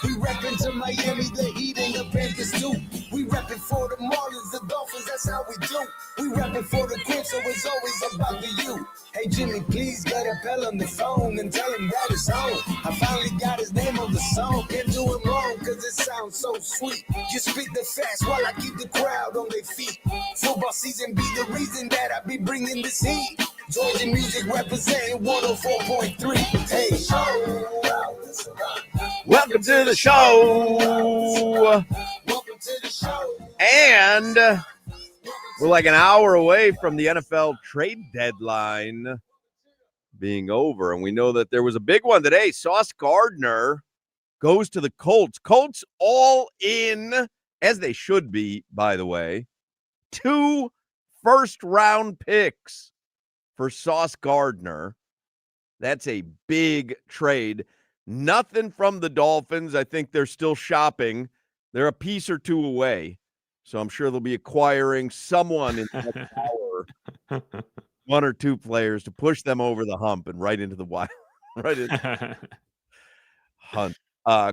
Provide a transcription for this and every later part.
We reppin' to Miami, the Heat, and the Panthers too. We reppin' for the Marlins, the Dolphins, that's how we do. We reppin' for the Crips, so it's always about the you. Hey Jimmy, please get a Pell on the phone and tell him that it's on. I finally got his name on the song, can't do him wrong, cause it sounds so sweet. You spit the facts while I keep the crowd on their feet. Football season be the reason that I be bringing this heat. Georgia music representing 104.3. Hey, Welcome to the show. welcome to the show. And we're like an hour away from the NFL trade deadline being over. And we know that there was a big one today. Sauce Gardner goes to the Colts. Colts all in, as they should be, by the way. 2 first-round picks for Sauce Gardner. That's a big trade. Nothing from the Dolphins. I think they're still shopping. They're a piece or two away. So I'm sure they'll be acquiring someone in the next hour, 1 or 2 players to push them over the hump and right into the wild, right into hunt.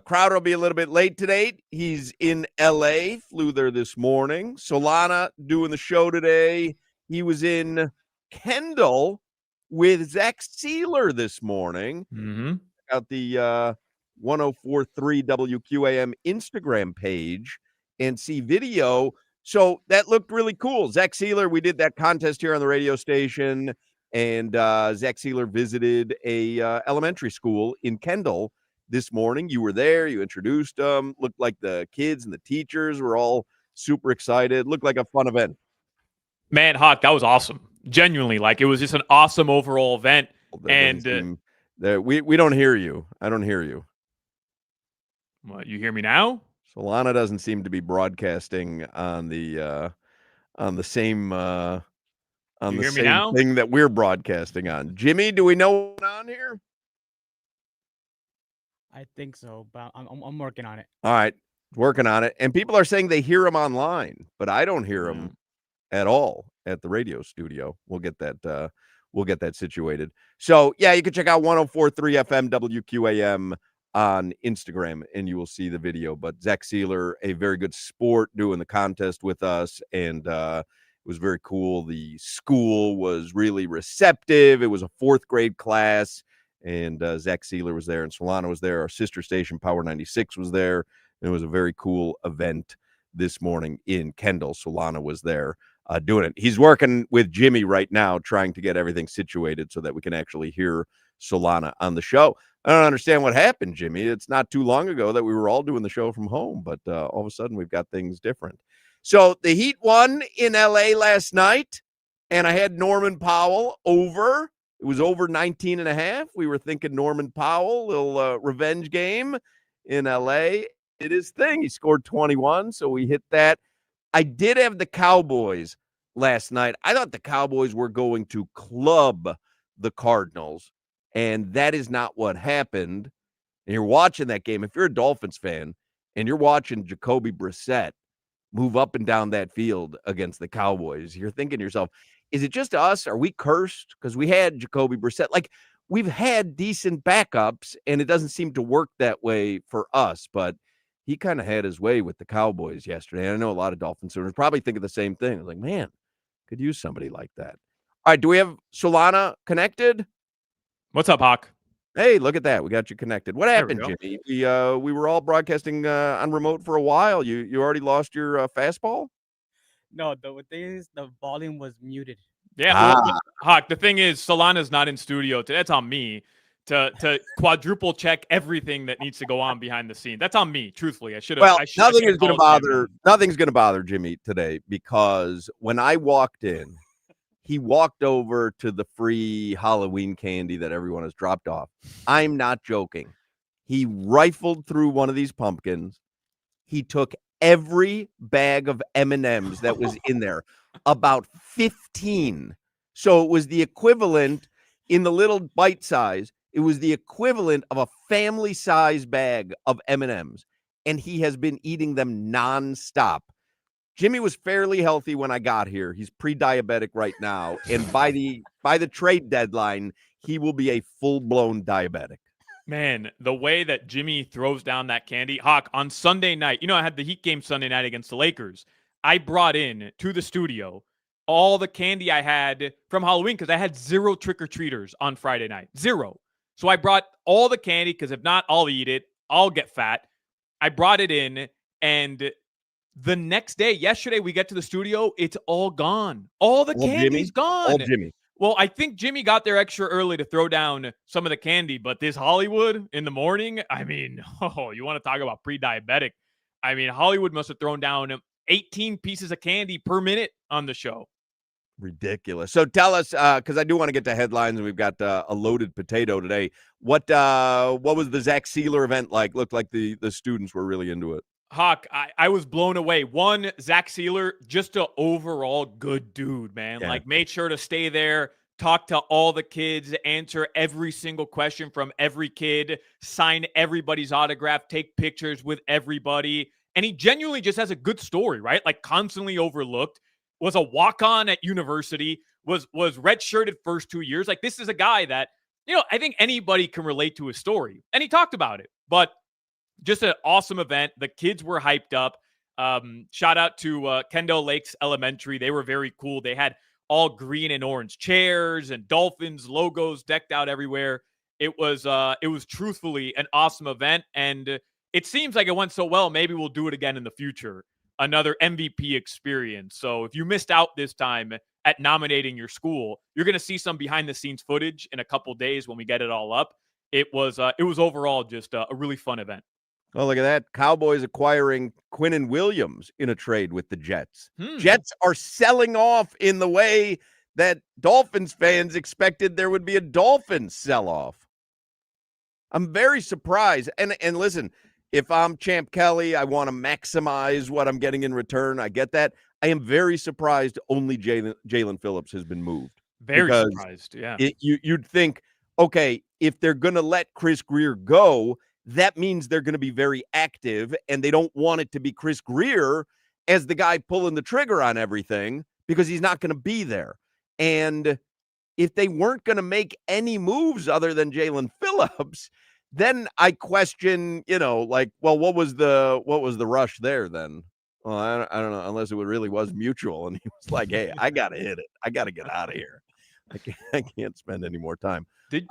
Crowder will be a little bit late today. He's in L.A., flew there this morning. Solana doing the show today. He was in Kendall with Zach Sealer this morning. Mm-hmm. Out the 1043 WQAM Instagram page and see video. So that looked really cool. Zach Sealer, we did that contest here on the radio station, and Zach Sealer visited a elementary school in Kendall this morning. You were there. You introduced them. Looked like the kids and the teachers were all super excited. Looked like a fun event. Man, Hoch, that was awesome. Genuinely, like it was just an awesome overall event. And we don't hear you. I don't hear you. What, you hear me now? Solana doesn't seem to be broadcasting on the same thing that we're broadcasting on. Jimmy, do we know what's on here? I think so, but I'm working on it. All right, working on it. And people are saying they hear him online, but I don't hear him at all at the radio studio. We'll get that situated. So yeah, you can check out 1043 FM WQAM on Instagram and you will see the video. But Zach Sealer, a very good sport, doing the contest with us, and it was very cool. The school was really receptive. It was a 4th grade class, and Zach Sealer was there, and Solana was there. Our sister station, Power 96, was there. And it was a very cool event this morning in Kendall. Solana was there doing it. He's working with Jimmy right now, trying to get everything situated so that we can actually hear Solana on the show. I don't understand what happened, Jimmy. It's not too long ago that we were all doing the show from home, but all of a sudden we've got things different. So the Heat won in L.A. last night, and I had Norman Powell over. It was over 19.5. We were thinking Norman Powell, little revenge game in L.A. Did his thing. He scored 21, so we hit that. I did have the Cowboys last night. I thought the Cowboys were going to club the Cardinals, and that is not what happened. And you're watching that game. If you're a Dolphins fan and you're watching Jacoby Brissett move up and down that field against the Cowboys, you're thinking to yourself, is it just us? Are we cursed? Because we had Jacoby Brissett. Like, we've had decent backups, and it doesn't seem to work that way for us. But he kind of had his way with the Cowboys yesterday. And I know a lot of Dolphins owners probably think of the same thing. Like, man, could use somebody like that. All right, do we have Solana connected? What's up, Hoch? Hey, look at that. We got you connected. What happened, Jimmy? We were all broadcasting on remote for a while. You already lost your fastball? No, the thing is, the volume was muted. Yeah, Hoch, the thing is, Solana's not in studio today. That's on me to quadruple check everything that needs to go on behind the scenes. That's on me, truthfully. I should have. Well, nothing's going to bother Jimmy today, because when I walked in, he walked over to the free Halloween candy that everyone has dropped off. I'm not joking. He rifled through one of these pumpkins. He took every bag of M&Ms that was in there, about 15. So it was the equivalent in the little bite size. It was the equivalent of a family size bag of M&Ms. And he has been eating them nonstop. Jimmy was fairly healthy when I got here. He's pre-diabetic right now. And by the trade deadline, he will be a full-blown diabetic. Man, the way that Jimmy throws down that candy, Hawk, on Sunday night, I had the Heat game Sunday night against the Lakers. I brought in to the studio all the candy I had from Halloween because I had 0 trick-or-treaters on Friday night. 0. So I brought all the candy because if not, I'll eat it. I'll get fat. I brought it in, and the next day, yesterday, we get to the studio. It's all gone. All the candy's gone. All Jimmy. Well, I think Jimmy got there extra early to throw down some of the candy, but this Hollywood in the morning, I mean, you want to talk about pre-diabetic. I mean, Hollywood must have thrown down 18 pieces of candy per minute on the show. Ridiculous. So tell us, because I do want to get to headlines, and we've got a loaded potato today. What was the Zach Sealer event like? Looked like the students were really into it. Hawk, I was blown away. One, Zach Sealer, just an overall good dude, man. Yeah. Like, made sure to stay there, talk to all the kids, answer every single question from every kid, sign everybody's autograph, take pictures with everybody. And he genuinely just has a good story, right? Like, constantly overlooked, was a walk-on at university, was redshirted first 2 years. Like, this is a guy that, I think anybody can relate to his story. And he talked about it, but just an awesome event. The kids were hyped up. Shout out to Kendall Lakes Elementary. They were very cool. They had all green and orange chairs and Dolphins logos decked out everywhere. It was truthfully an awesome event, and it seems like it went so well. Maybe we'll do it again in the future. Another MVP experience. So if you missed out this time at nominating your school, you're going to see some behind the scenes footage in a couple days when we get it all up. It was overall just a really fun event. Oh, look at that. Cowboys acquiring Quinnen Williams in a trade with the Jets. Jets are selling off in the way that Dolphins fans expected there would be a Dolphins sell-off. I'm very surprised. And listen, if I'm Champ Kelly, I want to maximize what I'm getting in return. I get that. I am very surprised only Jalen Phillips has been moved. Very surprised, yeah. You'd think, okay, if they're going to let Chris Greer go, that means they're going to be very active, and they don't want it to be Chris Greer as the guy pulling the trigger on everything because he's not going to be there. And if they weren't going to make any moves other than Jalen Phillips, then I question, what was the rush there then? Well, I don't know, unless it really was mutual. And he was like, hey, I got to hit it. I got to get out of here. I can't spend any more time. Did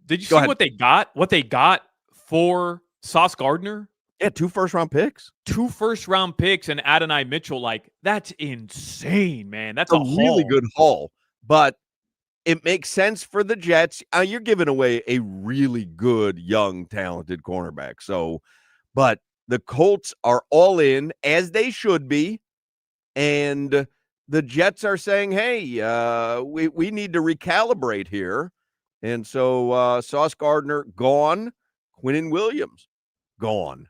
you see what they got? What they got for Sauce Gardner? Yeah, 2 first-round picks. 2 first-round picks and Adonai Mitchell. Like, that's insane, man. That's a really good haul. But it makes sense for the Jets. You're giving away a really good, young, talented cornerback. So, but the Colts are all in, as they should be. And the Jets are saying, hey, we need to recalibrate here. And so Sauce Gardner, gone. Quinnen Williams, gone.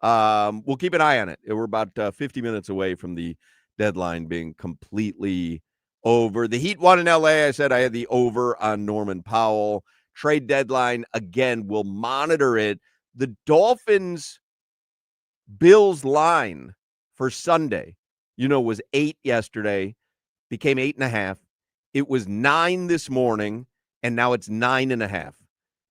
We'll keep an eye on it. We're about 50 minutes away from the deadline being completely over. The Heat won in LA. I said I had the over on Norman Powell. Trade deadline, again, we'll monitor it. The Dolphins-Bills line for Sunday, was 8 yesterday, became 8.5. It was 9 this morning, and now it's 9.5.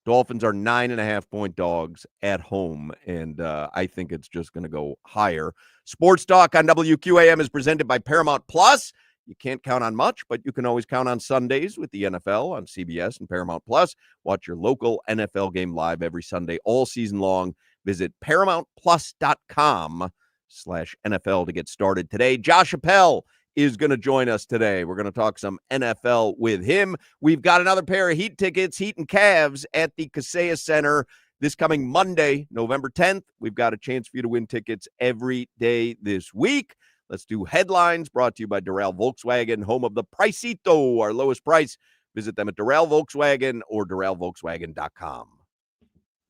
Dolphins are 9.5-point dogs at home, and I think it's just going to go higher. Sports Talk on WQAM is presented by Paramount Plus. You can't count on much, but you can always count on Sundays with the NFL on CBS and Paramount Plus. Watch your local NFL game live every Sunday all season long. Visit ParamountPlus.com/NFL to get started today. Josh Appel is going to join us today. We're going to talk some NFL with him. We've got another pair of Heat tickets, Heat and Cavs, at the Kaseya Center this coming Monday, November 10th. We've got a chance for you to win tickets every day this week. Let's do headlines, brought to you by Doral Volkswagen, home of the Pricito, our lowest price. Visit them at Doral Volkswagen or DoralVolkswagen.com.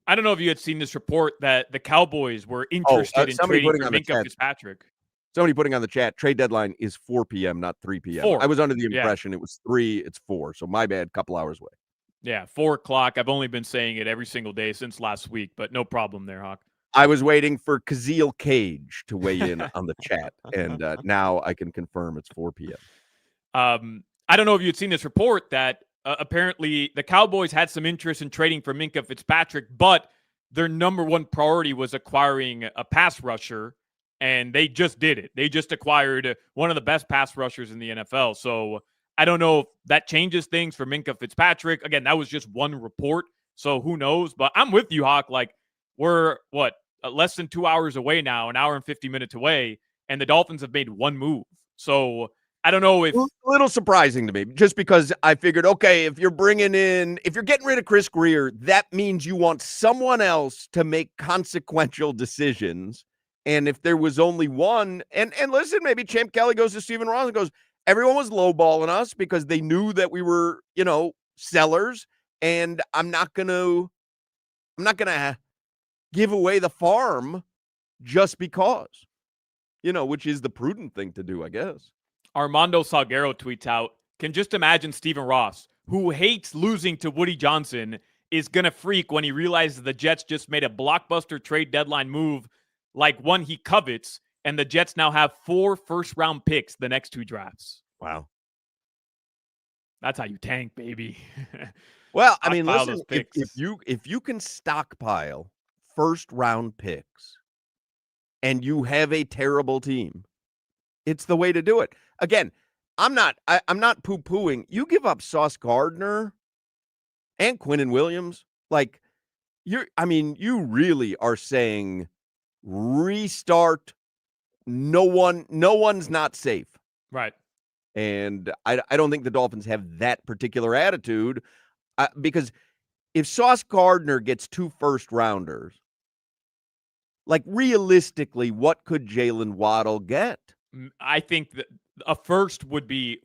I don't know if you had seen this report that the Cowboys were interested in trading for Minkah Fitzpatrick. Somebody putting on the chat, trade deadline is 4 p.m., not 3 p.m. 4. I was under the impression it was 3, it's 4. So my bad, couple hours away. Yeah, 4 o'clock. I've only been saying it every single day since last week, but no problem there, Hawk. I was waiting for Kazeel Cage to weigh in on the chat, and now I can confirm it's 4 p.m. I don't know if you had seen this report that apparently the Cowboys had some interest in trading for Minkah Fitzpatrick, but their number one priority was acquiring a pass rusher, and they just did it. They just acquired one of the best pass rushers in the NFL. So I don't know if that changes things for Minkah Fitzpatrick. Again, that was just one report, so who knows? But I'm with you, Hawk. Like, we're, less than 2 hours away now, an hour and 50 minutes away, and the Dolphins have made one move. So I don't know if a little surprising to me, just because I figured, okay, if you're getting rid of Chris Greer, that means you want someone else to make consequential decisions. And if there was only one, and listen, maybe Champ Kelly goes to Stephen Ross and goes, everyone was lowballing us because they knew that we were, sellers, and I'm not gonna give away the farm just because, which is the prudent thing to do, I guess. Armando Salguero tweets out, can just imagine Stephen Ross, who hates losing to Woody Johnson, is going to freak when he realizes the Jets just made a blockbuster trade deadline move like one he covets, and the Jets now have 4 first-round picks the next 2 drafts. Wow. That's how you tank, baby. Well, I mean, Stockpile listen, those if you can stockpile first-round picks and you have a terrible team, it's the way to do it. Again, I'm not poo-pooing. You give up Sauce Gardner and Quinnen Williams, like you really are saying restart. No one's not safe. Right. And I don't think the Dolphins have that particular attitude, because if Sauce Gardner gets 2 first-rounders, like realistically, what could Jalen Waddle get? I think that a first would be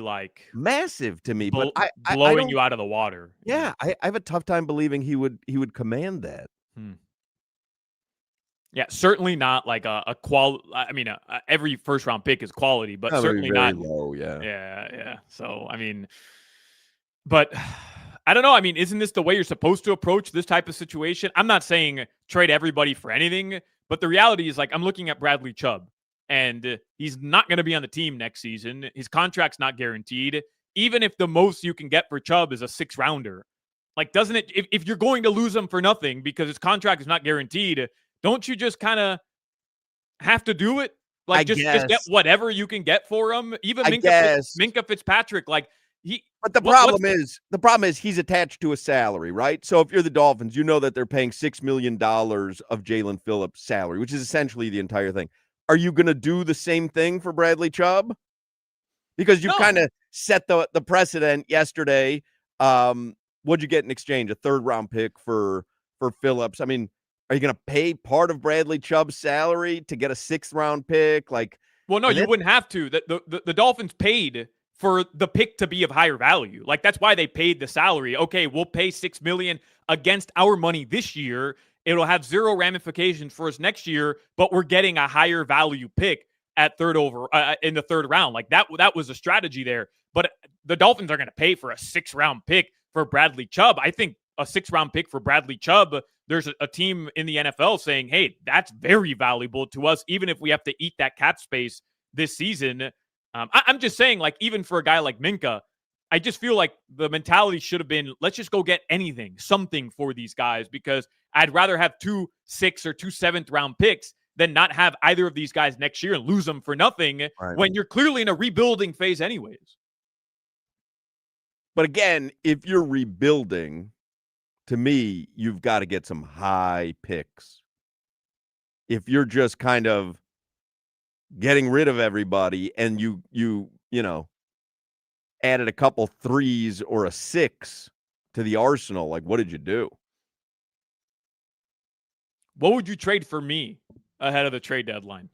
like massive to me, but blowing you out of the water. Yeah, I have a tough time believing he would command that. Yeah, certainly not like a qual. I mean, every first round pick is quality, but certainly very not low. Yeah, yeah. So I mean, but I don't know. I mean, isn't this the way you're supposed to approach this type of situation? I'm not saying trade everybody for anything, but the reality is, like, I'm looking at Bradley Chubb, and he's not going to be on the team next season. His contract's not guaranteed. Even if the most you can get for Chubb is a 6-rounder, like, doesn't it? If you're going to lose him for nothing because his contract is not guaranteed, don't you just kind of have to do it? Like, just get whatever you can get for him. Even Minkah Fitzpatrick, like, but the problem is he's attached to a salary, right? So if you're the Dolphins, you know that they're paying $6 million of Jalen Phillips' salary, which is essentially the entire thing. Are you going to do the same thing for Bradley Chubb? Because you kind of set the precedent yesterday. What'd you get in exchange? A 3rd-round pick for Phillips. I mean, are you going to pay part of Bradley Chubb's salary to get a 6th-round pick? Like, well, no, you wouldn't have to. The Dolphins paid for the pick to be of higher value. Like, that's why they paid the salary. Okay, we'll pay $6 million against our money this year. It'll have 0 ramifications for us next year, but we're getting a higher value pick at in the 3rd round. Like, that was a strategy there. But the Dolphins are going to pay for a 6th-round pick for Bradley Chubb. I think a 6th-round pick for Bradley Chubb, there's a team in the NFL saying, hey, that's very valuable to us, even if we have to eat that cap space this season. I'm just saying, like, even for a guy like Minkah, I just feel like the mentality should have been, let's just go get something for these guys, because I'd rather have 2 6th or 2 7th-round picks than not have either of these guys next year and lose them for nothing when you're clearly in a rebuilding phase anyways. But again, if you're rebuilding, to me, you've got to get some high picks. If you're just kind of getting rid of everybody and you added a couple 3s or a 6 to the arsenal, like, what did you do? What would you trade for me ahead of the trade deadline?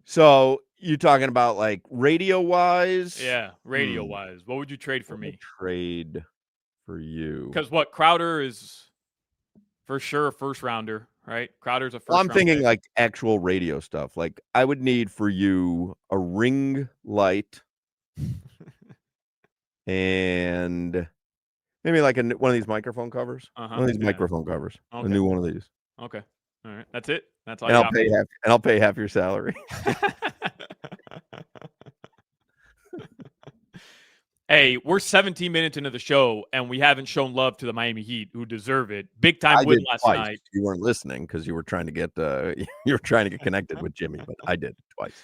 So you talking about, like, radio wise? Yeah, radio wise. What would you trade for me? Trade for you. Because Crowder is for sure a 1st-rounder, right? Crowder's a 1st-round. Well, I'm thinking like actual radio stuff. Like, I would need for you a ring light and maybe like one of these microphone covers. One of these microphone covers. Okay. A new one of these. Okay. All right. That's it. That's all. And I'll pay half your salary. Hey, we're 17 minutes into the show, and we haven't shown love to the Miami Heat, who deserve it. Big time I win did last twice. night. You weren't listening because you were trying to get you were trying to get connected with Jimmy, but I did twice.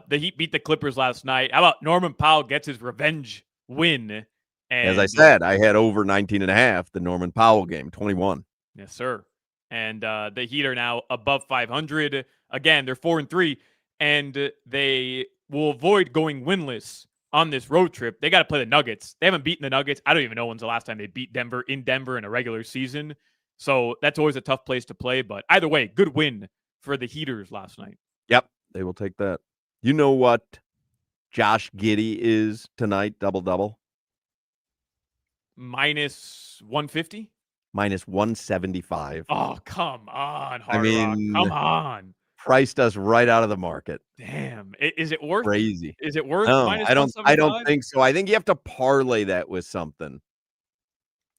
The Heat beat the Clippers last night. How about Norman Powell gets his revenge win? As I And said, I had over 19.5 the Norman Powell game, 21. yes, sir. And the Heat are now above 500. Again, they're 4-3, and they will avoid going winless on this road trip. They got to play the Nuggets. They haven't beaten the Nuggets. I don't even know when's the last time they beat Denver in a regular season. So that's always a tough place to play. But either way, good win for the Heaters last night. Yep, they will take that. You know what Josh Giddey is tonight, double-double? Minus 150? Minus 175. Oh, come on, I Hard Rock. mean, Come on. priced us right out of the market. Damn. Is it worth Crazy. Is it worth No, minus I don't 175? think so. I think you have to parlay that with something.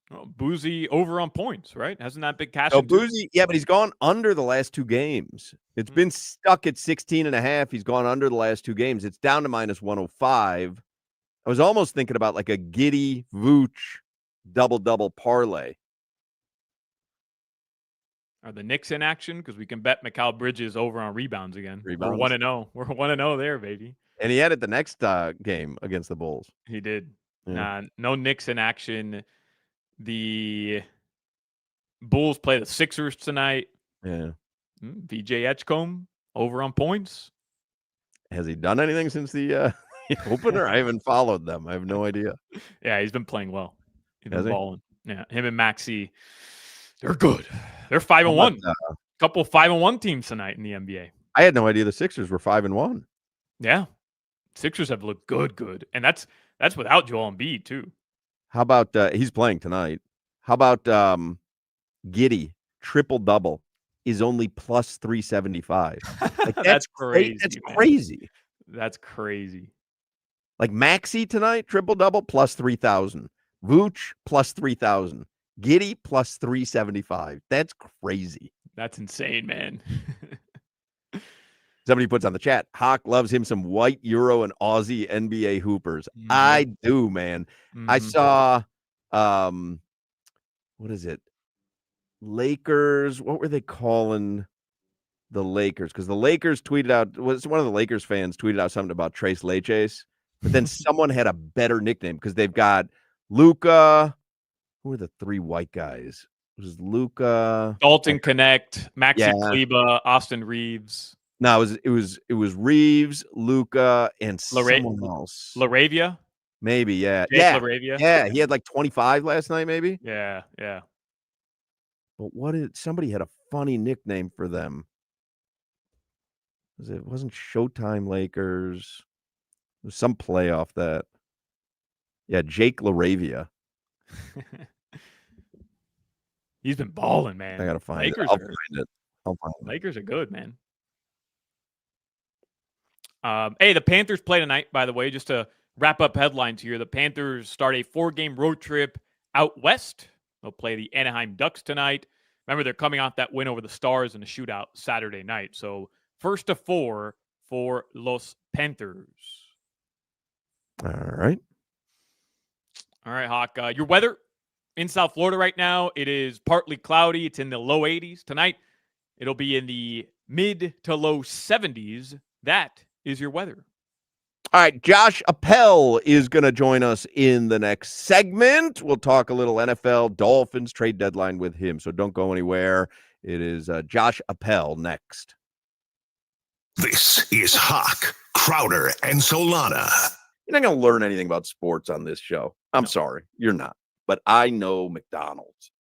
Well, Boozy over on points, right? Hasn't that been cash? So Boozy, yeah, but he's gone under the last 2 games. It's Mm. been stuck at 16.5. He's gone under the last 2 games. It's down to minus 105. I was almost thinking about like a Giddey Vooch double-double parlay. Are the Knicks in action? Because we can bet Mikal Bridges over on rebounds again. Rebounds. We're 1-0. We're 1-0 there, baby. And he had it the next game against the Bulls. He did. Yeah. No Knicks in action. The Bulls play the Sixers tonight. Yeah. VJ Edgecombe over on points. Has he done anything since the opener? I haven't followed them. I have no idea. Yeah, he's been playing well. He's Has been he? balling. Yeah, him and Maxey, they're good. They're 5-1. Couple 5-1 teams tonight in the NBA. I had no idea the Sixers were 5-1. Yeah, Sixers have looked good, and that's without Joel Embiid too. How about he's playing tonight? How about Giddey triple-double is only plus 375? Like, That's crazy. That's man. crazy. That's crazy. Like Maxey tonight, triple-double plus 3,000. Vooch plus 3,000. Giddey plus 375. That's crazy. That's insane, man. Somebody puts on the chat, Hoch loves him some white Euro and Aussie NBA hoopers. Mhm. I do, man. I Mhm. saw, what is it? Lakers. What were they calling the Lakers? Because the Lakers tweeted out, was one of the Lakers fans tweeted out something about Trace Leches, but then someone had a better nickname because they've got Luka. Who are the 3 white guys? It was Luka, Dalton Connect, Maxi Yeah. Kleba, Austin Reeves, No, it was Reeves, Luka, and someone else. Laravia. Maybe, yeah. Jake Yeah. Laravia. Yeah, he had like 25 last night, maybe. Yeah. But somebody had a funny nickname for them. It wasn't Showtime Lakers. It was some playoff that. Yeah, Jake Laravia. He's been balling, man. I gotta find Lakers it. I'll are, find it. I'll find it. Lakers are good, man. Hey, the Panthers play tonight, by the way, just to wrap up headlines here. The Panthers start a 4-game road trip out west. They'll play the Anaheim Ducks tonight. Remember, they're coming off that win over the Stars in a shootout Saturday night. So 1st to 4 for Los Panthers. All right. All right, Hawk. Your weather in South Florida right now, it is partly cloudy. It's in the low 80s. Tonight, it'll be in the mid to low 70s. That is your weather. All right, Josh Appel is going to join us in the next segment. We'll talk a little NFL, Dolphins trade deadline with him, so don't go anywhere. It is Josh Appel next. This is Hoch, Crowder, and Solana. You're not going to learn anything about sports on this show. I'm sorry, you're not. But I know McDonald's.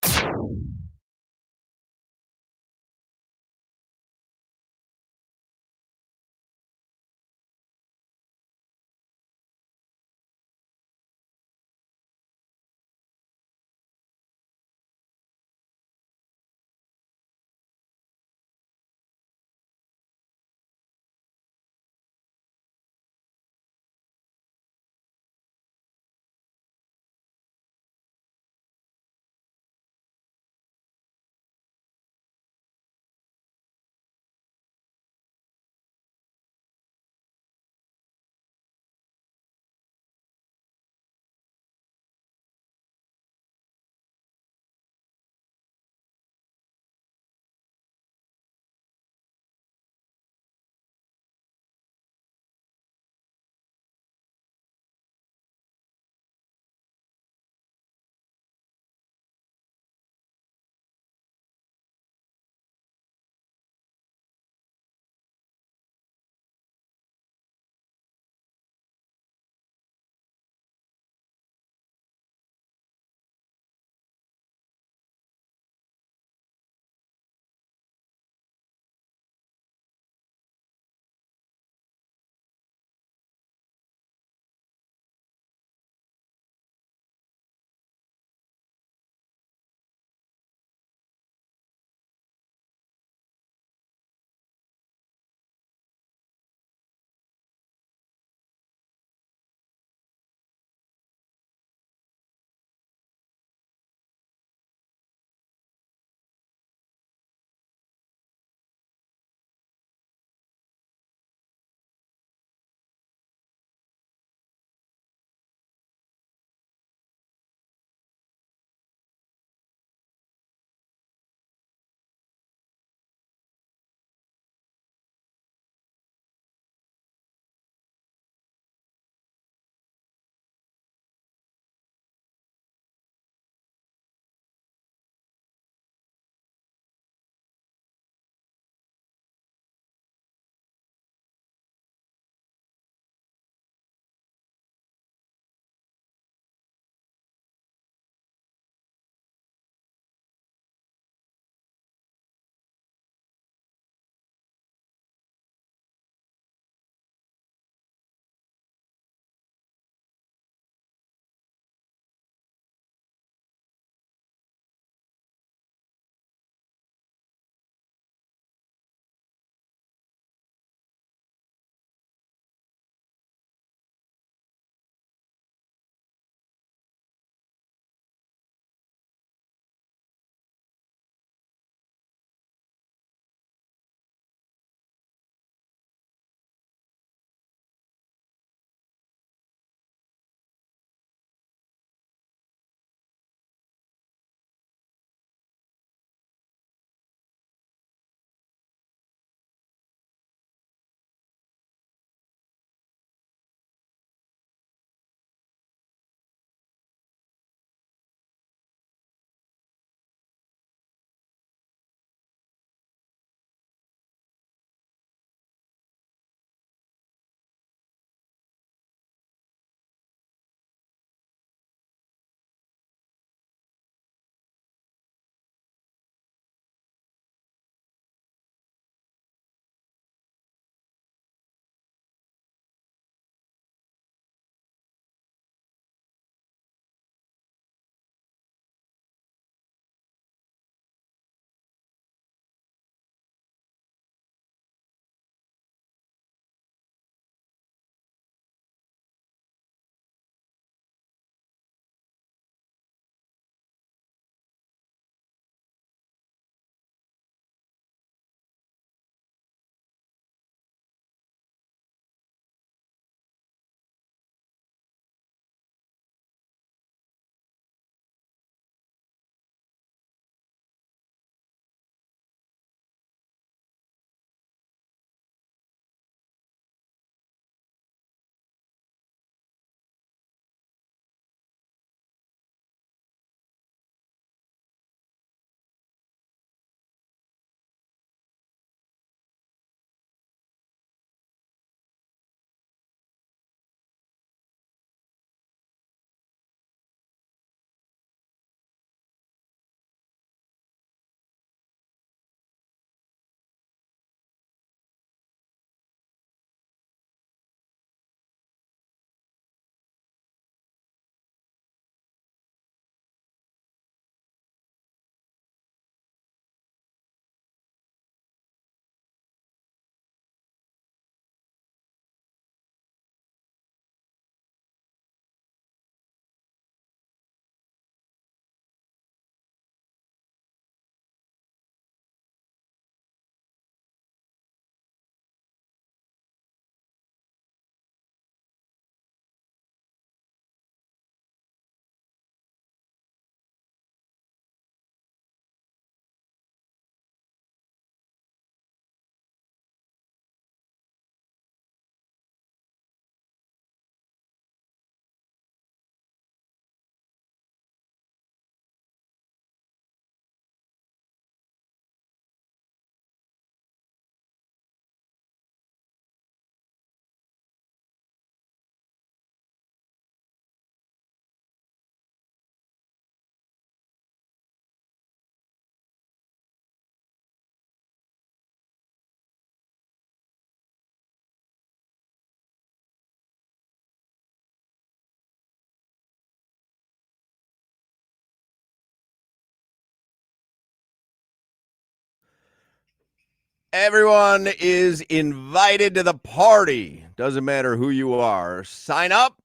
Everyone is invited to the party. Doesn't matter who you are. Sign up.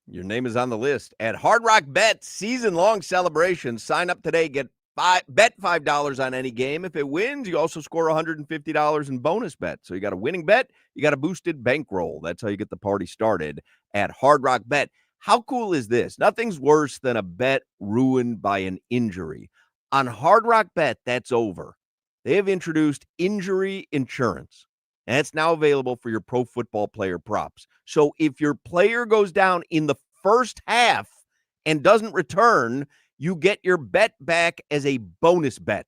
Your name is on the list at Hard Rock Bet season-long celebration. Sign up today. Bet $5 on any game. If it wins, you also score $150 in bonus bet. So you got a winning bet, you got a boosted bankroll. That's how you get the party started at Hard Rock Bet. How cool is this? Nothing's worse than a bet ruined by an injury. On Hard Rock Bet, that's over. They have introduced injury insurance, and it's now available for your pro football player props. So if your player goes down in the first half and doesn't return, you get your bet back as a bonus bet.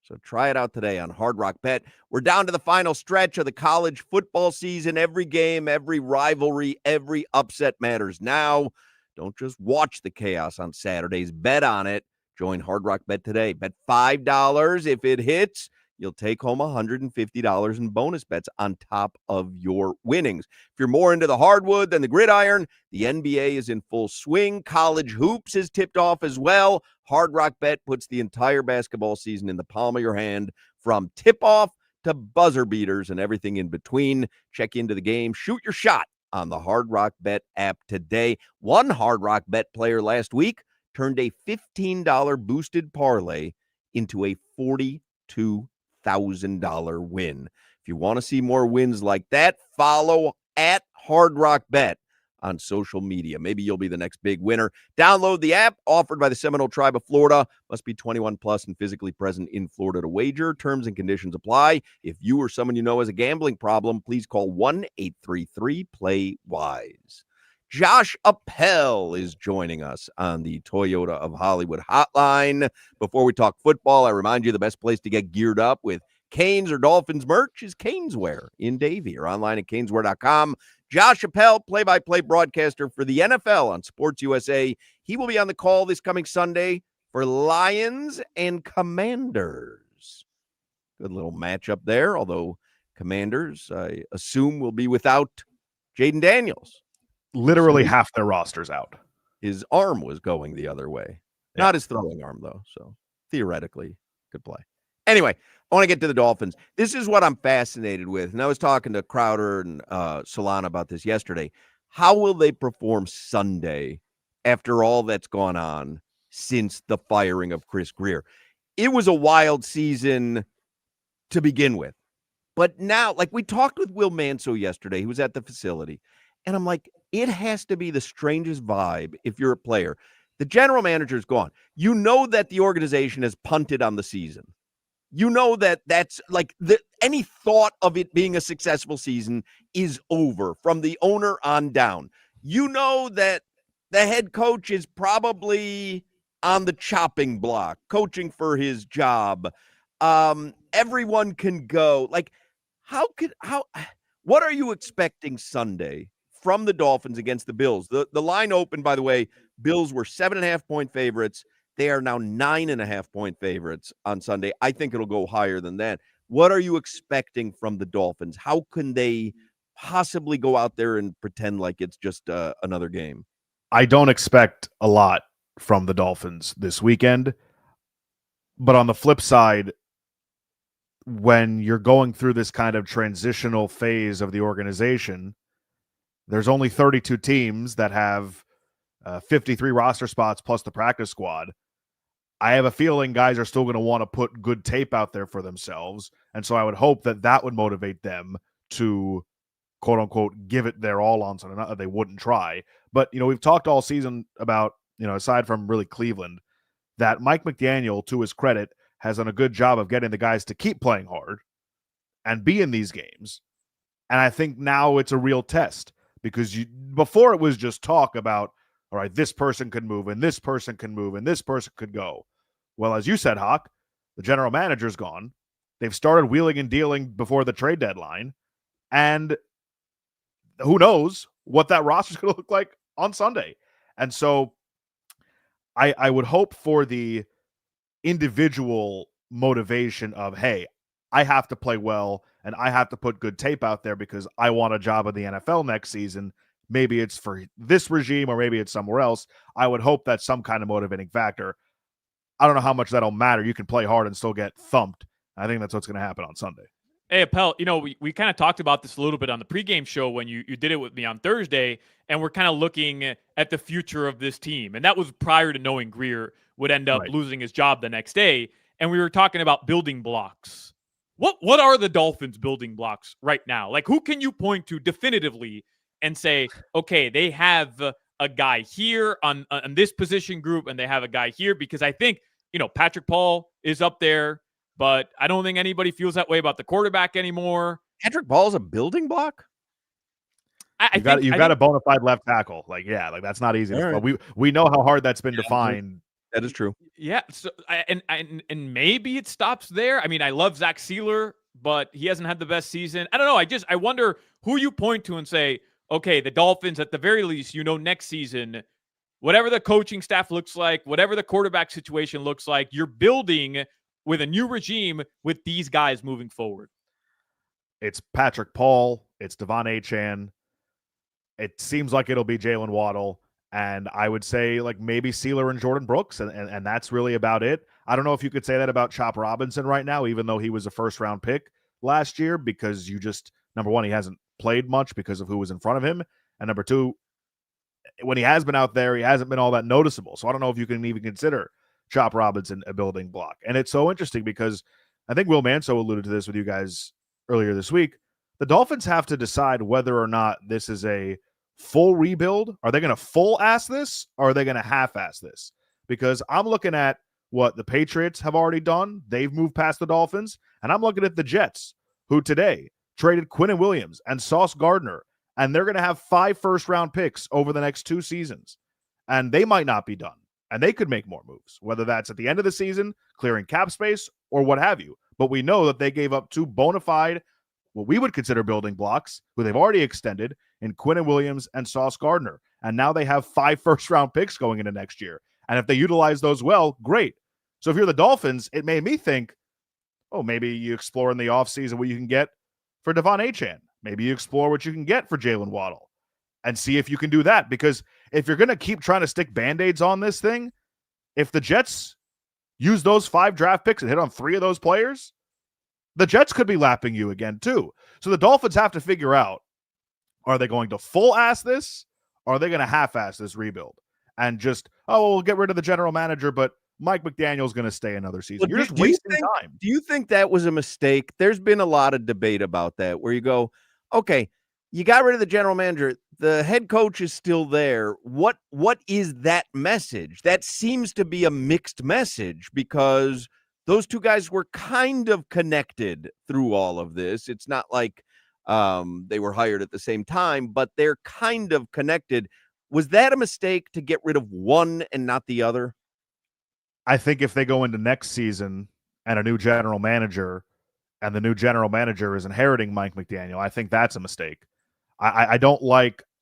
So try it out today on Hard Rock Bet. We're down to the final stretch of the college football season. Every game, every rivalry, every upset matters now. Don't just watch the chaos on Saturdays. Bet on it. Join Hard Rock Bet today. Bet $5. If it hits, you'll take home $150 in bonus bets on top of your winnings. If you're more into the hardwood than the gridiron, the NBA is in full swing. College hoops is tipped off as well. Hard Rock Bet puts the entire basketball season in the palm of your hand, from tip-off to buzzer beaters and everything in between. Check into the game. Shoot your shot on the Hard Rock Bet app today. One Hard Rock Bet player last week turned a $15 boosted parlay into a $42,000 win. If you want to see more wins like that, follow at Hard Rock Bet on social media. Maybe you'll be the next big winner. Download the app offered by the Seminole Tribe of Florida. Must be 21 plus and physically present in Florida to wager. Terms and conditions apply. If you or someone you know has a gambling problem, please call 1-833-PLAY-WISE. Josh Appel is joining us on the Toyota of Hollywood hotline. Before we talk football, I remind you the best place to get geared up with Canes or Dolphins merch is Caneswear in Davie, or online at caneswear.com. Josh Appel, play-by-play broadcaster for the NFL on Sports USA. He will be on the call this coming Sunday for Lions and Commanders. Good little matchup there, although Commanders, I assume, will be without Jaden Daniels. Literally half their roster's out. His arm was going the other way. Yeah. Not his throwing arm, though, so theoretically could play. Anyway, I want to get to the Dolphins. This is what I'm fascinated with, and I was talking to Crowder and Solana about this yesterday. How will they perform Sunday after all that's gone on since the firing of Chris Grier? It was a wild season to begin with. But now, like we talked with Will Manso yesterday, he was at the facility, and I'm like, it has to be the strangest vibe if you're a player. The general manager is gone. You know that the organization has punted on the season. You know that that's like any thought of it being a successful season is over from the owner on down. You know that the head coach is probably on the chopping block, coaching for his job. Everyone can go. Like, what are you expecting Sunday from the Dolphins against the Bills? The line opened, by the way, Bills were 7.5-point favorites. They are now 9.5-point favorites on Sunday. I think it'll go higher than that. What are you expecting from the Dolphins? How can they possibly go out there and pretend like it's just another game? I don't expect a lot from the Dolphins this weekend. But on the flip side, when you're going through this kind of transitional phase of the organization, there's only 32 teams that have 53 roster spots plus the practice squad. I have a feeling guys are still going to want to put good tape out there for themselves. And so I would hope that that would motivate them to, quote unquote, give it their all on something. Not that they wouldn't try. But, we've talked all season about, aside from really Cleveland, that Mike McDaniel, to his credit, has done a good job of getting the guys to keep playing hard and be in these games. And I think now it's a real test, because before it was just talk about, all right, this person could move and this person can move and this person could go. Well, as you said, Hoch, the general manager's gone. They've started wheeling and dealing before the trade deadline. And who knows what that roster's going to look like on Sunday. And so I would hope for the individual motivation of, hey, I have to play well and I have to put good tape out there because I want a job in the NFL next season. Maybe it's for this regime or maybe it's somewhere else. I would hope that's some kind of motivating factor. I don't know how much that'll matter. You can play hard and still get thumped. I think that's what's going to happen on Sunday. Hey, Appel, we kind of talked about this a little bit on the pregame show when you did it with me on Thursday, and we're kind of looking at the future of this team. And that was prior to knowing Greer would end up losing his job the next day. And we were talking about building blocks. What are the Dolphins' building blocks right now? Like, who can you point to definitively and say, okay, they have a guy here on this position group, and they have a guy here? Because I think, Patrick Paul is up there. But I don't think anybody feels that way about the quarterback anymore. Patrick Ball's a building block? You've got a bona fide left tackle. That's not easy. Right. We know how hard that's been to find. That is true. Yeah. So and maybe it stops there. I mean, I love Zach Sealer, but he hasn't had the best season. I don't know. I wonder who you point to and say, okay, the Dolphins, at the very least, next season, whatever the coaching staff looks like, whatever the quarterback situation looks like, you're building with a new regime with these guys moving forward. It's Patrick Paul. It's Devon Achane. It seems like it'll be Jalen Waddle. And I would say maybe Sealer and Jordan Brooks. And that's really about it. I don't know if you could say that about Chop Robinson right now, even though he was a first-round pick last year, because number one, he hasn't played much because of who was in front of him. And number two, when he has been out there, he hasn't been all that noticeable. So I don't know if you can even consider Chop Robinson a building block. And it's so interesting because I think Will Manso alluded to this with you guys earlier this week. The Dolphins have to decide whether or not this is a full rebuild. Are they going to full-ass this, or are they going to half-ass this? Because I'm looking at what the Patriots have already done. They've moved past the Dolphins. And I'm looking at the Jets, who today traded Quinnen Williams and Sauce Gardner, and they're going to have 5 first-round picks over the next 2 seasons. And they might not be done. And they could make more moves, whether that's at the end of the season, clearing cap space, or what have you. But we know that they gave up 2 bona fide, what we would consider building blocks, who they've already extended, in Quinnen Williams and Sauce Gardner. And now they have 5 first-round picks going into next year. And if they utilize those well, great. So if you're the Dolphins, it made me think, maybe you explore in the offseason what you can get for Devon Achane. Maybe you explore what you can get for Jalen Waddle and see if you can do that. Because if you're going to keep trying to stick Band-Aids on this thing, if the Jets use those 5 draft picks and hit on 3 of those players, the Jets could be lapping you again too. So the Dolphins have to figure out, are they going to full-ass this, or are they going to half-ass this rebuild? And just, we'll get rid of the general manager, but Mike McDaniel's going to stay another season. You're just wasting time. Do you think that was a mistake? There's been a lot of debate about that, where you go, okay, you got rid of the general manager. The head coach is still there. What is that message? That seems to be a mixed message, because those 2 guys were kind of connected through all of this. It's not like they were hired at the same time, but they're kind of connected. Was that a mistake to get rid of one and not the other? I think if they go into next season and a new general manager, and the new general manager is inheriting Mike McDaniel, I think that's a mistake. I don't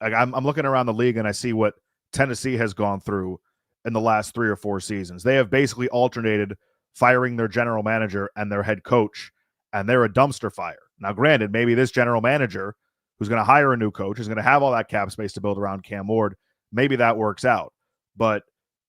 I'm looking around the league and I see what Tennessee has gone through in the last 3 or 4 seasons. They have basically alternated firing their general manager and their head coach, and they're a dumpster fire. Now, granted, maybe this general manager who's going to hire a new coach is going to have all that cap space to build around Cam Ward. Maybe that works out. But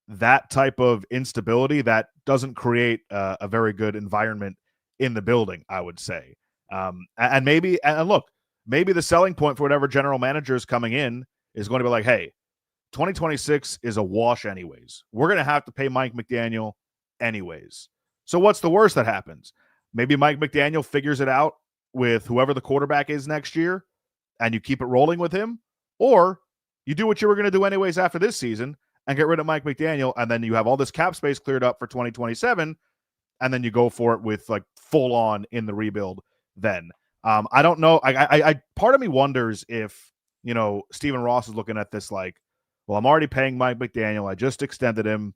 that type of instability, that doesn't create a very good environment in the building, I would say. And look, maybe the selling point for whatever general manager is coming in is going to be like, hey, 2026 is a wash anyways. We're going to have to pay Mike McDaniel anyways. So what's the worst that happens? Maybe Mike McDaniel figures it out with whoever the quarterback is next year, and you keep it rolling with him, or you do what you were going to do anyways after this season and get rid of Mike McDaniel, and then you have all this cap space cleared up for 2027, and then you go for it with full on in the rebuild then. I don't know. I part of me wonders if, Stephen Ross is looking at this like, well, I'm already paying Mike McDaniel. I just extended him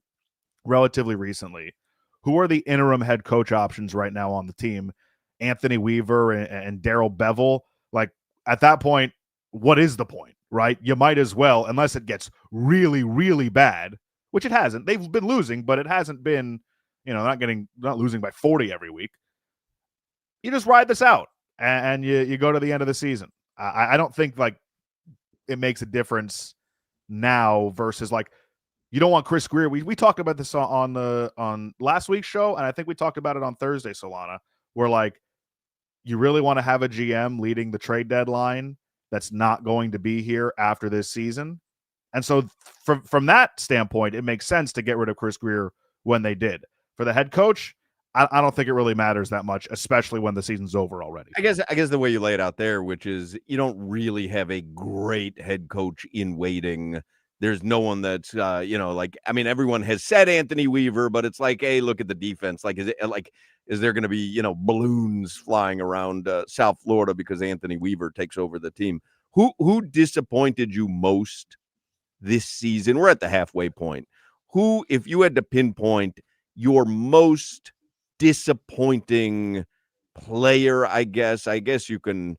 relatively recently. Who are the interim head coach options right now on the team? Anthony Weaver and Darrell Bevel. At that point, what is the point, right? You might as well, unless it gets really, really bad, which it hasn't. They've been losing, but it hasn't been, not losing by 40 every week. You just ride this out and you go to the end of the season. I don't think it makes a difference now versus you don't want Chris Greer. We talked about this on last week's show, and I think we talked about it on Thursday, Solana, where you really want to have a GM leading the trade deadline that's not going to be here after this season. And so from that standpoint, it makes sense to get rid of Chris Greer when they did. For the head coach, I don't think it really matters that much, especially when the season's over already. I guess the way you lay it out there, which is you don't really have a great head coach in waiting. There's no one that's, everyone has said Anthony Weaver, but it's like, hey, look at the defense. Is there going to be, balloons flying around South Florida because Anthony Weaver takes over the team? Who disappointed you most this season? We're at the halfway point. Who, if you had to pinpoint your most disappointing player, I guess you can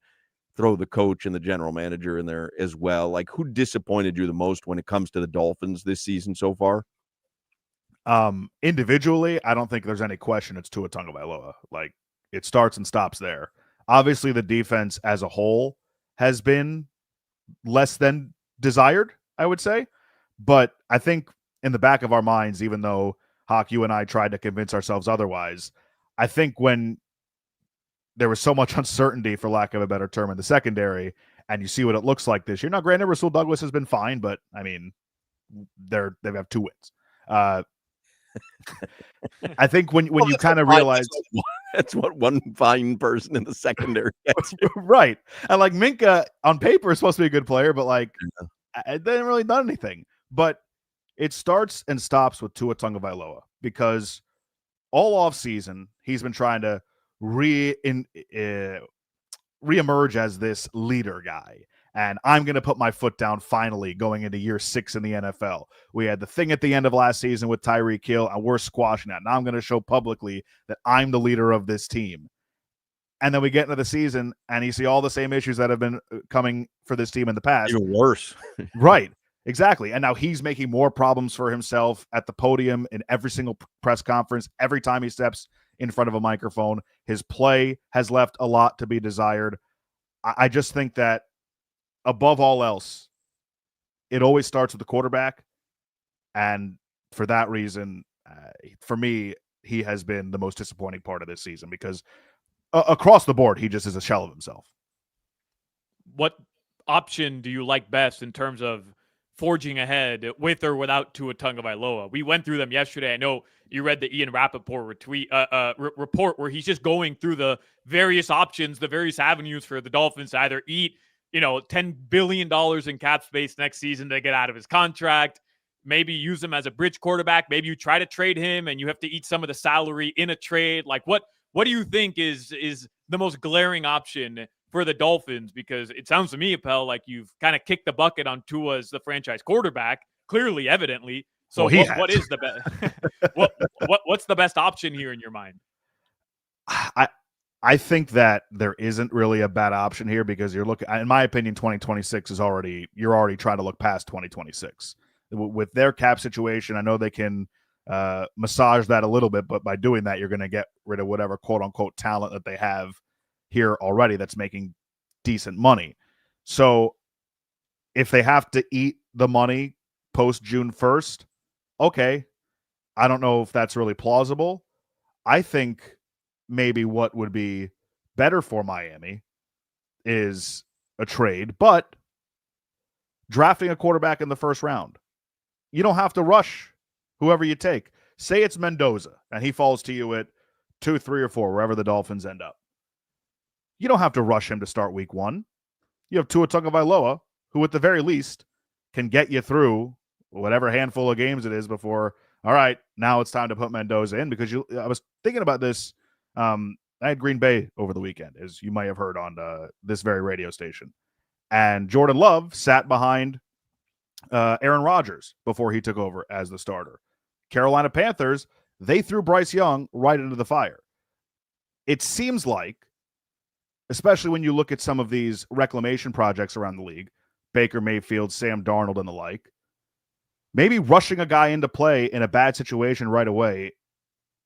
throw the coach and the general manager in there as well. Like, who disappointed you the most when it comes to the Dolphins this season so far? Individually, I don't think there's any question it's Tua Tagovailoa. Like, it starts and stops there. Obviously, the defense as a whole has been less than desired, I would say. But I think in the back of our minds, even though Hoch, you and I tried to convince ourselves otherwise, I think when there was so much uncertainty, for lack of a better term, in the secondary, and you see what it looks like this year. Now, granted, Rasul Douglas has been fine, but I mean, they have 2 wins. I think when you kind of realize that's what one fine person in the secondary gets. Right. And like Minka on paper is supposed to be a good player, but like it didn't really done anything. But it starts and stops with Tua Tagovailoa because all off season he's been trying to reemerge as this leader guy. And I'm going to put my foot down finally going into year 6 in the NFL. We had the thing at the end of last season with Tyreek Hill, and we're squashing that. Now I'm going to show publicly that I'm the leader of this team. And then we get into the season, and you see all the same issues that have been coming for this team in the past. Even worse. Right. Exactly. And now he's making more problems for himself at the podium in every single press conference. Every time he steps in front of a microphone, his play has left a lot to be desired. I just think that above all else, it always starts with the quarterback. And for that reason, for me, he has been the most disappointing part of this season because across the board, he just is a shell of himself. What option do you like best in terms of forging ahead with or without Tua Tagovailoa? We went through them yesterday. I know you read the Ian Rappaport report where he's just going through the various options, the various avenues for the Dolphins to either eat, $10 billion in cap space next season to get out of his contract, maybe use him as a bridge quarterback. Maybe you try to trade him and you have to eat some of the salary in a trade. Like what do you think is the most glaring option for the Dolphins? Because it sounds to me, Appel, like you've kind of kicked the bucket on Tua as the franchise quarterback, clearly, evidently. So well, what is the best? What's the best option here in your mind? I think that there isn't really a bad option here because you're looking, in my opinion, 2026 is you're already trying to look past 2026 with their cap situation. I know they can massage that a little bit, but by doing that, you're going to get rid of whatever quote unquote talent that they have here already that's making decent money. So if they have to eat the money post June 1st, okay. I don't know if that's really plausible. I think maybe what would be better for Miami is a trade, but drafting a quarterback in the first round. You don't have to rush whoever you take. Say it's Mendoza and he falls to you at 2, 3, or 4, wherever the Dolphins end up. You don't have to rush him to start week 1. You have Tua Tagovailoa, who at the very least can get you through whatever handful of games it is before, all right, now it's time to put Mendoza in. Because I was thinking about this. I had Green Bay over the weekend, as you might have heard on this very radio station. And Jordan Love sat behind Aaron Rodgers before he took over as the starter. Carolina Panthers, they threw Bryce Young right into the fire. It seems like, especially when you look at some of these reclamation projects around the league, Baker Mayfield, Sam Darnold, and the like, maybe rushing a guy into play in a bad situation right away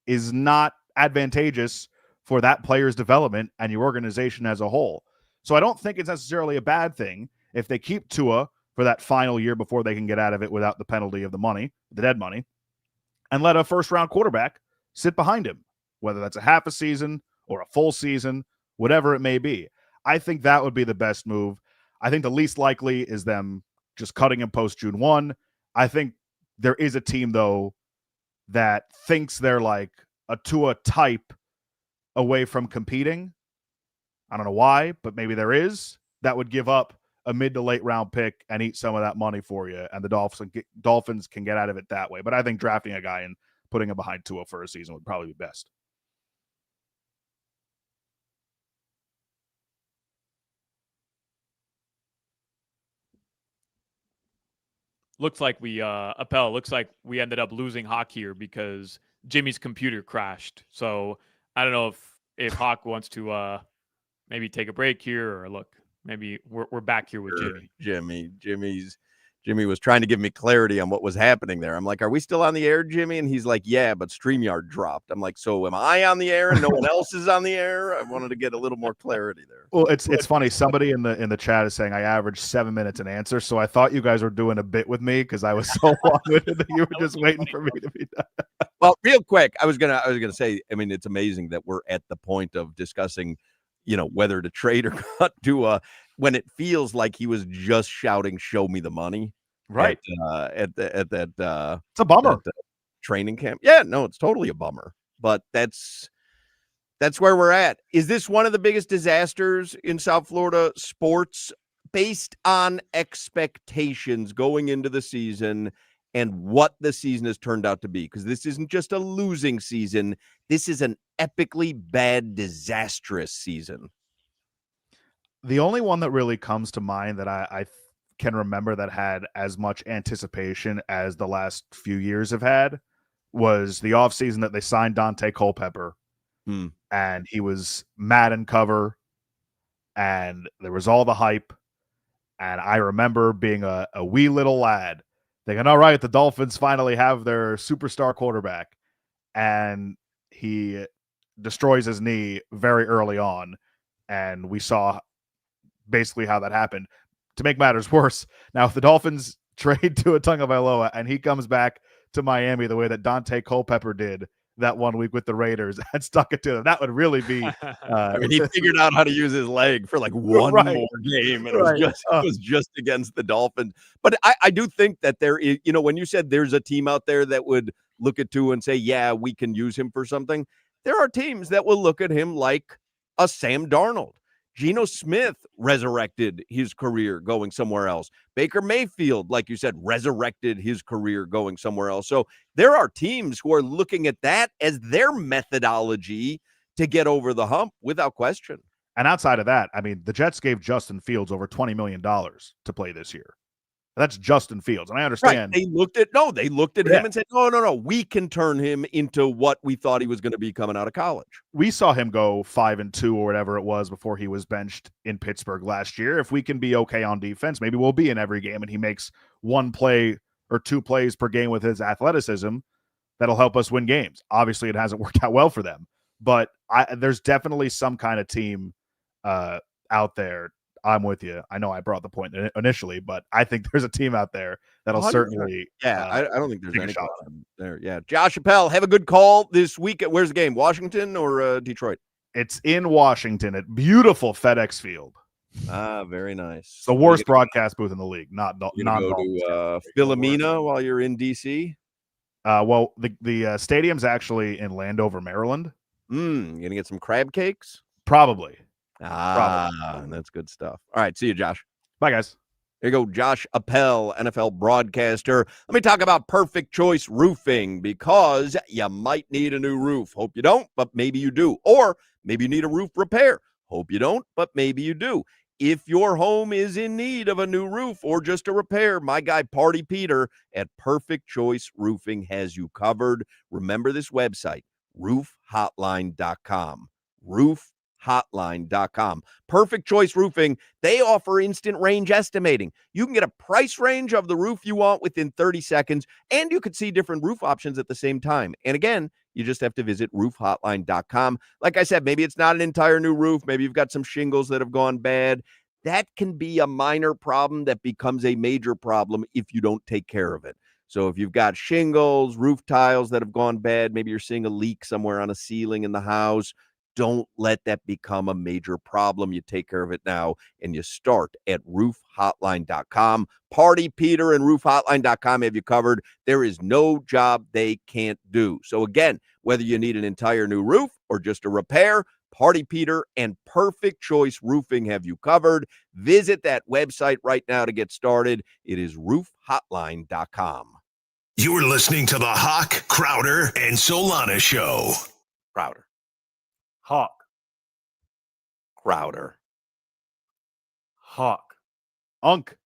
is not advantageous for that player's development and your organization as a whole. So I don't think it's necessarily a bad thing if they keep Tua for that final year before they can get out of it without the penalty of the money, the dead money, and let a first-round quarterback sit behind him, whether that's a half a season or a full season, whatever it may be. I think that would be the best move. I think the least likely is them just cutting him post June 1. I think there is a team, though, that thinks they're like a Tua type away from competing. I don't know why, but maybe there is. That would give up a mid to late round pick and eat some of that money for you, and the Dolphins can get out of it that way. But I think drafting a guy and putting him behind Tua for a season would probably be best. Looks like we Appel, looks like we ended up losing Hawk here because Jimmy's computer crashed. So I don't know if Hawk wants to maybe take a break here, or look, maybe we're back here with Jimmy. Jimmy was trying to give me clarity on what was happening there. I'm like, are we still on the air, Jimmy? And he's like, yeah, but StreamYard dropped. I'm like, so am I on the air and no one else is on the air? I wanted to get a little more clarity there. Well, it's funny. Somebody in the chat is saying I averaged 7 minutes an answer. So I thought you guys were doing a bit with me because I was so long-winded that you were just waiting for me to be done. Well, real quick, I was gonna say, I mean, it's amazing that we're at the point of discussing, whether to trade or cut Tua when it feels like he was just shouting, "Show me the money." Right. At that it's a bummer. Training camp. Yeah, no, it's totally a bummer. But that's where we're at. Is this one of the biggest disasters in South Florida sports based on expectations going into the season and what the season has turned out to be? Because this isn't just a losing season. This is an epically bad, disastrous season. The only one that really comes to mind that I can remember that had as much anticipation as the last few years have had was the offseason that they signed Dante Culpepper. And he was Madden cover, and there was all the hype. And I remember being a wee little lad thinking, all right, the Dolphins finally have their superstar quarterback. And he destroys his knee very early on. And we saw basically how that happened. To make matters worse, now if the Dolphins trade Tua Tagovailoa and he comes back to Miami the way that Dante Culpepper did that 1 week with the Raiders and stuck it to them, that would really be. I mean, he figured out how to use his leg for like one more game, and it was just against the Dolphins. But I do think that there is, when you said there's a team out there that would look at Tua and say, yeah, we can use him for something. There are teams that will look at him like a Sam Darnold. Geno Smith resurrected his career going somewhere else. Baker Mayfield, like you said, resurrected his career going somewhere else. So there are teams who are looking at that as their methodology to get over the hump without question. And outside of that, I mean, the Jets gave Justin Fields over $20 million to play this year. That's Justin Fields. And I understand. Right. They looked at him and said, no, we can turn him into what we thought he was going to be coming out of college. We saw him go 5-2 or whatever it was before he was benched in Pittsburgh last year. If we can be okay on defense, maybe we'll be in every game and he makes one play or two plays per game with his athleticism. That'll help us win games. Obviously, it hasn't worked out well for them, but there's definitely some kind of team out there. I'm with you. I know I brought the point initially, but I think there's a team out there that'll certainly. Yeah, I don't think there's any shot there. Yeah, Josh Appel, have a good call this week. Where's the game? Washington or Detroit? It's in Washington at beautiful FedEx Field. Ah, very nice. It's the worst broadcast booth in the league. Not go to Philomena while you're in DC. Well, the stadium's actually in Landover, Maryland. You gonna get some crab cakes? Probably. That's good stuff. All right, see you, Josh. Bye, guys. There you go, Josh Appel, NFL broadcaster. Let me talk about Perfect Choice Roofing, because you might need a new roof. Hope you don't, but maybe you do. Or maybe you need a roof repair. Hope you don't, but maybe you do. If your home is in need of a new roof or just a repair, my guy Party Peter at Perfect Choice Roofing has you covered. Remember this website, roofhotline.com. Roofhotline.com. Perfect Choice Roofing, they offer instant range estimating. You can get a price range of the roof you want within 30 seconds, and you could see different roof options at the same time. And again, you just have to visit roofhotline.com. Like I said, maybe it's not an entire new roof. Maybe you've got some shingles that have gone bad. That can be a minor problem that becomes a major problem if you don't take care of it. So if you've got shingles, roof tiles that have gone bad, maybe you're seeing a leak somewhere on a ceiling in the house, don't let that become a major problem. You take care of it now, and you start at roofhotline.com. Party Peter and roofhotline.com have you covered. There is no job they can't do. So again, whether you need an entire new roof or just a repair, Party Peter and Perfect Choice Roofing have you covered. Visit that website right now to get started. It is roofhotline.com. You're listening to the Hoch, Crowder, and Solana Show. Crowder. Hawk. Crowder. Hawk. Unk.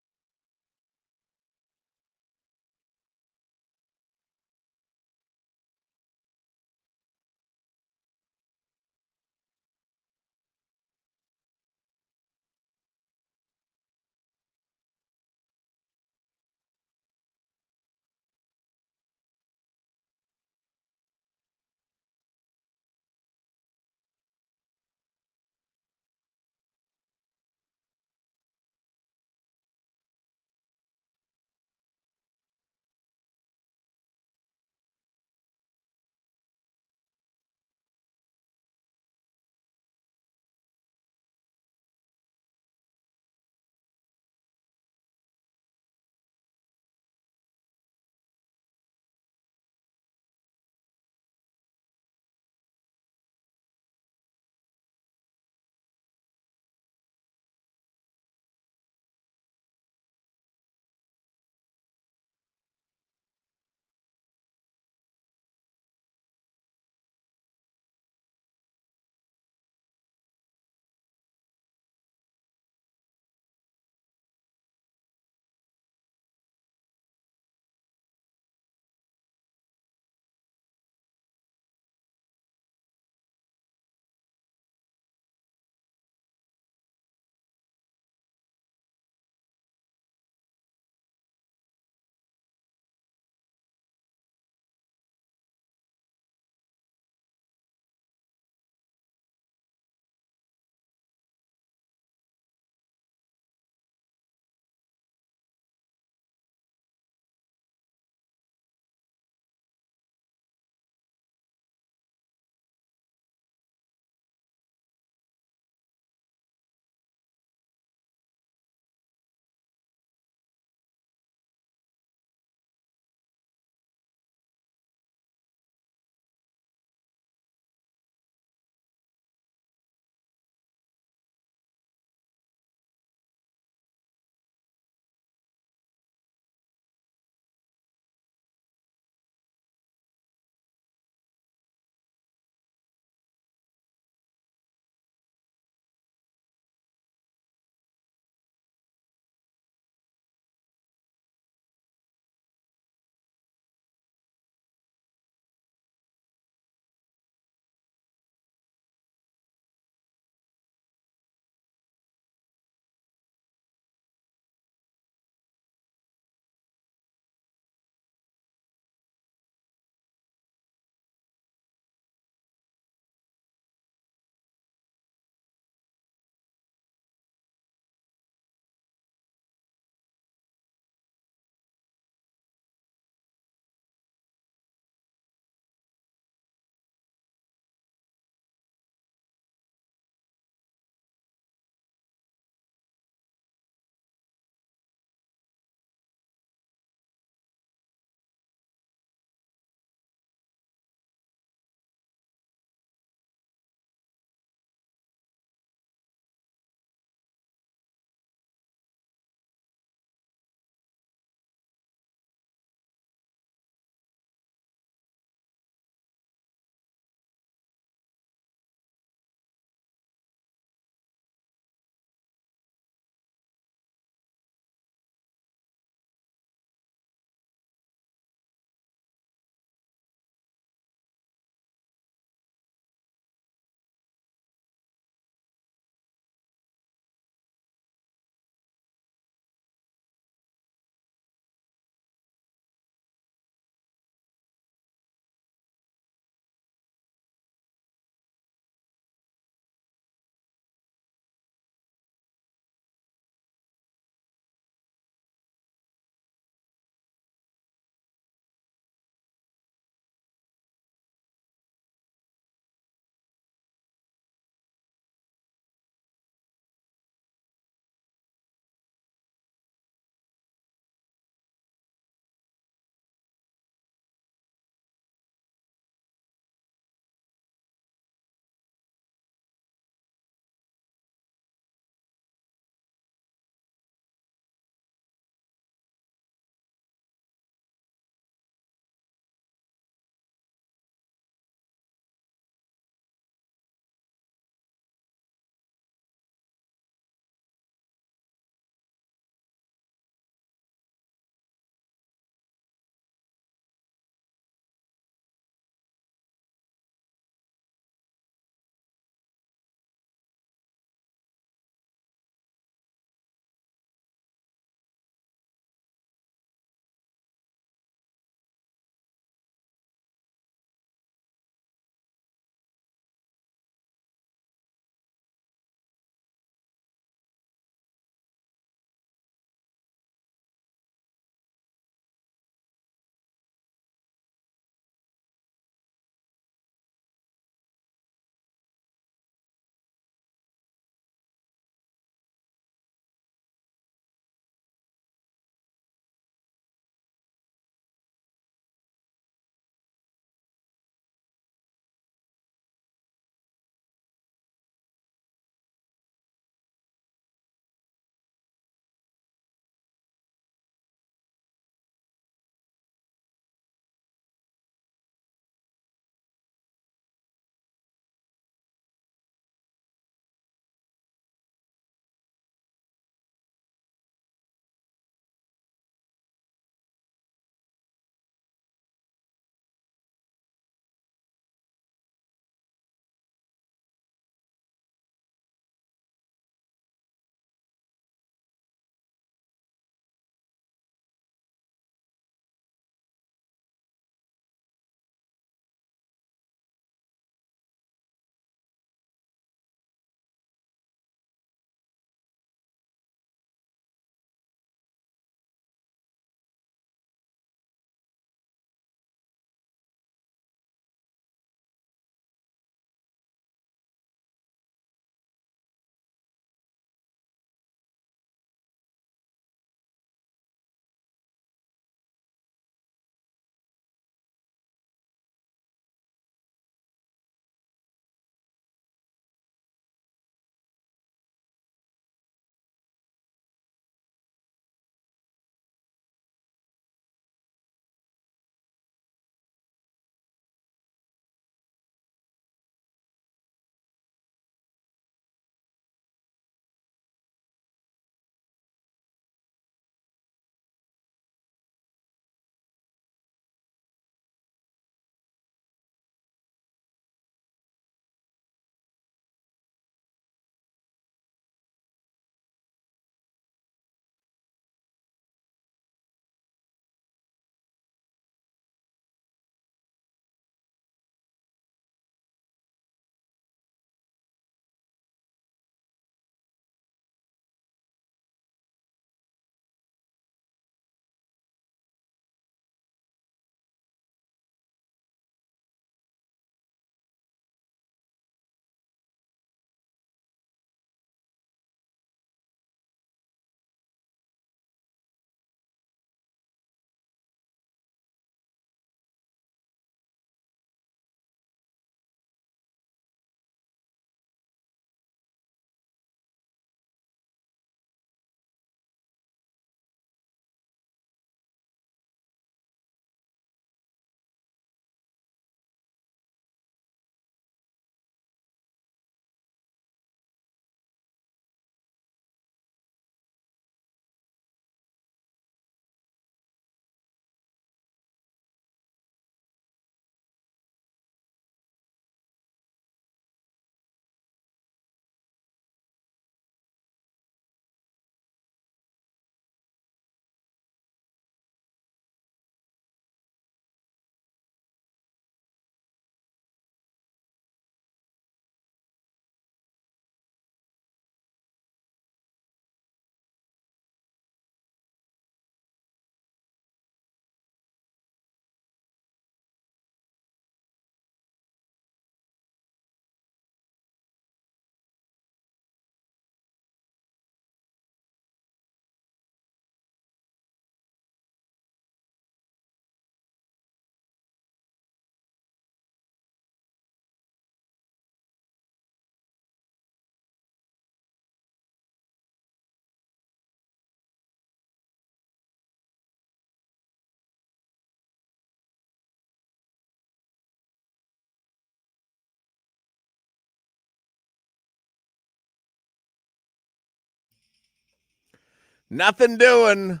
Nothing doing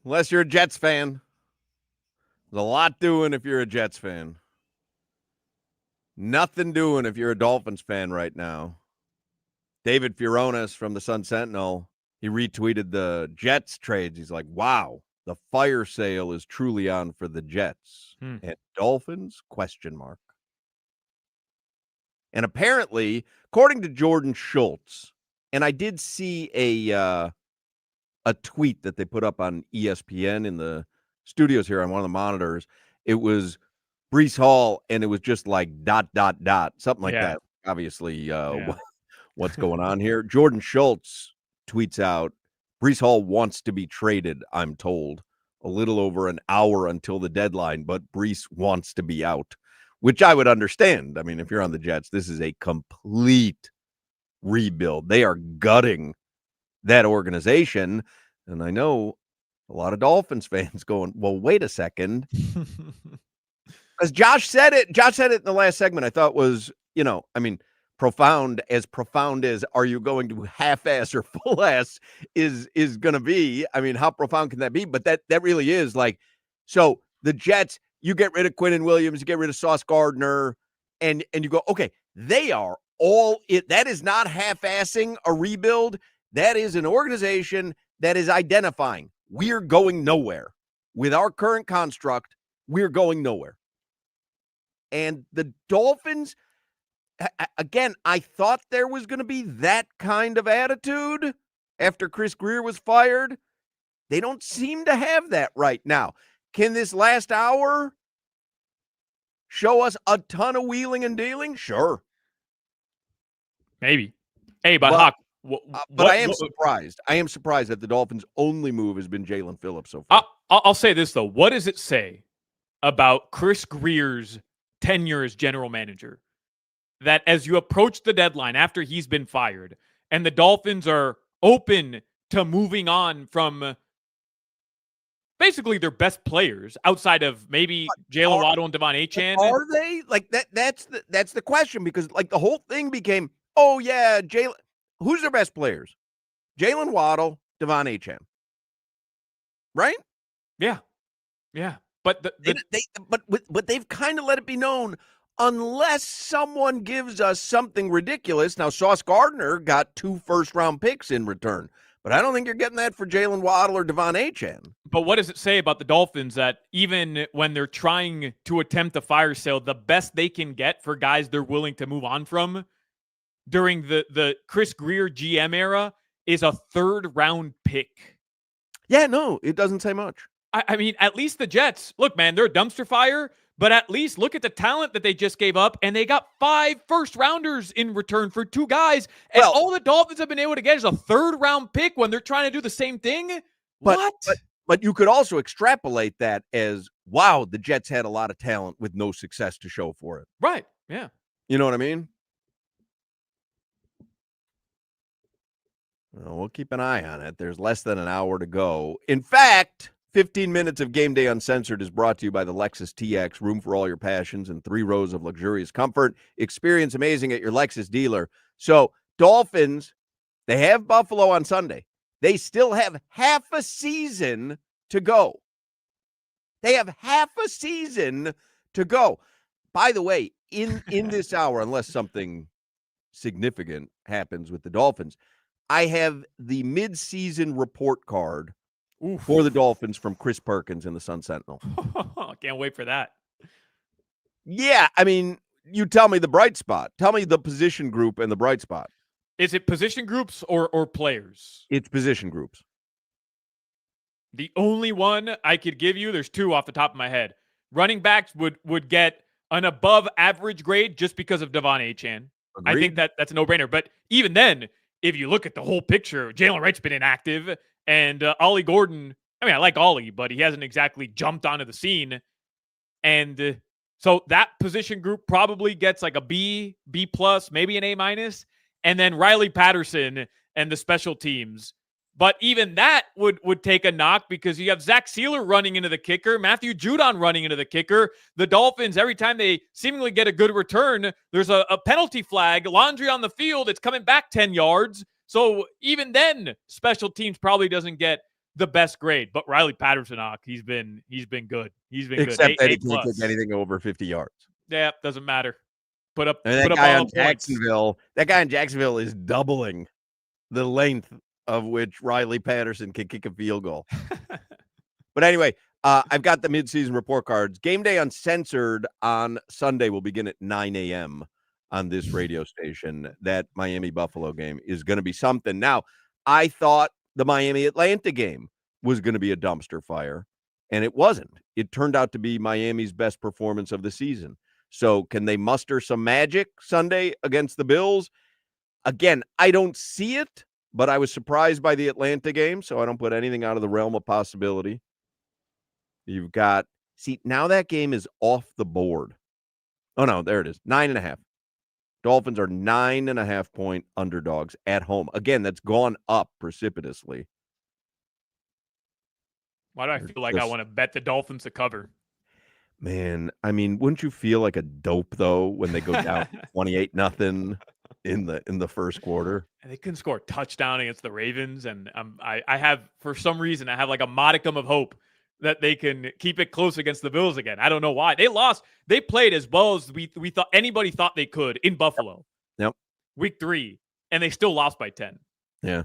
unless you're a Jets fan. There's a lot doing if you're a Jets fan. Nothing doing if you're a Dolphins fan right now. David Furones from the Sun Sentinel, he retweeted the Jets trades. He's like, wow, the fire sale is truly on for the Jets. And Dolphins, ? And apparently, according to Jordan Schultz, and I did see a tweet that they put up on ESPN in the studios here on one of the monitors. It was Breece Hall, and it was just like ... something like that. Obviously, what's going on here? Jordan Schultz tweets out, Breece Hall wants to be traded, I'm told. A little over an hour until the deadline, but Breece wants to be out, which I would understand. I mean, if you're on the Jets, this is a complete rebuild. They are gutting that organization. And I know a lot of Dolphins fans going, well, wait a second. Because Josh said it in the last segment. I thought was, profound as are you going to half-ass or full-ass is going to be. I mean, how profound can that be? But that really is like, so the Jets, you get rid of Quinnen Williams, you get rid of Sauce Gardner, and you go, okay, they are all it. That is not half-assing a rebuild. That is an organization that is identifying we're going nowhere. With our current construct, we're going nowhere. And the Dolphins, again, I thought there was going to be that kind of attitude after Chris Grier was fired. They don't seem to have that right now. Can this last hour show us a ton of wheeling and dealing? Sure. Maybe. Hey, but Hoch, but I am surprised. I am surprised that the Dolphins' only move has been Jalen Phillips so far. I'll say this, though. What does it say about Chris Grier's tenure as general manager that as you approach the deadline after he's been fired and the Dolphins are open to moving on from basically their best players outside of maybe Jalen Waddle and Devon Achane? Are they? Like that? That's the question, because like the whole thing became, oh yeah, Jalen. Who's their best players? Jalen Waddle, Devon Achane. Right? Yeah. But but they've kind of let it be known, unless someone gives us something ridiculous. Now, Sauce Gardner got 2 first-round picks in return, but I don't think you're getting that for Jalen Waddle or Devon Achane. But what does it say about the Dolphins that even when they're trying to attempt a fire sale, the best they can get for guys they're willing to move on from during the Chris Grier GM era is a 3rd-round pick? Yeah, no, it doesn't say much. I mean, at least the Jets, look, man, they're a dumpster fire, but at least look at the talent that they just gave up, and they got 5 first-rounders in return for 2 guys, and all the Dolphins have been able to get is a 3rd-round pick when they're trying to do the same thing? What? But you could also extrapolate that as, wow, the Jets had a lot of talent with no success to show for it. Right, yeah. You know what I mean? Well, we'll keep an eye on it. There's less than an hour to go. In fact, 15 minutes of Game Day Uncensored is brought to you by the Lexus TX, room for all your passions and 3 rows of luxurious comfort. Experience amazing at your Lexus dealer. So, Dolphins, they have Buffalo on Sunday. They still have half a season to go. They have half a season to go. By the way, in this hour, unless something significant happens with the Dolphins, I have the mid-season report card for the Dolphins from Chris Perkins in the Sun Sentinel. Can't wait for that. Yeah, I mean, you tell me the bright spot. Tell me the position group and the bright spot. Is it position groups or players? It's position groups. The only one I could give you, there's 2 off the top of my head. Running backs would get an above average grade just because of Devon Achane. Agreed. I think that's a no-brainer. But even then, if you look at the whole picture, Jalen Wright's been inactive, and Ollie Gordon, I mean, I like Ollie, but he hasn't exactly jumped onto the scene. And so that position group probably gets like a B+, maybe an A-. And then Riley Patterson and the special teams. But even that would take a knock because you have Zach Sealer running into the kicker, Matthew Judon running into the kicker. The Dolphins, every time they seemingly get a good return, there's a penalty flag, laundry on the field. It's coming back 10 yards. So even then, special teams probably doesn't get the best grade. But Riley Patterson, he's been good. He's been Except good. that he A can't plus. kick anything over 50 yards. Yeah, doesn't matter. Put up And that all guy the on points. that guy in Jacksonville is doubling the length of which Riley Patterson can kick a field goal. But anyway, I've got the midseason report cards. Game Day Uncensored on Sunday will begin at 9 a.m. on this radio station. That Miami-Buffalo game is going to be something. Now, I thought the Miami-Atlanta game was going to be a dumpster fire, and it wasn't. It turned out to be Miami's best performance of the season. So can they muster some magic Sunday against the Bills? Again, I don't see it, but I was surprised by the Atlanta game, so I don't put anything out of the realm of possibility. You've got, now that game is off the board. Oh, no, there it is. 9.5. Dolphins are 9.5 point underdogs at home. Again, that's gone up precipitously. Why do I feel like I want to bet the Dolphins to cover? Man, I mean, wouldn't you feel like a dope, though, when they go down 28-0 in the first quarter? And they couldn't score a touchdown against the Ravens. And I have, for some reason, I have like a modicum of hope that they can keep it close against the Bills again. I don't know why. They lost. They played as well as we thought anybody thought they could in Buffalo. Yep. Week 3. And they still lost by 10. Yeah.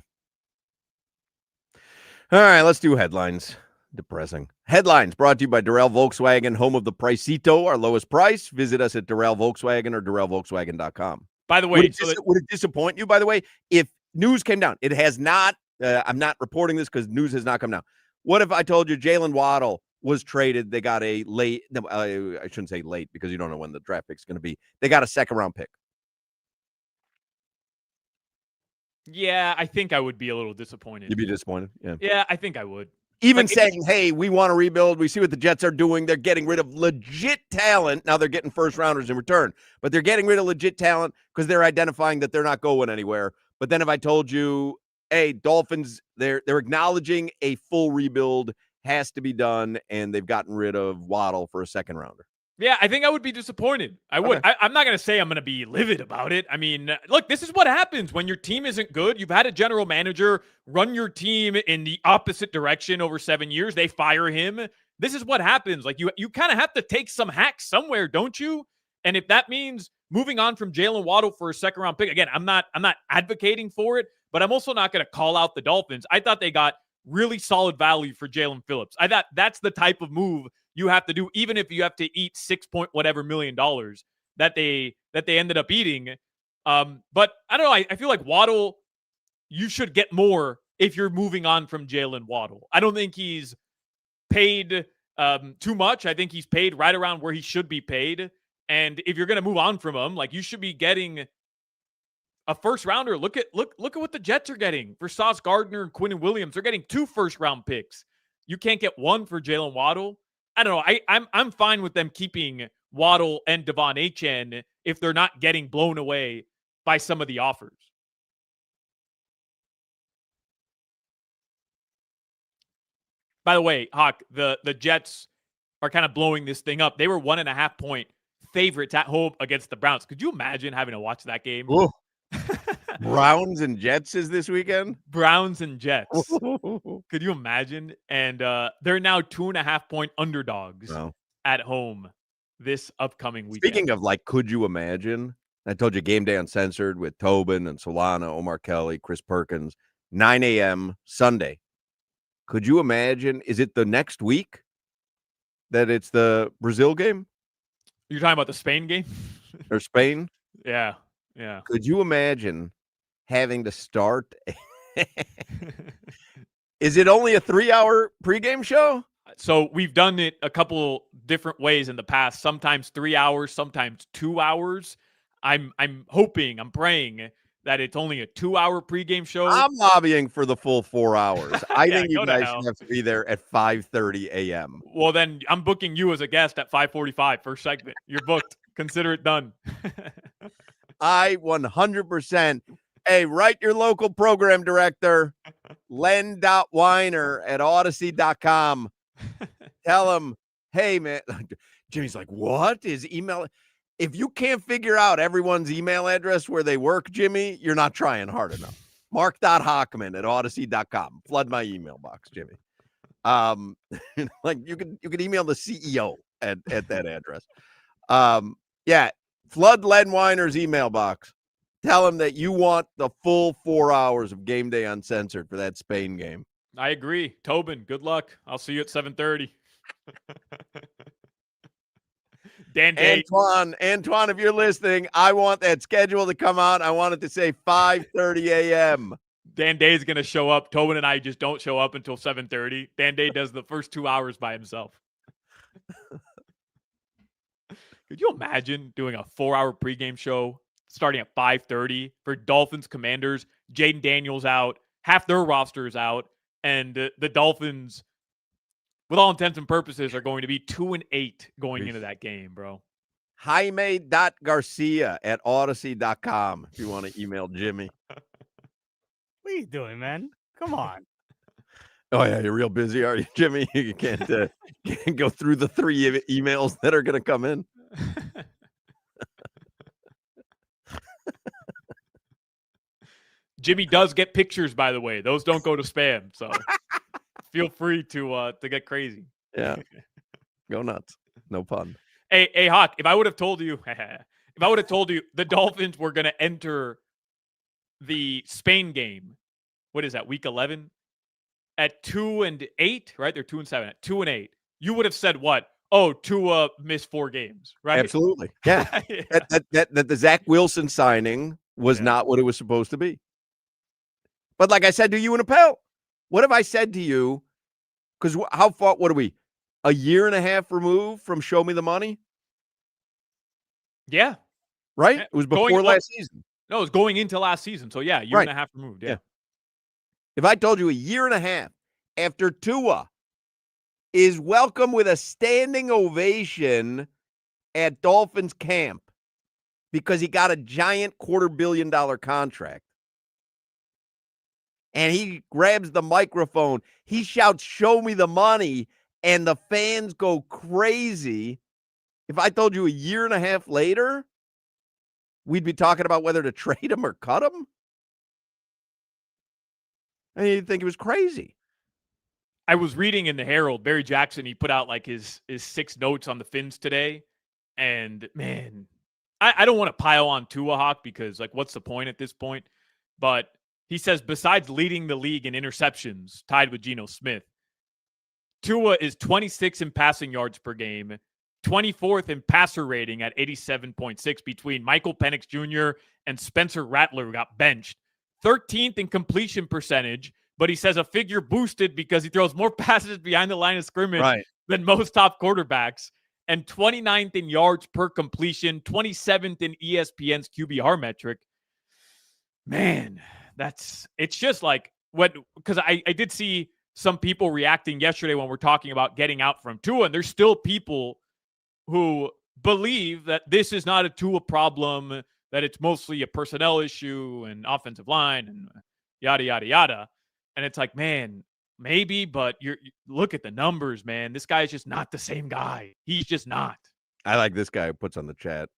All right, let's do headlines. Depressing. Headlines brought to you by Durrell Volkswagen, home of the Pricito, our lowest price. Visit us at Durrell Volkswagen or DurrellVolkswagen.com. By the way, would it disappoint you, by the way, if news came down? It has not. I'm not reporting this because news has not come down. What if I told you Jalen Waddle was traded? They got a late, I shouldn't say late because you don't know when the draft pick's going to be. They got a second-round pick. Yeah, I think I would be a little disappointed. You'd be disappointed? Yeah. Yeah, I think I would. Even saying, hey, we want to rebuild. We see what the Jets are doing. They're getting rid of legit talent. Now they're getting first-rounders in return. But they're getting rid of legit talent because they're identifying that they're not going anywhere. But then if I told you, hey, Dolphins, they're acknowledging a full rebuild has to be done, and they've gotten rid of Waddle for a second-rounder. Yeah, I think I would be disappointed. I would. Okay. I'm not going to say I'm going to be livid about it. I mean, look, this is what happens when your team isn't good. You've had a general manager run your team in the opposite direction over 7 years. They fire him. This is what happens. Like you kind of have to take some hacks somewhere, don't you? And if that means moving on from Jalen Waddle for a second-round pick, again, I'm not advocating for it, but I'm also not going to call out the Dolphins. I thought they got really solid value for Jalen Phillips. I thought that's the type of move you have to do, even if you have to eat $6 million that they ended up eating. But I don't know. I feel like Waddle, you should get more if you're moving on from Jalen Waddle. I don't think he's paid too much. I think he's paid right around where he should be paid. And if you're going to move on from him, like you should be getting a first rounder. Look at what the Jets are getting for Sauce Gardner and Quinnen Williams. They're getting 2 first-round picks. You can't get 1 for Jalen Waddle. I don't know. I'm fine with them keeping Waddle and Devon Achane if they're not getting blown away by some of the offers. By the way, Hoch, the Jets are kind of blowing this thing up. They were 1.5 point favorites at home against the Browns. Could you imagine having to watch that game? Browns and Jets is this weekend? Browns and Jets. Could you imagine? And they're now 2.5 point underdogs at home this upcoming weekend. Speaking of could you imagine? I told you Game Day Uncensored with Tobin and Solana, Omar Kelly, Chris Perkins, 9 a.m. Sunday. Could you imagine? Is it the next week that it's the Brazil game? You're talking about the Spain game? Or Spain? Yeah. Could you imagine having to start? Is it only a 3-hour pregame show? So we've done it a couple different ways in the past. Sometimes 3 hours, sometimes 2 hours. I'm hoping, I'm praying that it's only a 2-hour pregame show. I'm lobbying for the full 4 hours. I think you guys should have to be there at 5:30 a.m. Well, then I'm booking you as a guest at 5:45, first segment. You're booked. Consider it done. I 100%. Hey, write your local program director, len.weiner at odyssey.com. Tell him, hey, man. Jimmy's like, what is email? If you can't figure out everyone's email address where they work, Jimmy, you're not trying hard enough. Mark.Hockman@Odyssey.com. Flood my email box, Jimmy. Like you can email the CEO at that address. Yeah, flood Len Weiner's email box. Tell him that you want the full 4 hours of Game Day Uncensored for that Spain game. I agree. Tobin, good luck. I'll see you at 7:30. Dan Day. Antoine, if you're listening, I want that schedule to come out. I want it to say 5:30 a.m. Dan Day is going to show up. Tobin and I just don't show up until 7:30. Dan Day does the first 2 hours by himself. Could you imagine doing a 4-hour pregame show starting at 5:30 for Dolphins Commanders? Jaden Daniels out, half their roster is out, and the Dolphins, with all intents and purposes, are going to be 2-8 going into that game, bro. Jaime.Garcia@Odyssey.com if you want to email Jimmy. What are you doing, man? Come on. Oh, yeah, you're real busy, are you, Jimmy? You can't go through the 3 emails that are going to come in. Jimmy does get pictures, by the way. Those don't go to spam, so feel free to get crazy. Yeah, go nuts. No pun. Hey, Hawk, if I would have told you the Dolphins were going to enter the Spain game, what is that, week 11? At 2-8, right? They're 2-7. At 2-8, you would have said what? Oh, Tua missed 4 games, right? Absolutely. Yeah. Yeah. That the Zach Wilson signing was not what it was supposed to be. But like I said to you in Appel, what have I said to you? Because how far, what are we? A year and a half removed from Show Me the Money? Yeah. Right? It was before last season. No, it was going into last season. So, yeah, a year and a half removed. Yeah. If I told you a year and a half after Tua is welcome with a standing ovation at Dolphins camp because he got a giant $250 million contract, and he grabs the microphone, he shouts, "Show me the money," and the fans go crazy. If I told you a year and a half later, we'd be talking about whether to trade him or cut him, I mean, you'd think it was crazy. I was reading in the Herald, Barry Jackson, he put out like his 6 notes on the Finns today. And man, I don't want to pile on Tua, Hawk, because like, what's the point at this point? But he says, besides leading the league in interceptions, tied with Geno Smith, Tua is 26 in passing yards per game, 24th in passer rating at 87.6 between Michael Penix Jr. and Spencer Rattler, who got benched. 13th in completion percentage, but he says a figure boosted because he throws more passes behind the line of scrimmage than most top quarterbacks, and 29th in yards per completion, 27th in ESPN's QBR metric. Man, it's just like because I did see some people reacting yesterday when we're talking about getting out from Tua, and there's still people who believe that this is not a Tua problem, that it's mostly a personnel issue and offensive line and yada, yada, yada. And it's like, man, maybe, but you look at the numbers, man. This guy is just not the same guy. He's just not. I like this guy who puts on the chat.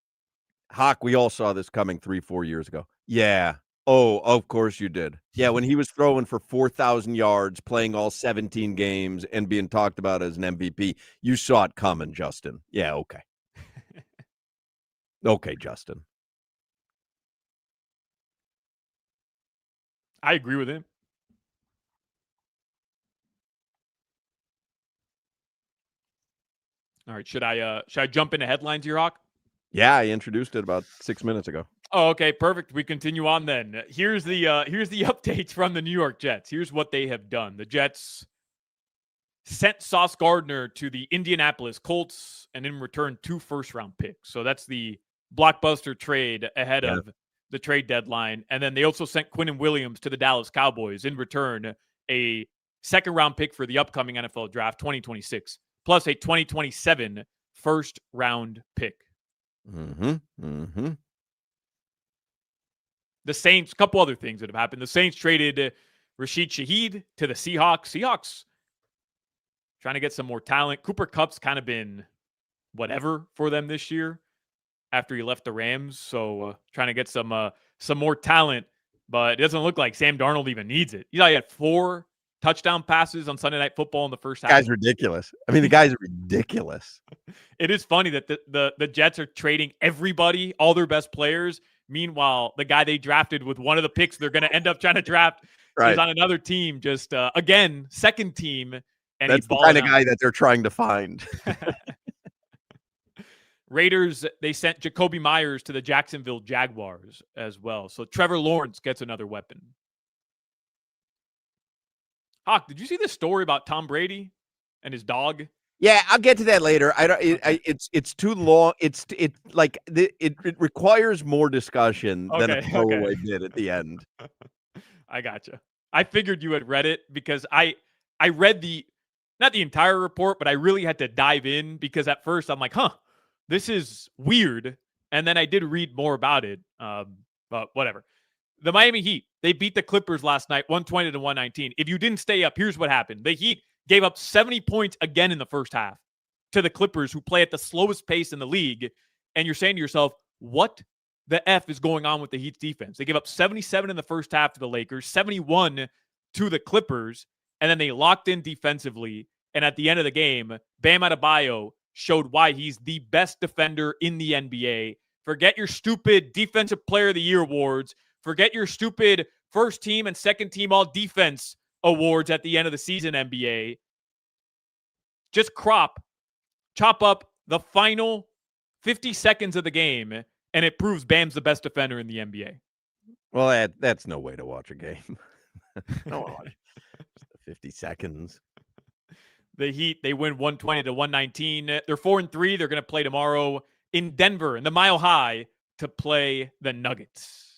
Hawk, we all saw this coming 3-4 years ago. Yeah. Oh, of course you did. Yeah, when he was throwing for 4,000 yards, playing all 17 games, and being talked about as an MVP, you saw it coming, Justin. Yeah, okay. Okay, Justin. I agree with him. All right, should I jump into headlines here, Hawk? Yeah, I introduced it about 6 minutes ago. Oh, okay, perfect. We continue on then. Here's the updates from the New York Jets. Here's what they have done. The Jets sent Sauce Gardner to the Indianapolis Colts, and in return 2 first-round picks. So that's the blockbuster trade ahead of the trade deadline. And then they also sent Quinnen Williams to the Dallas Cowboys, in return a second-round pick for the upcoming NFL draft 2026, plus a 2027 first-round pick. The Saints, a couple other things that have happened. The Saints traded Rashid Shaheed to the Seahawks. Seahawks trying to get some more talent. Cooper Kupp's kind of been whatever for them this year after he left the Rams. So trying to get some more talent. but it doesn't look like Sam Darnold even needs it. He had 4 touchdown passes on Sunday Night Football in the first half. Guy's ridiculous. I mean, the guy's ridiculous. It is funny that the Jets are trading everybody, all their best players. Meanwhile, the guy they drafted with one of the picks they're going to end up trying to draft is on another team, just again, second team. And that's the kind of guy that they're trying to find. Raiders, they sent Jacoby Myers to the Jacksonville Jaguars as well. So Trevor Lawrence gets another weapon. Hoch, did you see this story about Tom Brady and his dog? Yeah, I'll get to that later. I don't. It's too long. It requires more discussion than a throwaway did at the end. I gotcha. I figured you had read it because I read not the entire report, but I really had to dive in because at first I'm like, this is weird, and then I did read more about it. But whatever. The Miami Heat, they beat the Clippers last night, 120-119. If you didn't stay up, here's what happened. The Heat gave up 70 points again in the first half to the Clippers, who play at the slowest pace in the league. And you're saying to yourself, what the F is going on with the Heat's defense? They gave up 77 in the first half to the Lakers, 71 to the Clippers, and then they locked in defensively. And at the end of the game, Bam Adebayo showed why he's the best defender in the NBA. Forget your stupid Defensive Player of the Year awards. Forget your stupid first team and second team all defense awards at the end of the season, NBA. Just chop up the final 50 seconds of the game, and it proves Bam's the best defender in the NBA. Well, that's no way to watch a game. No, 50 seconds. The Heat, they win 120-119. They're 4-3. They're going to play tomorrow in Denver in the Mile High to play the Nuggets.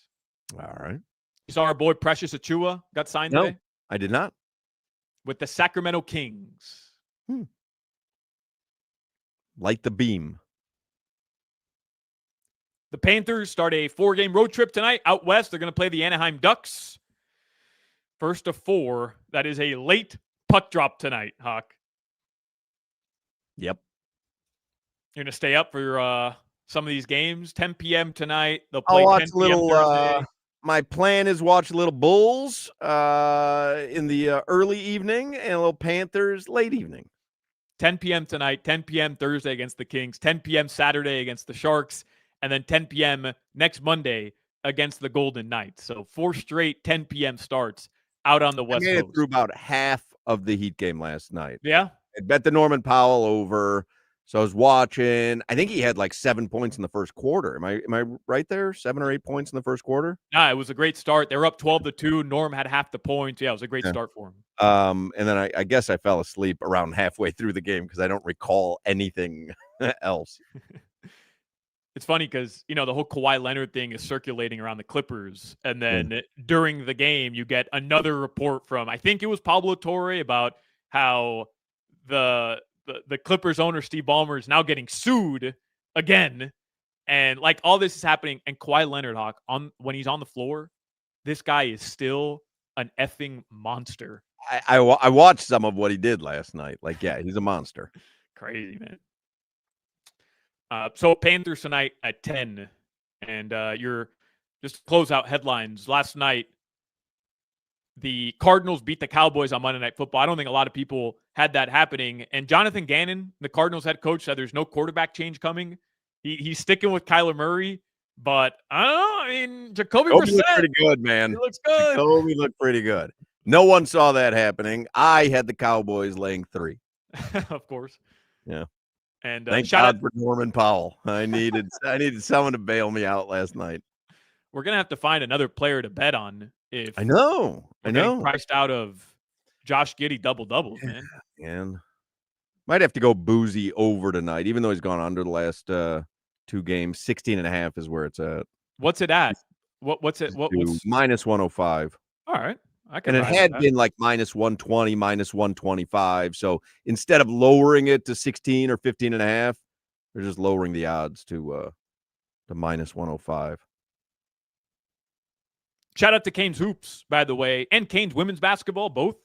All right. You saw our boy Precious Achiuwa got signed today? I did not. With the Sacramento Kings. Light the beam. The Panthers start a 4-game road trip tonight out west. They're going to play the Anaheim Ducks. First of 4. That is a late puck drop tonight, Hoch. Yep. You're going to stay up for some of these games. 10 p.m. tonight. They'll play I'll 10 watch a p.m. little. Thursday. My plan is watch a little Bulls in the early evening and a little Panthers late evening. 10 p.m. tonight, 10 p.m. Thursday against the Kings, 10 p.m. Saturday against the Sharks, and then 10 p.m. next Monday against the Golden Knights. So 4 straight 10 p.m. starts out on the West I made Coast. it through about half of the Heat game last night. Yeah? I bet the Norman Powell over. So I was watching. I think he had like 7 points in the first quarter. Am I right there? 7 or 8 points in the first quarter? Nah, it was a great start. They were up 12-2. Norm had half the points. Yeah, it was a great start for him. And then I guess I fell asleep around halfway through the game because I don't recall anything else. It's funny because, the whole Kawhi Leonard thing is circulating around the Clippers. And then during the game, you get another report from, I think it was Pablo Torre, about how the Clippers owner, Steve Ballmer, is now getting sued again. And like all this is happening. And Kawhi Leonard, Hoch, when he's on the floor, this guy is still an effing monster. I watched some of what he did last night. Like, yeah, he's a monster. Crazy, man. So Panthers tonight at 10. And you're just to close out headlines. Last night, the Cardinals beat the Cowboys on Monday Night Football. I don't think a lot of people had that happening. And Jonathan Gannon, the Cardinals head coach, said there's no quarterback change coming. He's sticking with Kyler Murray. But I don't know. I mean, Jacoby Brissett looked pretty good, man. He looks good. Jacoby looked pretty good. No one saw that happening. I had the Cowboys laying 3. Of course. Yeah. And thank God for Norman Powell. I needed someone to bail me out last night. We're gonna have to find another player to bet on if I know. Priced out of Josh Giddey doubles, man. And might have to go Boozy over tonight, even though he's gone under the last 2 games. 16.5 is where it's at. What's it at? What's it? What's minus 105? All right. And it had been like minus 120, minus 125. So instead of lowering it to 16 or 15.5, they're just lowering the odds to minus 105. Shout out to Canes Hoops, by the way, and Canes women's basketball, both.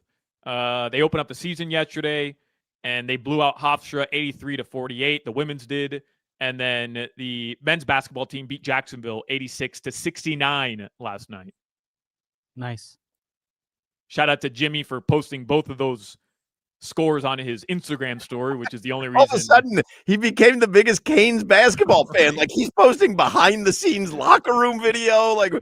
They opened up the season yesterday, and they blew out Hofstra 83-48. The women's did. And then the men's basketball team beat Jacksonville 86-69 last night. Nice. Shout out to Jimmy for posting both of those scores on his Instagram story, which is the only All of a reason. sudden, he became the biggest Canes basketball fan. Like he's posting behind the scenes locker room video. Like,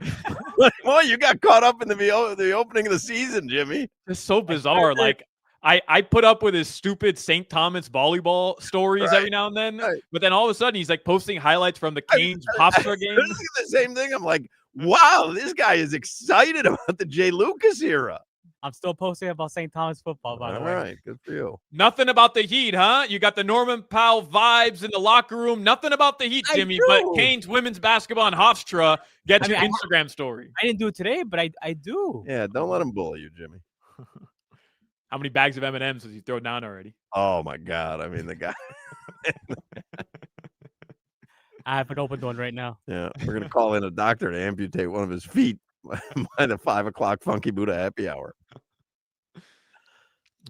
well, you got caught up in the opening of the season, Jimmy. It's so bizarre. Like I put up with his stupid St. Thomas volleyball stories every now and then, right. but then all of a sudden he's like posting highlights from the Canes Hofstra game. This is the same thing. I'm like, wow, this guy is excited about the Jay Lucas era. I'm still posting about St. Thomas football, by the way. All right, good for you. Nothing about the Heat, huh? You got the Norman Powell vibes in the locker room. Nothing about the Heat, Jimmy. But Canes women's basketball and Hofstra get your Instagram story. I didn't do it today, but I do. Yeah, don't let him bully you, Jimmy. How many bags of M&Ms has he thrown down already? Oh my God! I mean, the guy. I haven't opened one right now. Yeah, we're gonna call in a doctor to amputate one of his feet by the 5 o'clock Funky Buddha happy hour.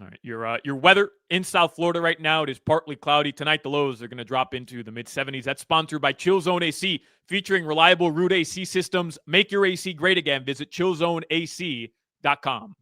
All right, your weather in South Florida right now, it is partly cloudy. Tonight, the lows are going to drop into the mid-70s. That's sponsored by Chill Zone AC, featuring reliable root AC systems. Make your AC great again. Visit chillzoneac.com.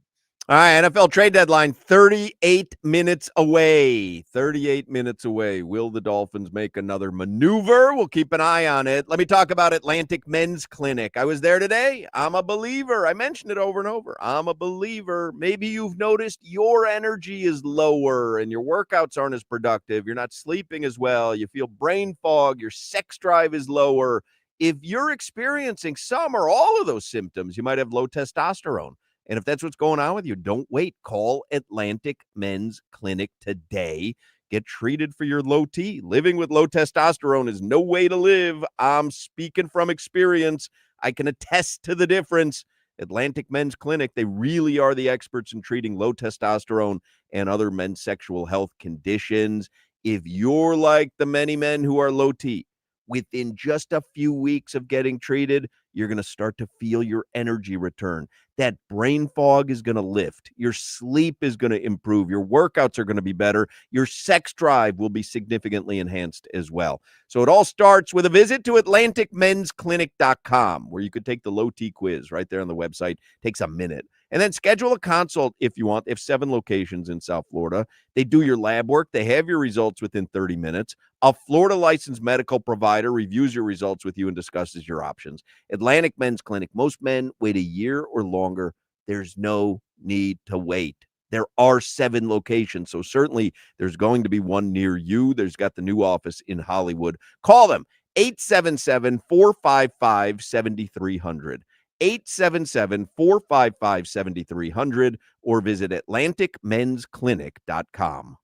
All right, NFL trade deadline 38 minutes away. 38 minutes away. Will the Dolphins make another maneuver? We'll keep an eye on it. Let me talk about Atlantic Men's Clinic. I was there today. I'm a believer. I mentioned it over and over. I'm a believer. Maybe you've noticed your energy is lower and your workouts aren't as productive. You're not sleeping as well. You feel brain fog. Your sex drive is lower. If you're experiencing some or all of those symptoms, you might have low testosterone. And if that's what's going on with you, don't wait. Call Atlantic Men's Clinic today. Get treated for your low T. Living with low testosterone is no way to live. I'm speaking from experience. I can attest to the difference. Atlantic Men's Clinic, they really are the experts in treating low testosterone and other men's sexual health conditions. If you're like the many men who are low T, within just a few weeks of getting treated, you're going to start to feel your energy return. That brain fog is going to lift. Your sleep is going to improve. Your workouts are going to be better. Your sex drive will be significantly enhanced as well. So it all starts with a visit to AtlanticMen'sClinic.com, where you could take the low T quiz right there on the website. Takes a minute. And then schedule a consult if you want. They have 7 locations in South Florida. They do your lab work. They have your results within 30 minutes. A Florida licensed medical provider reviews your results with you and discusses your options. Atlantic Men's Clinic. Most men wait a year or longer. There's no need to wait. There are 7 locations, so certainly there's going to be one near you. There's got the new office in Hollywood. Call them, 877-455-7300. 877-455-7300 or visit AtlanticMen'sClinic.com.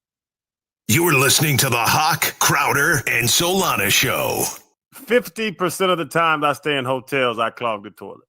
You're listening to the Hoch, Crowder, and Solana Show. 50% of the time I stay in hotels, I clog the toilet.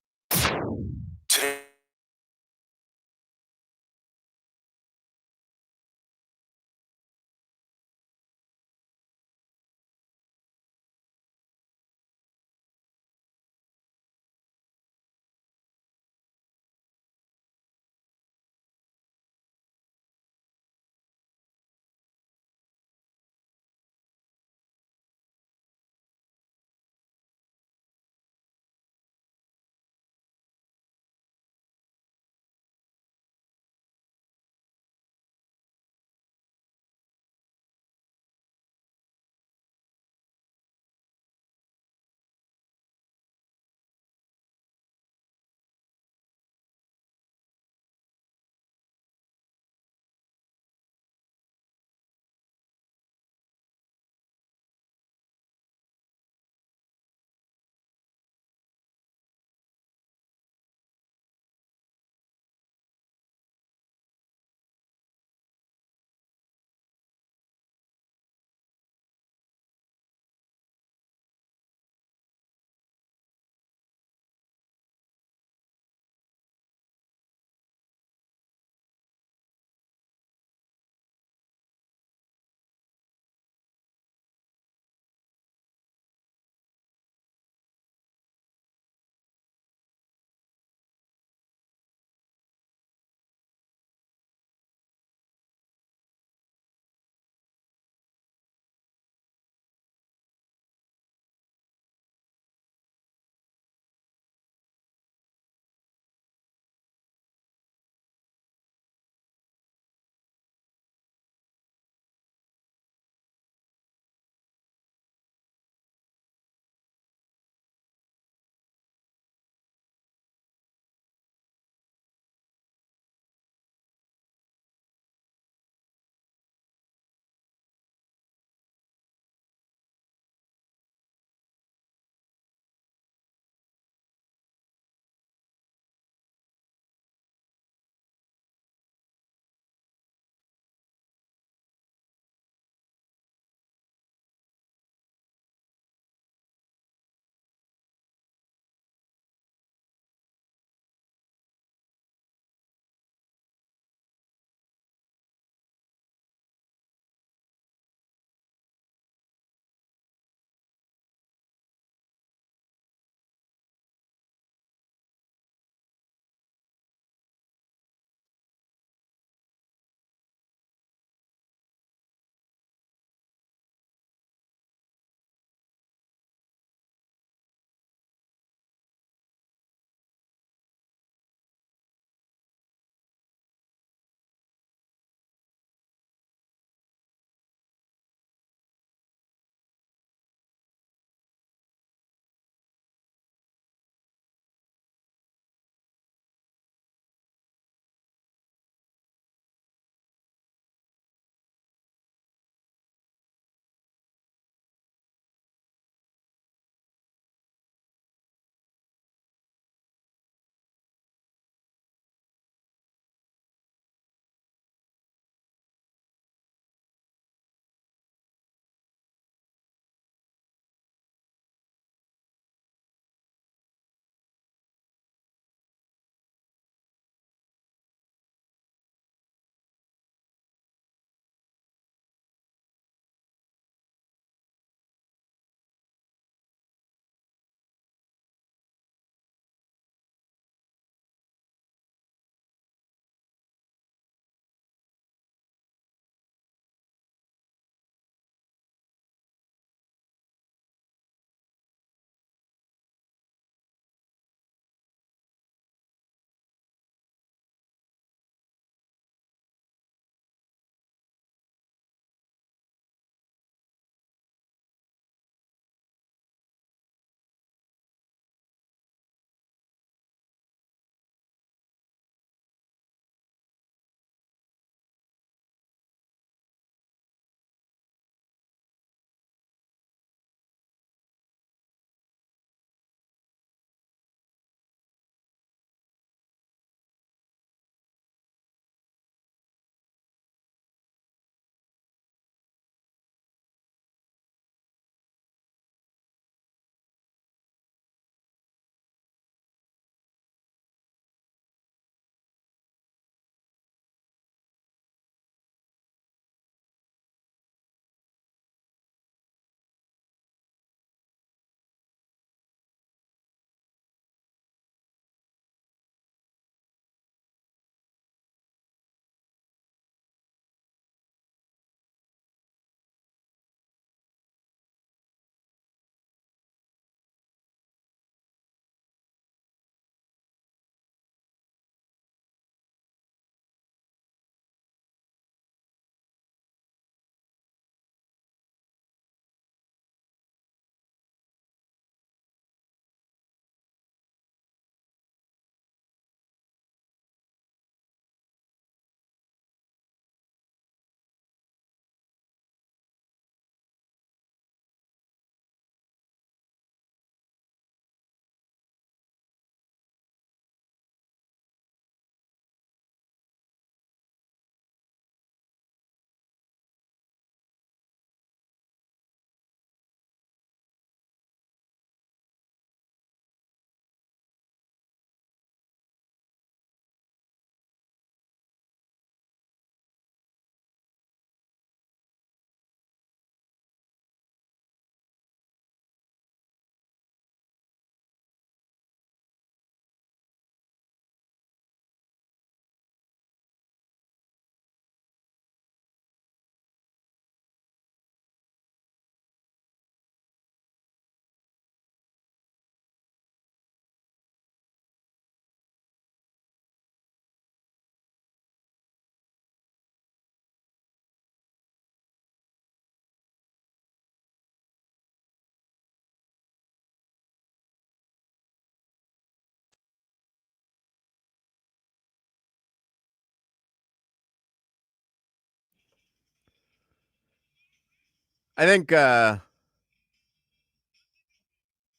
I think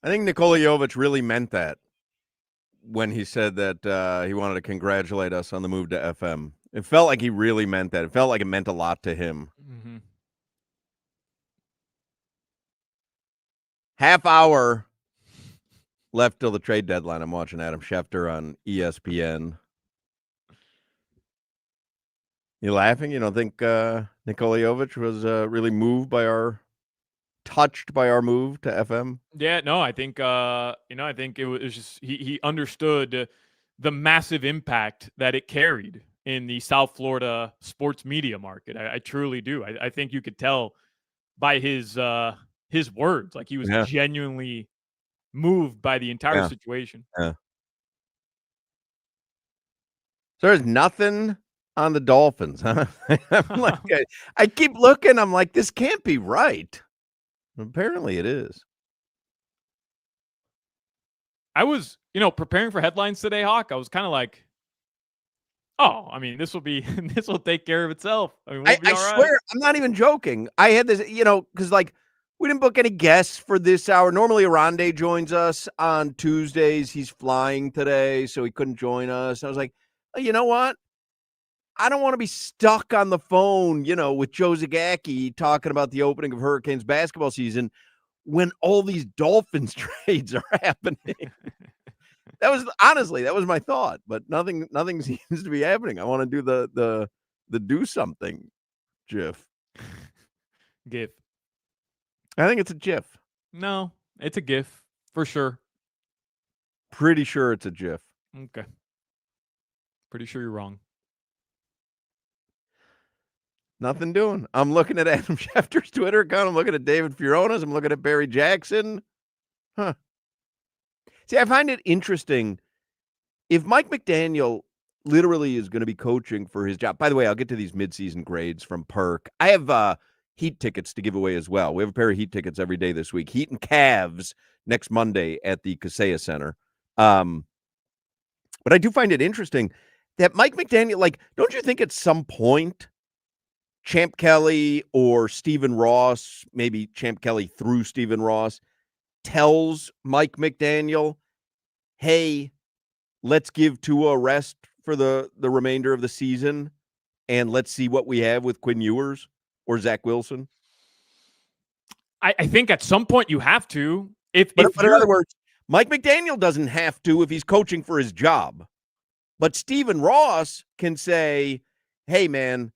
Nikola Jovic really meant that when he said that he wanted to congratulate us on the move to FM. It felt like he really meant that. It felt like it meant a lot to him. Mm-hmm. Half hour left till the trade deadline. I'm watching Adam Schefter on ESPN. You laughing? You don't think Nikola Jovic was really touched by our move to FM? Yeah, no, I think I think it was just he understood the massive impact that it carried in the South Florida sports media market. I truly do. I think you could tell by his words, like he was genuinely moved by the entire situation. Yeah. So there's nothing on the Dolphins, huh? I'm like, I keep looking. I'm like, this can't be right. Apparently it is. I was, preparing for headlines today, Hawk. I was kind of like, oh, I mean, this will take care of itself. I mean, we'll be all right. Swear, I'm not even joking. I had this, because we didn't book any guests for this hour. Normally, Arande joins us on Tuesdays. He's flying today, so he couldn't join us. I was like, oh, you know what? I don't want to be stuck on the phone, with Joe Zagacki talking about the opening of Hurricanes basketball season when all these Dolphins trades are happening. That was my thought, but nothing seems to be happening. I want to do the do something GIF. GIF. I think it's a GIF. No, it's a GIF for sure. Pretty sure it's a GIF. Okay. Pretty sure you're wrong. Nothing doing. I'm looking at Adam Schefter's Twitter account. I'm looking at David Fiona's. I'm looking at Barry Jackson. Huh. See, I find it interesting. If Mike McDaniel literally is going to be coaching for his job, by the way, I'll get to these midseason grades from Perk. I have Heat tickets to give away as well. We have a pair of Heat tickets every day this week. Heat and Cavs next Monday at the Kaseya Center. But I do find it interesting that Mike McDaniel, don't you think at some point Champ Kelly or Stephen Ross, maybe Champ Kelly through Stephen Ross, tells Mike McDaniel, hey, let's give Tua a rest for the remainder of the season, and let's see what we have with Quinn Ewers or Zach Wilson? I think at some point you have to. But in other words, Mike McDaniel doesn't have to if he's coaching for his job. But Stephen Ross can say, hey, man,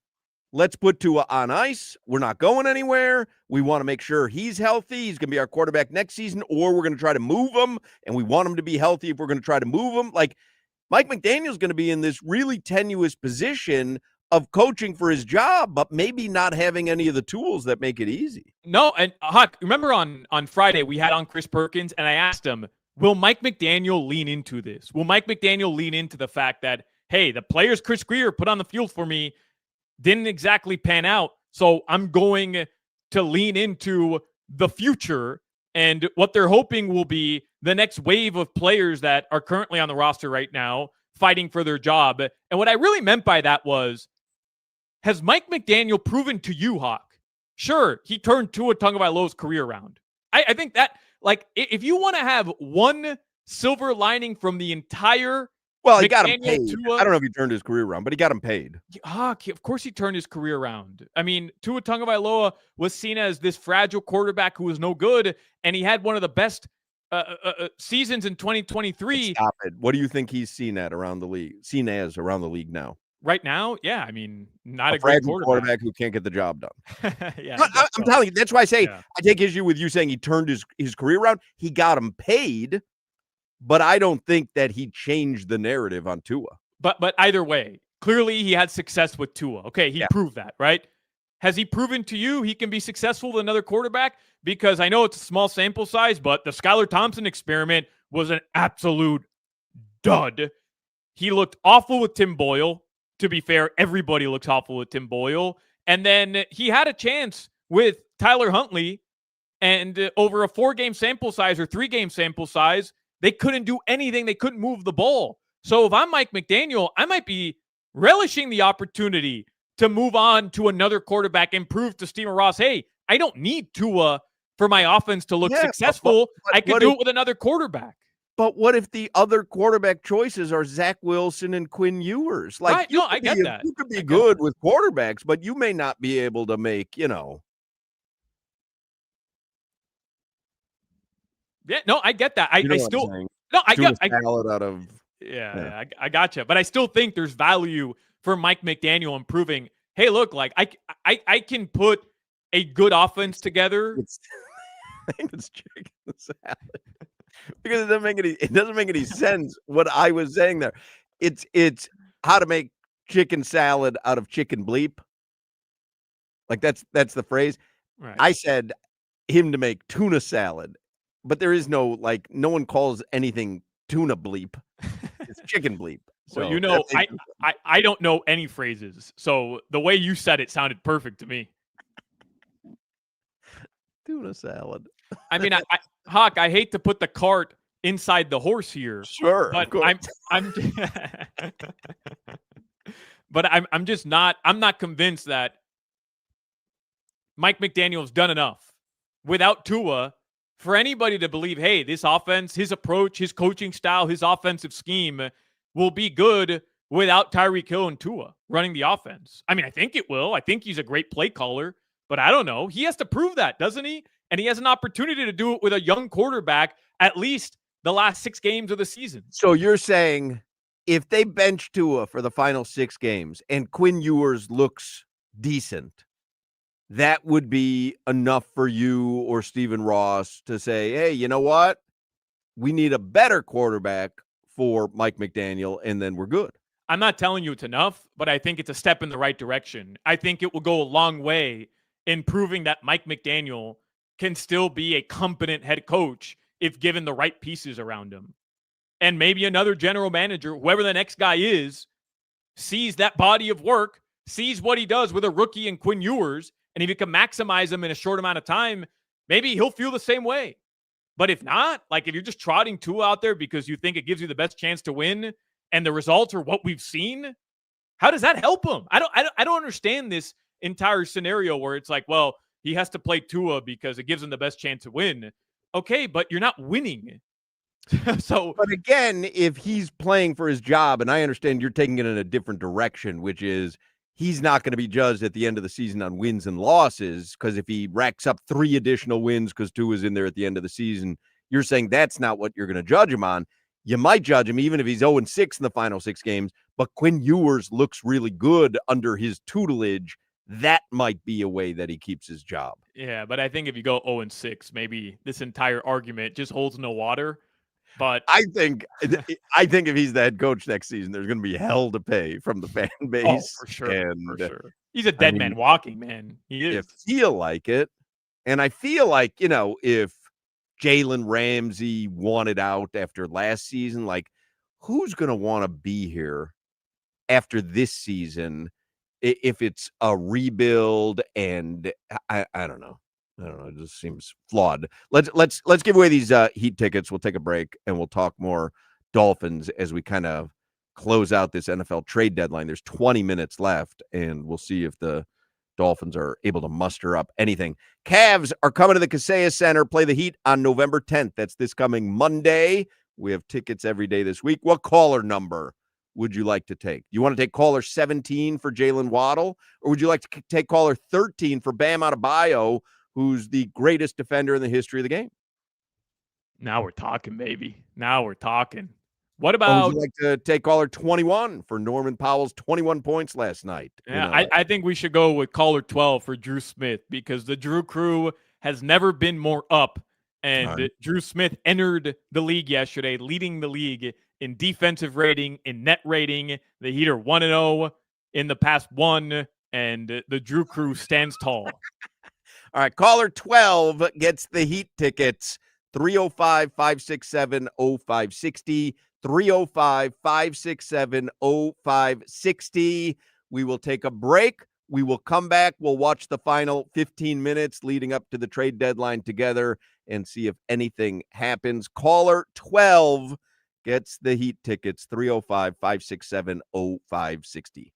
let's put Tua on ice. We're not going anywhere. We want to make sure he's healthy. He's going to be our quarterback next season, or we're going to try to move him, and we want him to be healthy if we're going to try to move him. Mike McDaniel's going to be in this really tenuous position of coaching for his job, but maybe not having any of the tools that make it easy. No, and Huck, remember on Friday we had on Chris Perkins, and I asked him, will Mike McDaniel lean into this? Will Mike McDaniel lean into the fact that, hey, the players Chris Greer put on the field for me didn't exactly pan out, so I'm going to lean into the future and what they're hoping will be the next wave of players that are currently on the roster right now fighting for their job. And what I really meant by that was, has Mike McDaniel proven to you, Hawk? Sure, he turned Tua Tagovailoa's career around. I think that, if you want to have one silver lining from the entire he got him paid. I don't know if he turned his career around, but he got him paid. Of course he turned his career around. I mean, Tua Tagovailoa was seen as this fragile quarterback who was no good, and he had one of the best seasons in 2023. Stop it. What do you think he's seen as around the league now? Right now? Yeah, I mean, not a great great quarterback who can't get the job done. Yeah, I'm telling you, that's why I say I take issue with you saying he turned his career around. He got him paid. But I don't think that he changed the narrative on Tua. But either way, clearly he had success with Tua. Okay, he proved that, right? Has he proven to you he can be successful with another quarterback? Because I know it's a small sample size, but the Skylar Thompson experiment was an absolute dud. He looked awful with Tim Boyle. To be fair, everybody looks awful with Tim Boyle. And then he had a chance with Tyler Huntley, and over a 4-game sample size or 3-game sample size, they couldn't do anything. They couldn't move the ball. So if I'm Mike McDaniel, I might be relishing the opportunity to move on to another quarterback and prove to Stephen Ross, hey, I don't need Tua for my offense to look Yeah, successful. but I could what do if- it with another quarterback. But what if the other quarterback choices are Zach Wilson and Quinn Ewers? Like, Right. No, I get that. You could be I get good with quarterbacks, but you may not be able to make, Yeah, no, I get that. I what I'm still saying? no, I Tuna get salad out of yeah. I gotcha. But I still think there's value for Mike McDaniel in proving, hey, look, like I can put a good offense together. I think it's chicken salad because it doesn't make any sense what I was saying there. It's how to make chicken salad out of chicken bleep. Like that's the phrase. Right. I said him to make tuna salad, but there is no no one calls anything tuna bleep. It's chicken bleep. So Well, I don't know any phrases. So the way you said it sounded perfect to me. tuna salad. I mean, Hoch, I hate to put the cart inside the horse here. Sure, But of course. I'm but I'm just not convinced that Mike McDaniel's done enough without Tua for anybody to believe, hey, this offense, his approach, his coaching style, his offensive scheme will be good without Tyreek Hill and Tua running the offense. I mean, I think it will. I think he's a great play caller, but I don't know. He has to prove that, doesn't he? And he has an opportunity to do it with a young quarterback at least the last 6 games of the season. So you're saying if they bench Tua for the final 6 games and Quinn Ewers looks decent, that would be enough for you or Stephen Ross to say, hey, you know what? We need a better quarterback for Mike McDaniel, and then we're good. I'm not telling you it's enough, but I think it's a step in the right direction. I think it will go a long way in proving that Mike McDaniel can still be a competent head coach if given the right pieces around him. And maybe another general manager, whoever the next guy is, sees that body of work, sees what he does with a rookie and Quinn Ewers, and if he can maximize them in a short amount of time, maybe he'll feel the same way. But if not, like if you're just trotting Tua out there because you think it gives you the best chance to win and the results are what we've seen, how does that help him? I don't understand this entire scenario where it's like, well, he has to play Tua because it gives him the best chance to win. Okay, but you're not winning. But again, if he's playing for his job, and I understand you're taking it in a different direction, which is he's not going to be judged at the end of the season on wins and losses, because if he racks up 3 additional wins because 2 is in there at the end of the season, you're saying that's not what you're going to judge him on. You might judge him even if he's 0-6 in the final 6 games, but Quinn Ewers looks really good under his tutelage. That might be a way that he keeps his job. Yeah, but I think if you go 0-6, maybe this entire argument just holds no water. But I think if he's the head coach next season, there's going to be hell to pay from the fan base. for sure. And For sure. He's a dead man walking, man. He is. You feel like it. And I feel like, if Jalen Ramsey wanted out after last season, like who's going to want to be here after this season if it's a rebuild? And I don't know. It just seems flawed. Let's give away these Heat tickets. We'll take a break and we'll talk more Dolphins as we kind of close out this NFL trade deadline. There's 20 minutes left, and we'll see if the Dolphins are able to muster up anything. Cavs are coming to the Kaseya Center, play the Heat on November 10th. That's this coming Monday. We have tickets every day this week. What caller number would you like to take? You want to take caller 17 for Jalen Waddle, or would you like to take caller 13 for Bam Adebayo, who's the greatest defender in the history of the game? Now we're talking, baby. Now we're talking. What Or about? would you like to take caller 21 for Norman Powell's 21 points last night? Yeah, I think we should go with caller 12 for Drew Smith because the Drew crew has never been more up. And Drew Smith entered the league yesterday, leading the league in defensive rating, in net rating. The Heat are 1-0 in the past 1, and the Drew crew stands tall. All right, caller 12 gets the Heat tickets, 305-567-0560, 305-567-0560. We will take a break. We will come back. We'll watch the final 15 minutes leading up to the trade deadline together and see if anything happens. Caller 12 gets the Heat tickets, 305-567-0560.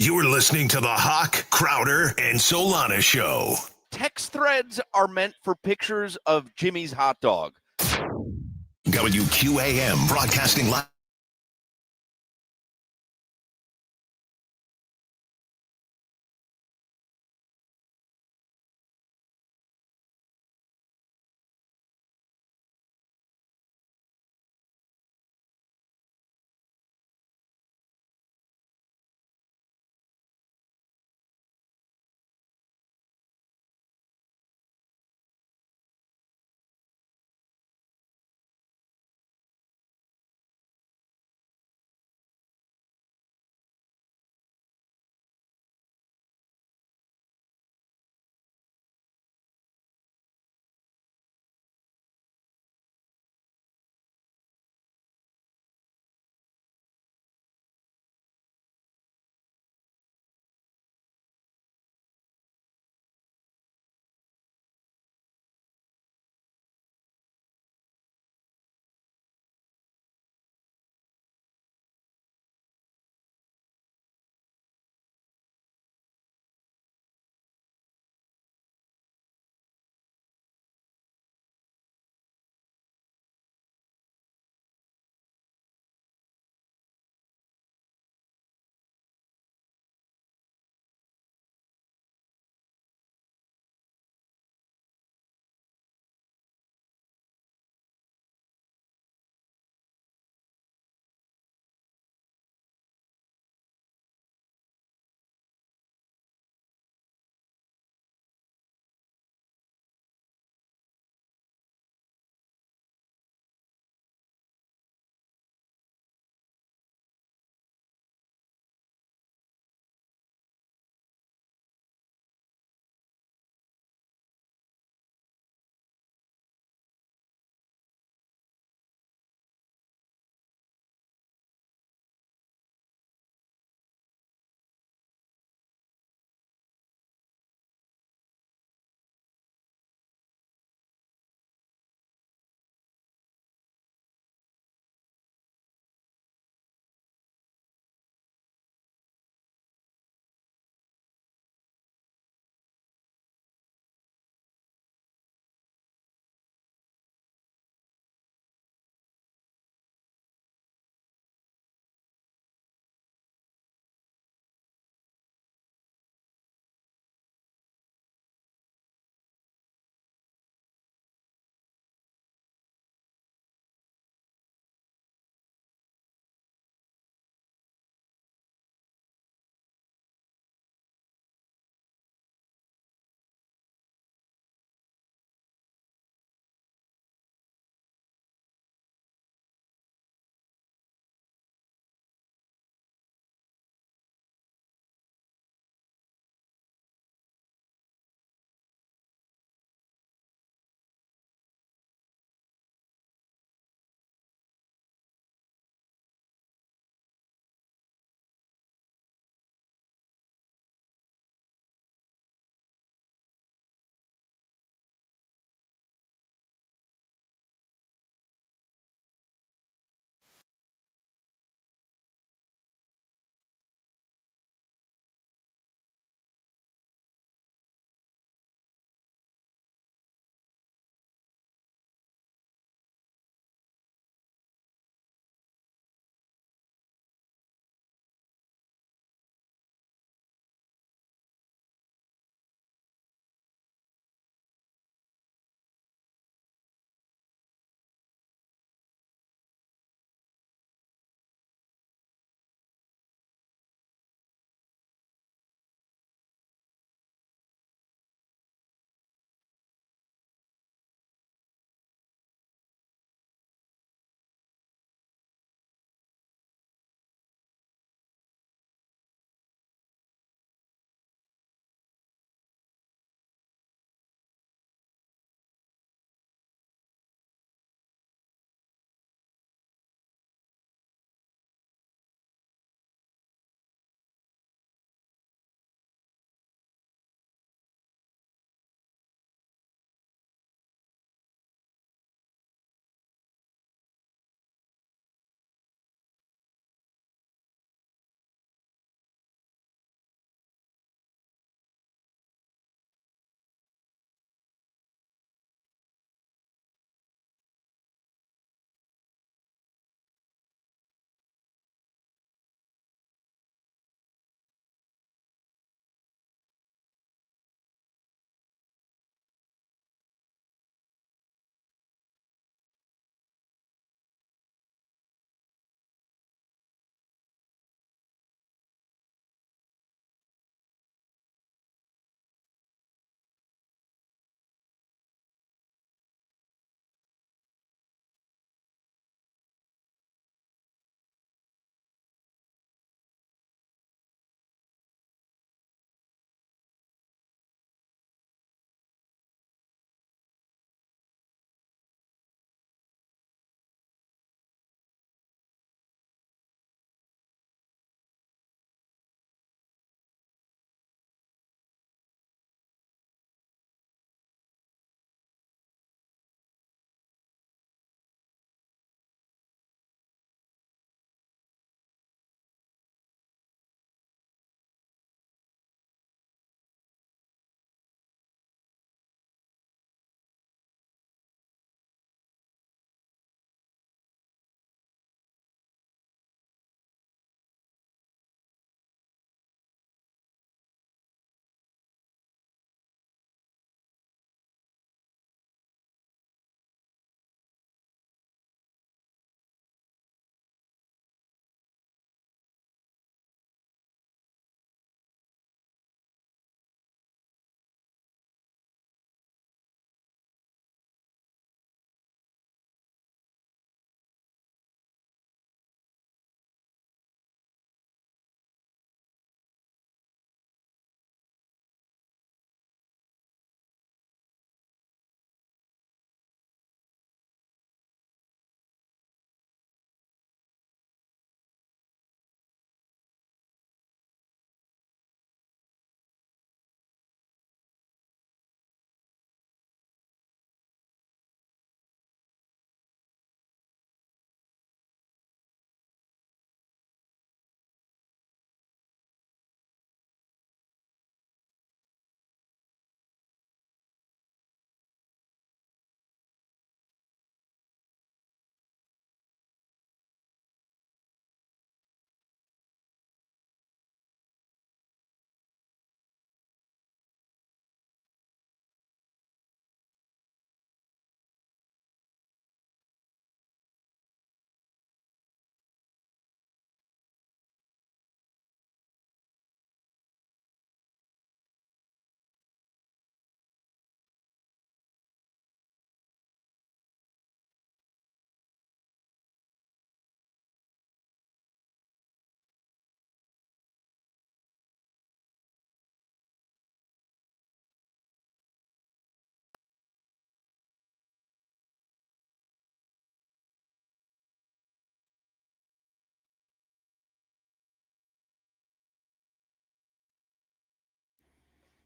You're listening to the Hoch, Crowder, and Solana Show. text threads are meant for pictures of Jimmy's hot dog. WQAM broadcasting live.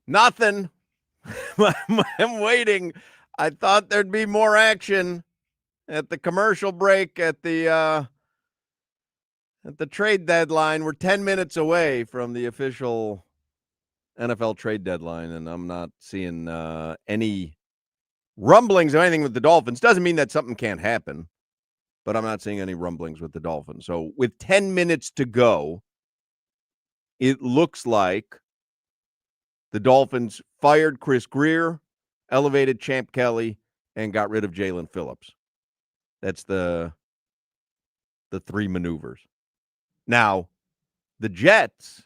Nothing. I'm waiting. I thought there'd be more action at the commercial break at the trade deadline. We're 10 minutes away from the official NFL trade deadline, and I'm not seeing any rumblings or anything with the Dolphins. Doesn't mean that something can't happen, but I'm not seeing any rumblings with the Dolphins. So with 10 minutes to go, it looks like the Dolphins fired Chris Greer, elevated Champ Kelly, and got rid of Jalen Phillips. That's the three maneuvers. Now, the Jets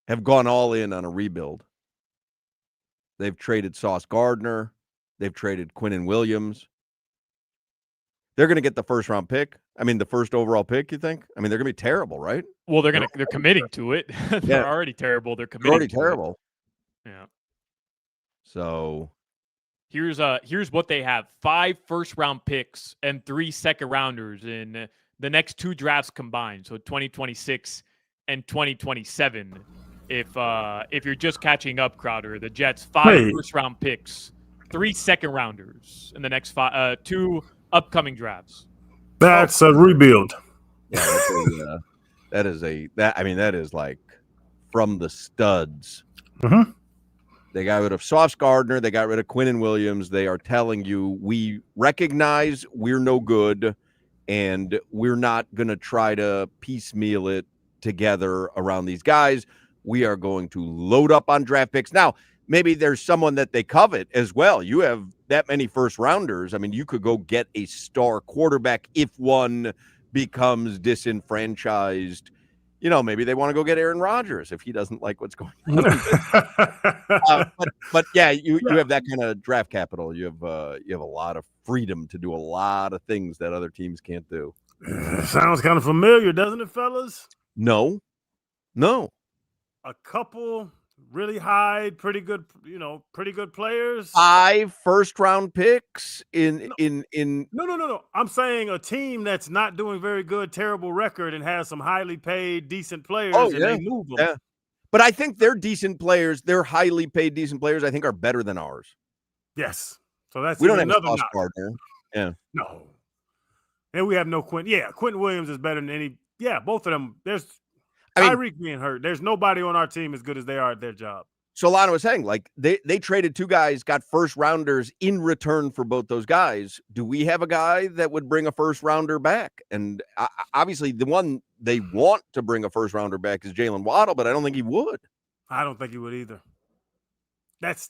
have gone all in on a rebuild. They've traded Sauce Gardner. They've traded Quinnen Williams. They're going to get the first-round pick. I mean, the first overall pick, you think? I mean, they're going to be terrible, right? Well, they're committing to it. They're Yeah. already terrible. They're They're committing already to terrible. it. Yeah. So Here's what they have: 5 first-round picks and 3 second-rounders in the next 2 drafts combined. So 2026 and 2027. If you're just catching up, Crowder, the Jets 5 first-round picks, 3 second-rounders in the next 2 upcoming drafts. That's a rebuild. yeah, that is like from the studs. Mm-hmm. They got rid of Sauce Gardner. They got rid of Quinnen Williams. They are telling you, we recognize we're no good, and we're not going to try to piecemeal it together around these guys. We are going to load up on draft picks. Now, maybe there's someone that they covet as well. You have that many first rounders. I mean, you could go get a star quarterback if one becomes disenfranchised. You know, maybe they want to go get Aaron Rodgers if he doesn't like what's going on. But yeah, you have that kind of draft capital. You have a lot of freedom to do a lot of things that other teams can't do. Sounds kind of familiar, doesn't it, fellas? No. A couple really high, pretty good players. 5 first-round picks in. No. I'm saying a team that's not doing very good, terrible record, and has some highly paid, decent players, and they move them. Yeah. But I think they're decent players. They're highly paid, decent players. I think are better than ours. Yes. So that's we don't have another Sauce knock. Gardner. Yeah. No. And we have no Quinn. Yeah, Quentin Williams is better than any. Yeah, both of them. There's Tyreek being hurt. There's nobody on our team as good as they are at their job. Solana was saying, like, they traded 2 guys, got first rounders in return for both those guys. Do we have a guy that would bring a first rounder back? And obviously, the one they want to bring a first rounder back is Jalen Waddle, but I don't think he would. I don't think he would either. That's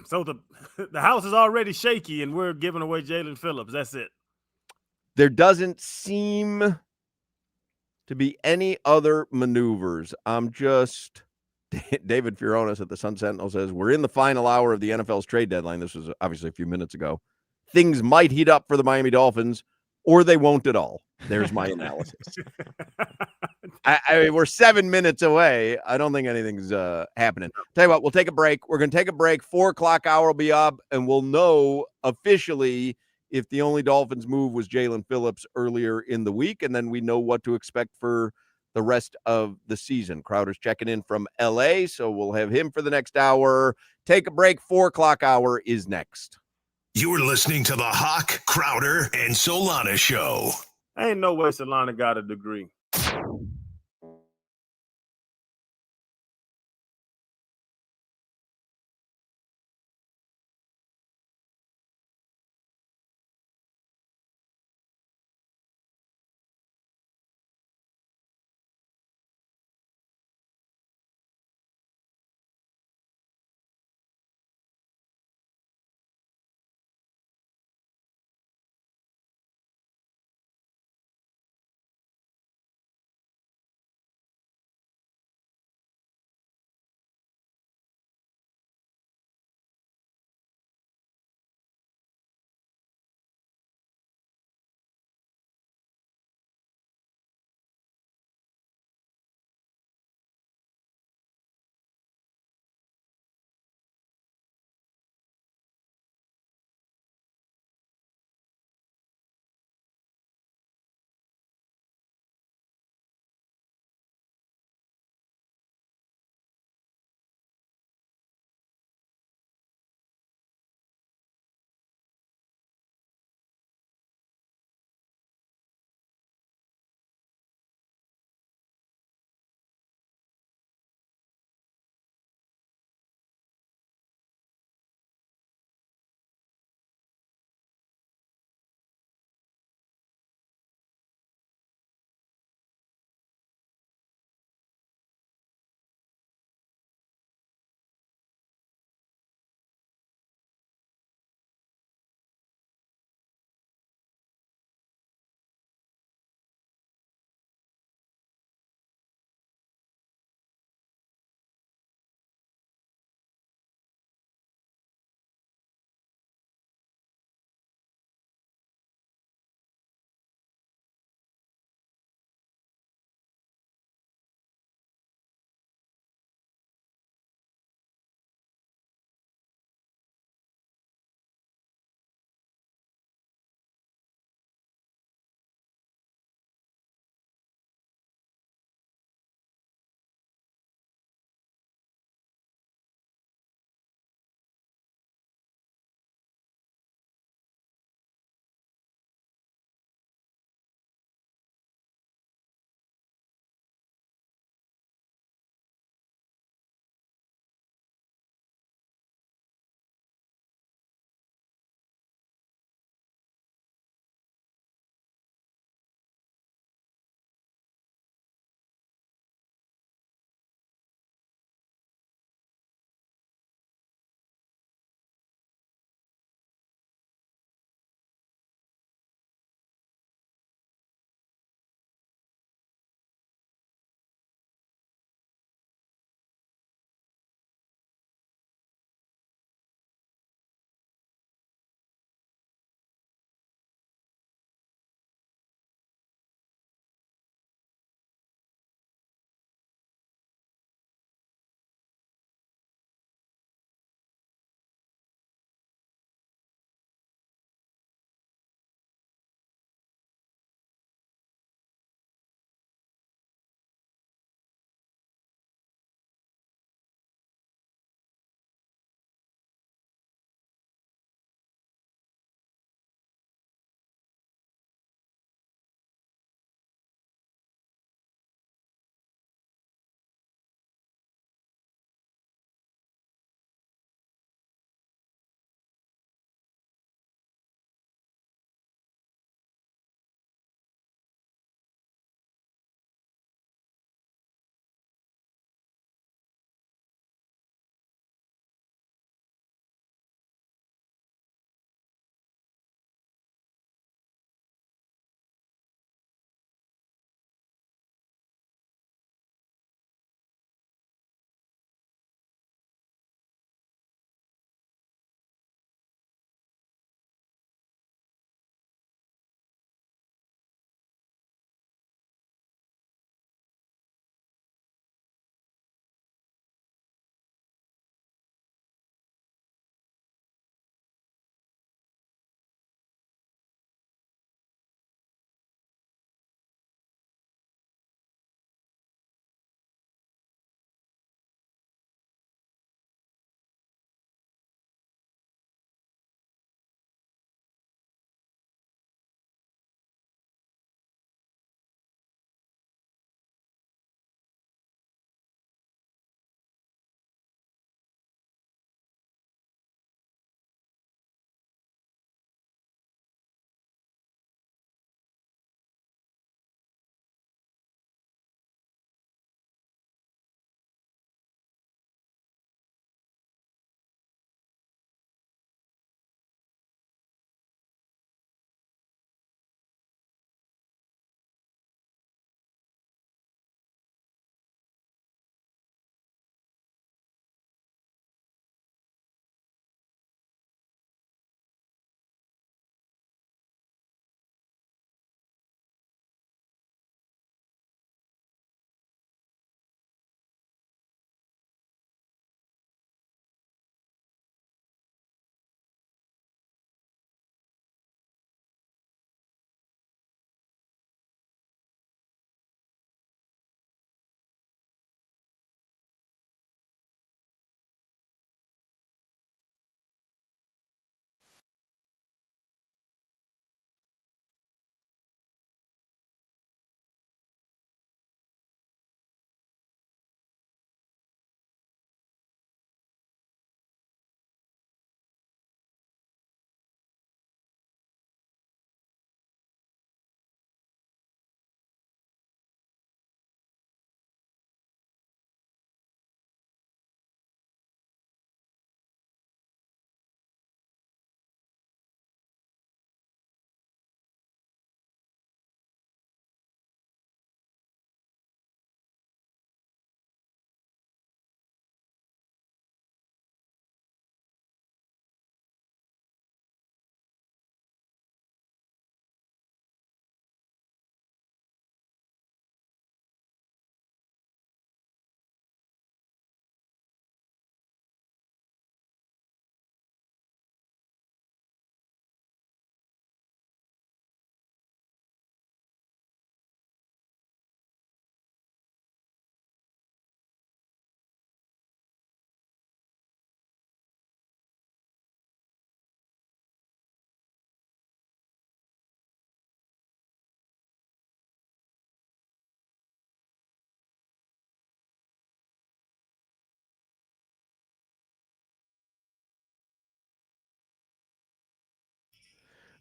so the house is already shaky, and we're giving away Jalen Phillips. That's it. There doesn't seem to be any other maneuvers. I'm just. David Fioronis at the Sun Sentinel says, we're in the final hour of the NFL's trade deadline. This was obviously a few minutes ago. Things might heat up for the Miami Dolphins, or they won't at all. There's my analysis. I mean, we're 7 minutes away. I don't think anything's happening. Tell you what, we'll take a break. We're going to take a break. 4 o'clock hour will be up, and we'll know officially if the only Dolphins move was Jalen Phillips earlier in the week, and then we know what to expect for the rest of the season. Crowder's checking in from LA, so we'll have him for the next hour. Take a break. 4 o'clock hour is next. You're listening to the Hoch, Crowder, and Solana show. Ain't no way Solana got a degree.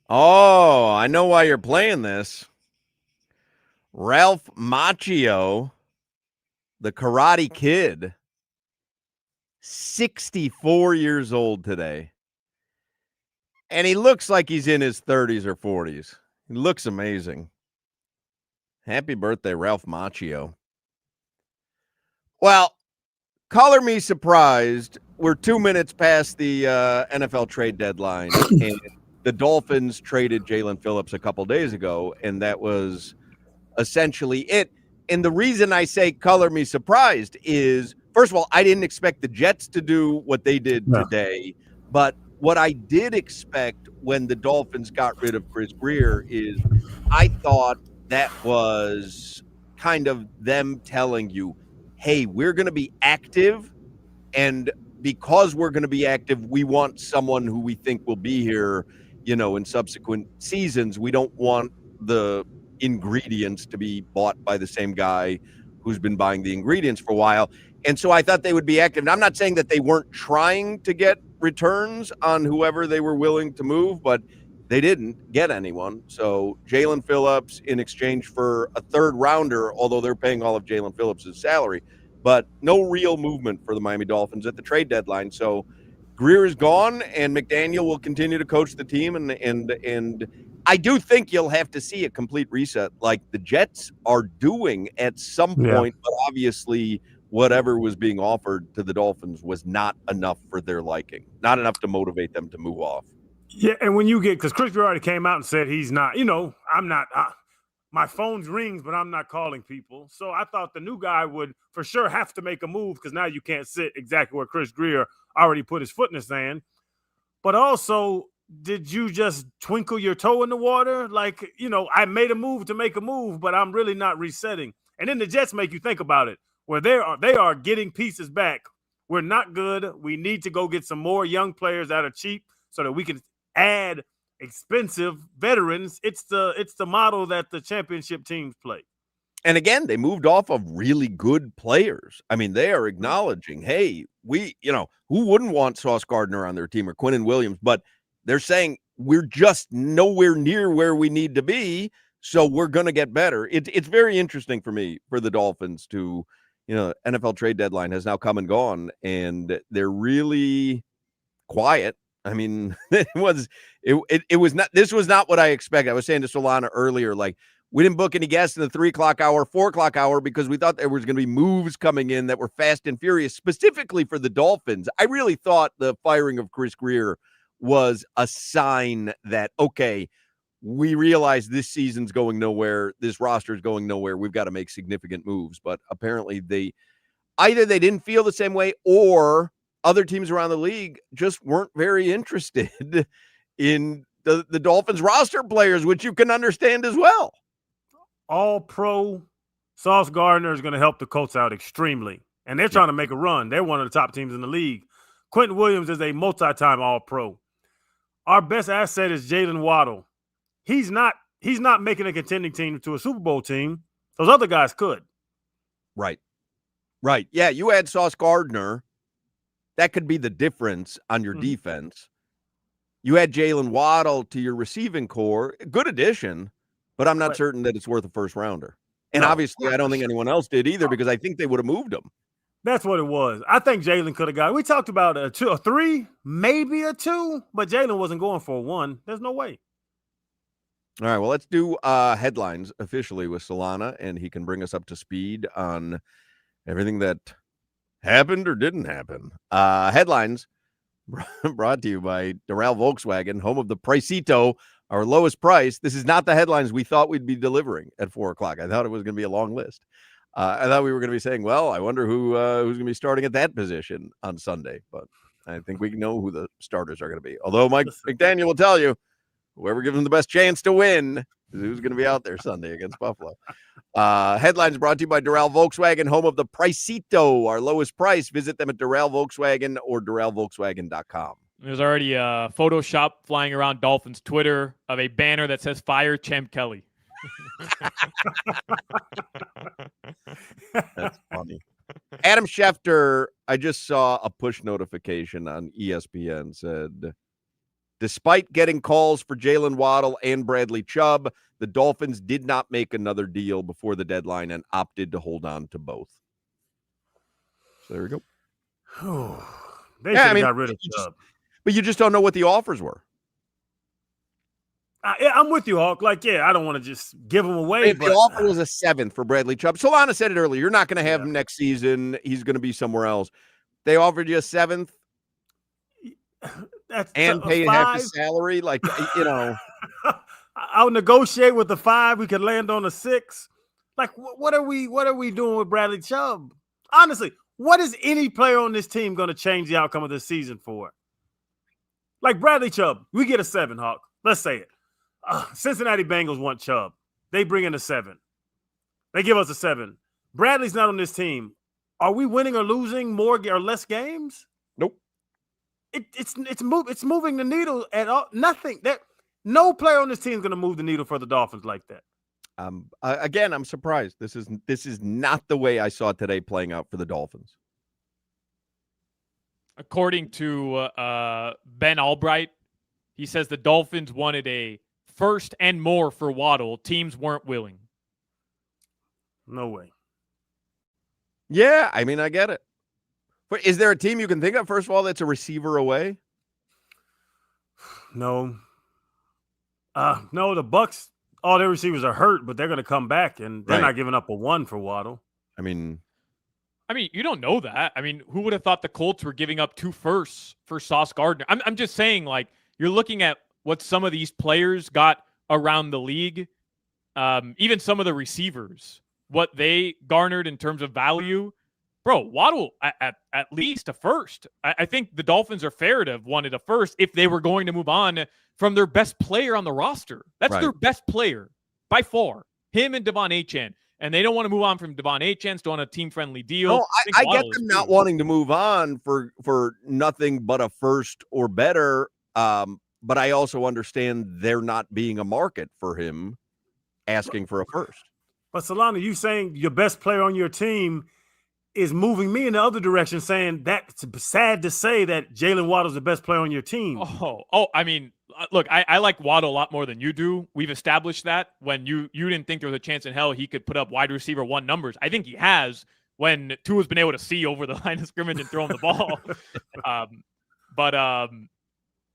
Oh, I know why you're playing this. Ralph Macchio, the Karate Kid, 64 years old today. And he looks like he's in his 30s or 40s. He looks amazing. Happy birthday, Ralph Macchio. Well, color me surprised. We're 2 minutes past the NFL trade deadline, and the Dolphins traded Jalen Phillips a couple days ago, and that was essentially it. And the reason I say color me surprised is, first of all, I didn't expect the Jets to do what they did today. But what I did expect when the Dolphins got rid of Chris Grier is I thought that was kind of them telling you, hey, we're going to be active. And because we're going to be active, we want someone who we think will be here, in subsequent seasons. We don't want the ingredients to be bought by the same guy who's been buying the ingredients for a while. And so I thought they would be active. And I'm not saying that they weren't trying to get returns on whoever they were willing to move, but they didn't get anyone. So Jalen Phillips in exchange for a third rounder, although they're paying all of Jalen Phillips' salary, but no real movement for the Miami Dolphins at the trade deadline. So Grier is gone, and McDaniel will continue to coach the team. And I do think you'll have to see a complete reset like the Jets are doing at some point, but obviously whatever was being offered to the Dolphins was not enough for their liking, not enough to motivate them to move off. Yeah, and when you get, because Chris Grier already came out and said he's not, I'm not, my phone rings, but I'm not calling people. So I thought the new guy would for sure have to make a move because now you can't sit exactly where Chris Grier already put his foot in the sand. But also, did you just twinkle your toe in the water? Like, I made a move to make a move, but I'm really not resetting. And then the Jets make you think about it, where they are getting pieces back. We're not good. We need to go get some more young players that are cheap so that we can add expensive veterans. It's the model that the championship teams play. And again, they moved off of really good players. I mean, they are acknowledging, hey, who wouldn't want Sauce Gardner on their team or Quinnen Williams? But they're saying we're just nowhere near where we need to be, so we're going to get better. It's very interesting for me, for the Dolphins to, NFL trade deadline has now come and gone, and they're really quiet. I mean, it was not, this was not what I expected. I was saying to Solana earlier, like, we didn't book any guests in the 3 o'clock hour, 4 o'clock hour, because we thought there was going to be moves coming in that were fast and furious, specifically for the Dolphins. I really thought the firing of Chris Grier was a sign that, okay, we realize this season's going nowhere. This roster is going nowhere. We've got to make significant moves. But apparently they didn't feel the same way, or other teams around the league just weren't very interested in the Dolphins roster players, which you can understand as well. All-pro Sauce Gardner is going to help the Colts out extremely. And they're trying to make a run. They're one of the top teams in the league. Quentin Williams is a multi-time All-Pro. Our best asset is Jalen Waddle. He's not making a contending team to a Super Bowl team. Those other guys could. Right. Yeah, you add Sauce Gardner. That could be the difference on your defense. You add Jalen Waddle to your receiving core. Good addition, but I'm not certain that it's worth a first rounder. And obviously, I don't think anyone else did either, because I think they would have moved him. That's what it was. I think Jalen could have got. We talked about a 3, maybe a 2, but Jalen wasn't going for a 1. There's no way. All right, well, let's do headlines officially with Solana, and he can bring us up to speed on everything that happened or didn't happen. Headlines brought to you by Doral Volkswagen, home of the Pricito, our lowest price. This is not the headlines we thought we'd be delivering at 4 o'clock. I thought it was going to be a long list. I thought we were going to be saying, well, I wonder who's going to be starting at that position on Sunday. But I think we know who the starters are going to be. Although Mike McDaniel will tell you, whoever gives them the best chance to win is who's going to be out there Sunday against Buffalo. Headlines brought to you by Doral Volkswagen, home of the Pricito, our lowest price. Visit them at Doral Volkswagen or DoralVolkswagen.com. There's already a Photoshop flying around Dolphins Twitter of a banner that says "Fire Champ Kelly." That's funny. Adam Schefter, I just saw a push notification on ESPN, said Despite getting calls for Jalen Waddle and Bradley Chubb, the Dolphins did not make another deal before the deadline and opted to hold on to both. So there we go. They should have got rid of Chubb. But you just don't know what the offers were. I'm with you, Hawk. Like, yeah, I don't want to just give him away. If the offer was a 7th for Bradley Chubb, Solana said it earlier, you're not going to have him next season. He's going to be somewhere else. They offered you a 7th and pay half his salary. Like, you know. I'll negotiate with the 5. We could land on a 6. Like, what are we doing with Bradley Chubb? Honestly, what is any player on this team going to change the outcome of this season for? Like Bradley Chubb, we get a 7, Hawk. Let's say it. Cincinnati Bengals want Chubb. They bring in a 7. They give us a 7. Bradley's not on this team. Are we winning or losing more or less games? Nope. It's moving the needle at all. Nothing. No player on this team is going to move the needle for the Dolphins like that. Again, I'm surprised. This is not the way I saw today playing out for the Dolphins. According to Ben Albright, he says the Dolphins wanted a first and more for Waddle. Teams weren't willing. No way. Yeah, I mean, I get it. But is there a team you can think of, first of all, that's a receiver away? No. No, the Bucks, all their receivers are hurt, but they're going to come back, and they're not giving up a 1 for Waddle. I mean, you don't know that. I mean, who would have thought the Colts were giving up 2 firsts for Sauce Gardner? I'm just saying, like, you're looking at what some of these players got around the league, even some of the receivers, what they garnered in terms of value. Bro, Waddle at least a first. I think the Dolphins are fair to have wanted a first if they were going to move on from their best player on the roster. That's their best player by far, him and Devon Achane. And they don't want to move on from Devon Achane, still on a team-friendly deal. No, I get them not wanting to move on for nothing but a first or better. But I also understand there not being a market for him asking for a first. But Solana, you saying your best player on your team is moving me in the other direction, saying that's sad to say that Jalen Waddle's the best player on your team. I mean, look, I like Waddle a lot more than you do. We've established that when you didn't think there was a chance in hell he could put up wide receiver 1 numbers. I think he has when Tua's been able to see over the line of scrimmage and throw him the ball.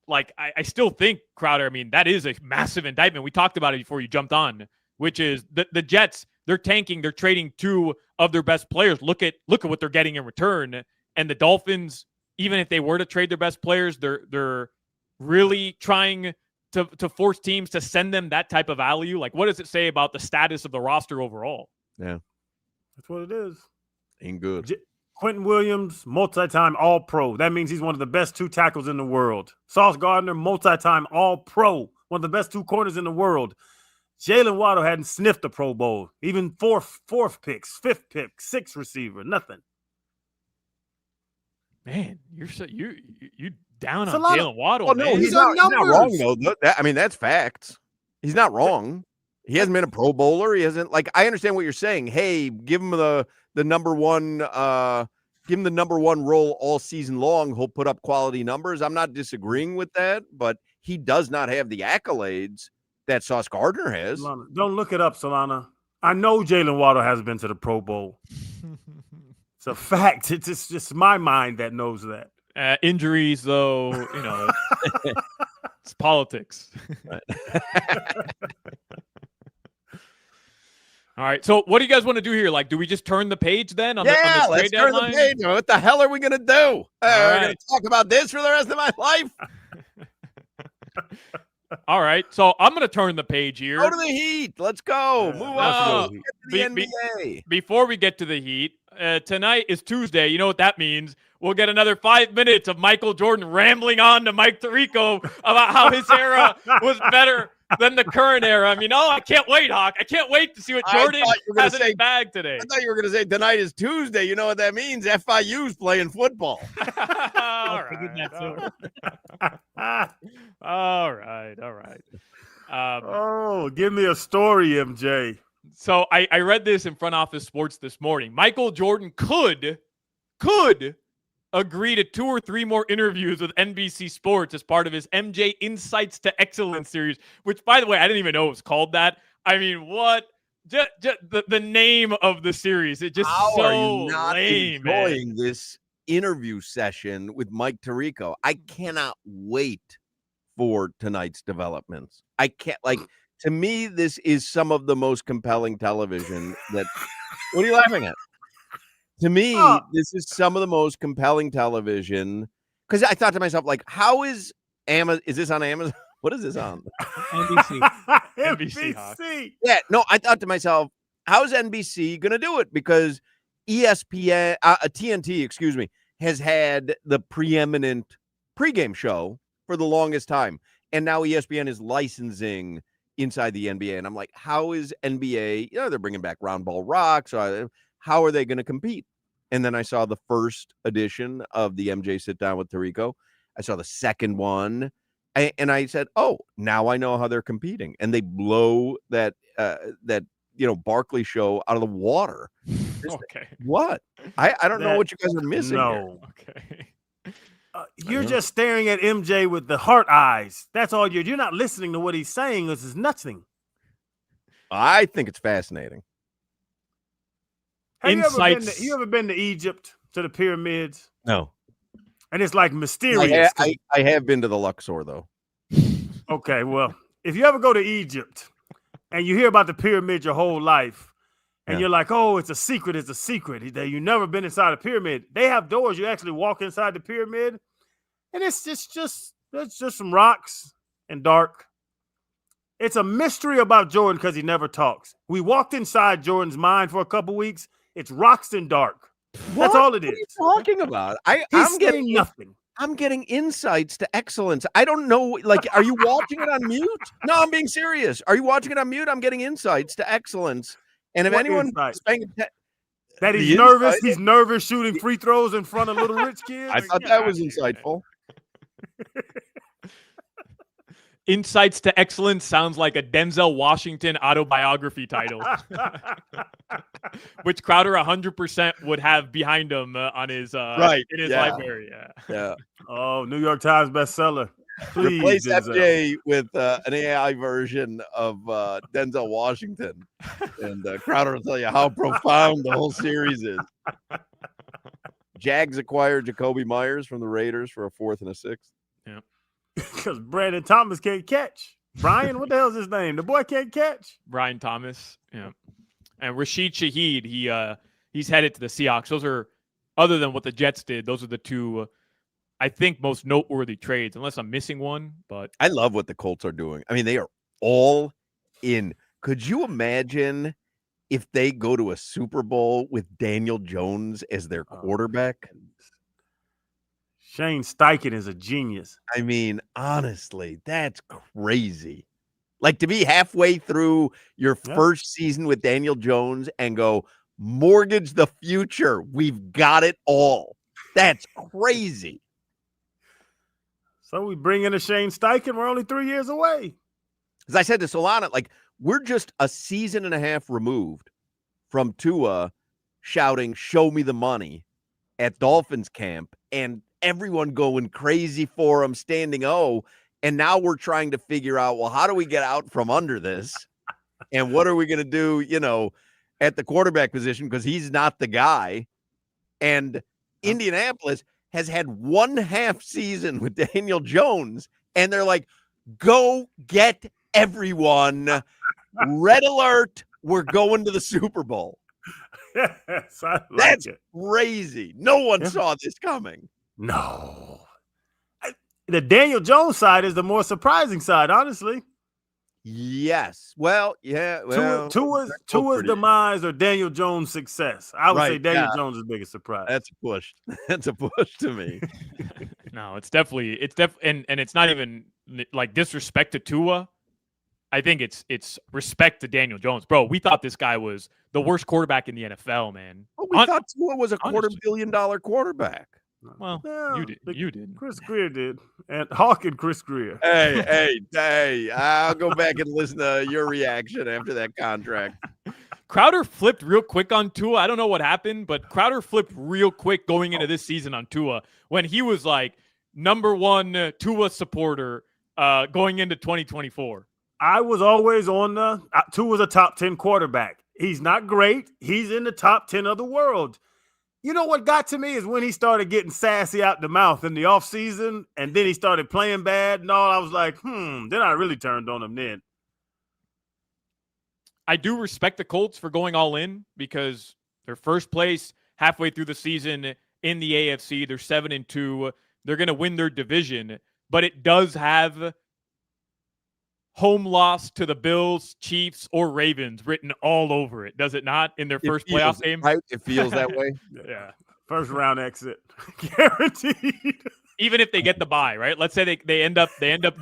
Like, I still think, Crowder, I mean, that is a massive indictment. We talked about it before you jumped on, which is the Jets, they're tanking. They're trading 2 of their best players. Look at what they're getting in return. And the Dolphins, even if they were to trade their best players, they're really trying to force teams to send them that type of value. Like, what does it say about the status of the roster overall? Yeah. That's what it is. Ain't good. Quentin Williams, multi-time All-Pro. That means he's one of the best 2 tackles in the world. Sauce Gardner, multi-time All-Pro. One of the best 2 corners in the world. Jalen Waddle hadn't sniffed a Pro Bowl. Even fourth picks, 5th pick, 6th receiver, nothing. Man, you down on Jalen Waddle. Oh, no, he's not wrong, though. That's facts. He's not wrong. He hasn't been a Pro Bowler. He hasn't, like, I understand what you're saying. Hey, give him the number 1 give him the number 1 role all season long. He'll put up quality numbers. I'm not disagreeing with that, but he does not have the accolades that Sauce Gardner has. Solana, don't look it up, Solana. I know Jalen Waddle has been to the Pro Bowl. It's a fact. It's just my mind that knows that. Injuries, though, it's politics. All right. So what do you guys want to do here? Like, do we just turn the page then? On let's turn the page. What the hell are we going to do? We're going to talk about this for the rest of my life? All right. So I'm going to turn the page here. Go to the Heat. Let's go. Move on to the NBA. Before we get to the Heat, tonight is Tuesday. You know what that means? We'll get another 5 minutes of Michael Jordan rambling on to Mike Tirico about how his era was better than the current era. I mean, I can't wait, Hawk. I can't wait to see what Jordan has in his bag today. I thought you were going to say tonight is Tuesday. You know what that means? FIU's playing football. All right. Give me a story, MJ. So I read this in Front Office Sports this morning. Michael Jordan could agree to 2 or 3 more interviews with NBC Sports as part of his MJ Insights to Excellence series, which, by the way, I didn't even know it was called that. I mean, what? Just the name of the series. It just How so are you not lame, enjoying man. this interview session with Mike Tirico? I cannot wait for tonight's developments. I can't, like, to me, this is some of the most compelling television that. What are you laughing at? To me, this is some of the most compelling television, because I thought to myself, like, how is Amazon? Is this on Amazon? What is this on? NBC. NBC, Hoch. Yeah, no, I thought to myself, how is NBC going to do it? Because ESPN, TNT, excuse me, has had the preeminent pregame show for the longest time. And now ESPN is licensing inside the NBA. And I'm like, how is NBA, they're bringing back Round Ball Rock. So how are they going to compete? And then I saw the first edition of the MJ Sit Down with Tirico. I saw the second one. And I said, oh, now I know how they're competing. And they blow that Barkley show out of the water. Okay. What? I don't know what you guys are missing. No. Okay. You're just staring at MJ with the heart eyes. That's all you're not listening to what he's saying. This is nothing. I think it's fascinating. Have you ever been to Egypt, to the pyramids? No. And it's like mysterious. I have been to the Luxor, though. Okay, well, if you ever go to Egypt and you hear about the pyramid your whole life, and you're like, oh, it's a secret. You've never been inside a pyramid. They have doors. You actually walk inside the pyramid, and it's just some rocks and dark. It's a mystery about Jordan because he never talks. We walked inside Jordan's mind for a couple weeks. It's rocks and dark. That's all it is. What are you talking about? I'm getting nothing. I'm getting insights to excellence. I don't know. Like, are you watching it on mute? No, I'm being serious. Are you watching it on mute? I'm getting insights to excellence. And if anyone that he's nervous, he's nervous shooting free throws in front of little rich kids. I thought that was insightful. Insights to Excellence sounds like a Denzel Washington autobiography title, which Crowder 100% would have behind him on his library. Yeah. Oh, New York Times bestseller. Please, replace FJ with an AI version of Denzel Washington, and Crowder will tell you how profound the whole series is. Jags acquired Jacoby Myers from the Raiders for a 4th and a 6th. Yeah. Because Brandon Thomas can't catch. Brian, what the hell's his name? The boy can't catch. Brian Thomas. Yeah. And Rashid Shaheed, he's headed to the Seahawks. Those are, other than what the Jets did, those are the two, I think, most noteworthy trades, unless I'm missing one. But I love what the Colts are doing. I mean, they are all in. Could you imagine if they go to a Super Bowl with Daniel Jones as their quarterback? Shane Steichen is a genius. I mean, honestly, that's crazy. Like, to be halfway through your first season with Daniel Jones and go, mortgage the future. We've got it all. That's crazy. So we bring in a Shane Steichen. We're only 3 years away. As I said to Solana, like, we're just a season and a half removed from Tua shouting, show me the money at Dolphins camp, and everyone going crazy for him, standing O. And now we're trying to figure out, well, how do we get out from under this? And what are we going to do, at the quarterback position? Because he's not the guy. And Indianapolis has had 1/2 season with Daniel Jones. And they're like, go get everyone. Red alert. We're going to the Super Bowl. Yes, That's crazy. No one saw this coming. No. The Daniel Jones side is the more surprising side, honestly. Yes. Well, yeah. Well, Tua's demise or Daniel Jones' success. I would say Daniel Jones is the biggest surprise. That's a push. That's a push to me. No, it's definitely and it's not even like disrespect to Tua. I think it's respect to Daniel Jones. Bro, we thought this guy was the worst quarterback in the NFL, man. Well, we thought Tua was a $250 million quarterback. Well, you did. Chris Greer did. And Hoch and Chris Greer. Hey, I'll go back and listen to your reaction after that contract. Crowder flipped real quick on Tua. I don't know what happened, but Crowder flipped real quick going into this season on Tua when he was like number one Tua supporter going into 2024. I was always on the Tua's a top 10 quarterback. He's not great. He's in the top 10 of the world. You know what got to me is when he started getting sassy out the mouth in the offseason, and then he started playing bad and all. I was like, then I really turned on him then. I do respect the Colts for going all in because they're first place halfway through the season in the AFC. They're 7-2. They're going to win their division, but it does have home loss to the Bills, Chiefs, or Ravens written all over it, does it not? In their first playoff game, right? It feels that way. Yeah, first round exit, guaranteed. Even if they get the bye, right? Let's say they end up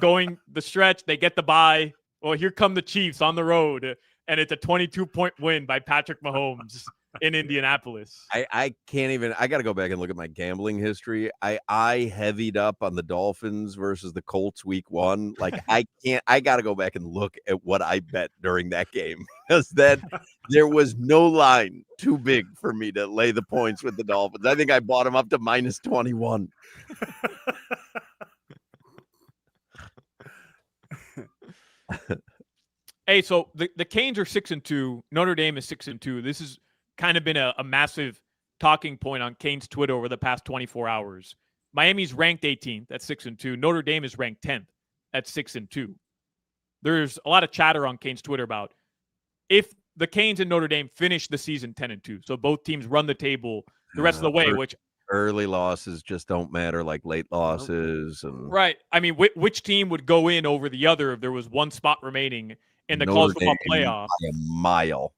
going the stretch, they get the bye. Well, here come the Chiefs on the road, and it's a 22-point win by Patrick Mahomes in Indianapolis. I can't even. I got to go back and look at my gambling history. I heavied up on the Dolphins versus the Colts week 1. Like I can't. I got to go back and look at what I bet during that game because there was no line too big for me to lay the points with the Dolphins. I think I bought them up to -21. Hey, so the Canes are 6-2. Notre Dame is 6-2. This has kind of been a massive talking point on Canes Twitter over the past 24 hours. Miami's ranked 18th at 6-2. Notre Dame is ranked 10th at 6-2. There's a lot of chatter on Canes Twitter about if the Canes and Notre Dame finish the season 10-2. So both teams run the table the rest of the way, which early losses just don't matter like late losses. And right. I mean, which team would go in over the other if there was one spot remaining in the college football playoff? By a mile.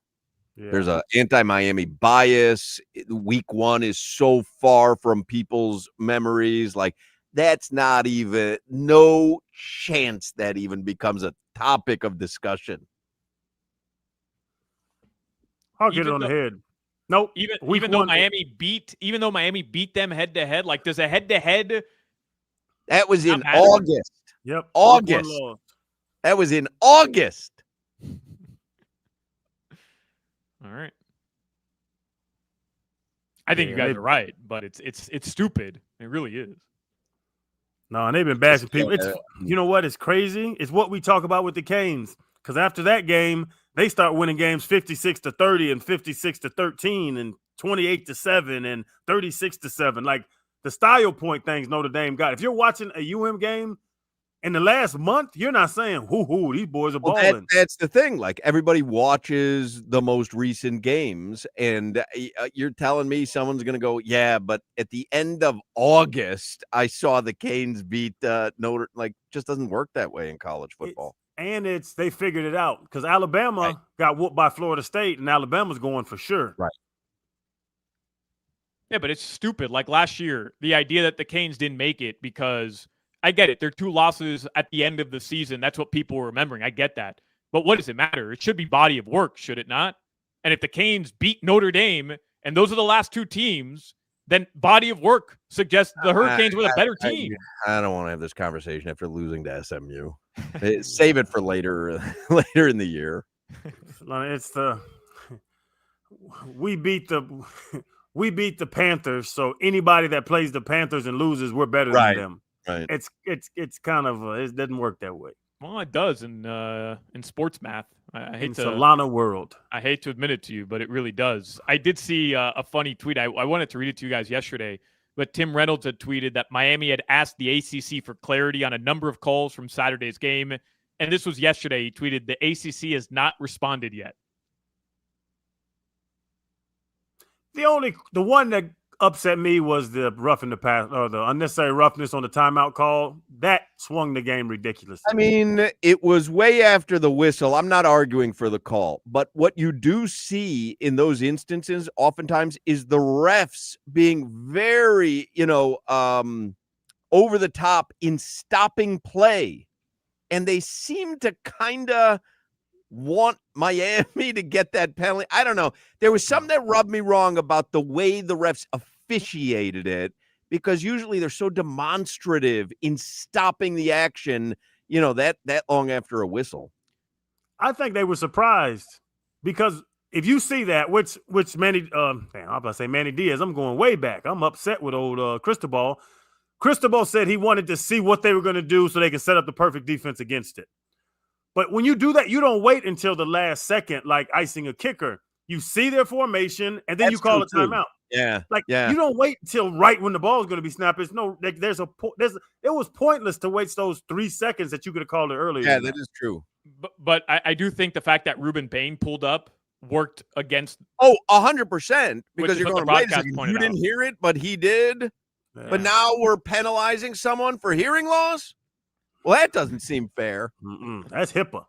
Yeah. There's an anti-Miami bias. Week 1 is so far from people's memories. Like that's not even no chance that even becomes a topic of discussion. I'll get it on the head. Nope. Even though Miami beat them head to head, like does a head to head? That was in August. Yep. August. That was in August. All right. I think you guys are right, but it's stupid. It really is. No, and they've been bashing people. It's you know what? It's crazy. It's what we talk about with the Canes. Because after that game, they start winning games 56-30 and 56-13 and 28-7 and 36-7. Like the style point things Notre Dame got. If you're watching a UM game in the last month, you're not saying, hoo, these boys are balling. That's the thing. Like everybody watches the most recent games, and you're telling me someone's going to go, yeah, but at the end of August, I saw the Canes beat Notre. Like, just doesn't work that way in college football. They figured it out because Alabama got whooped by Florida State, and Alabama's going for sure. Right. Yeah, but it's stupid. Like last year, the idea that the Canes didn't make it because I get it. They're 2 losses at the end of the season. That's what people were remembering. I get that. But what does it matter? It should be body of work, should it not? And if the Canes beat Notre Dame, and those are the last 2 teams, then body of work suggests the Hurricanes were the better team. I don't want to have this conversation after losing to SMU. Save it for later in the year. It's we beat the Panthers, so anybody that plays the Panthers and loses, we're better than them. Right. It's kind of it doesn't work that way. Well, it does in sports math. I hate to Solana world. I hate to admit it to you, but it really does. I did see a funny tweet. I wanted to read it to you guys yesterday, but Tim Reynolds had tweeted that Miami had asked the ACC for clarity on a number of calls from Saturday's game, and this was yesterday. He tweeted, "The ACC has not responded yet." The one that upset me was the roughing the pass or the unnecessary roughness on the timeout call. That swung the game ridiculously. I mean, it was way after the whistle. I'm not arguing for the call, but what you do see in those instances oftentimes is the refs being very, over the top in stopping play. And they seem to kind of want Miami to get that penalty. I don't know. There was something that rubbed me wrong about the way the refs officiated it, because usually they're so demonstrative in stopping the action, that long after a whistle. I think they were surprised because if you see that, which Manny, I'm about to say Manny Diaz. I'm going way back. I'm upset with old Cristobal. Cristobal said he wanted to see what they were going to do so they can set up the perfect defense against it. But when you do that, you don't wait until the last second, like icing a kicker. You see their formation, and then you call a timeout. Yeah, You don't wait until right when the ball is going to be snapped. It's no, it was pointless to waste those 3 seconds that you could have called it earlier. Yeah, that is true. But I do think the fact that Ruben Payne pulled up worked against. 100%. Because you're going, wait a second, you didn't hear it, but he did. Yeah. But now we're penalizing someone for hearing loss? Well, that doesn't seem fair. That's HIPAA.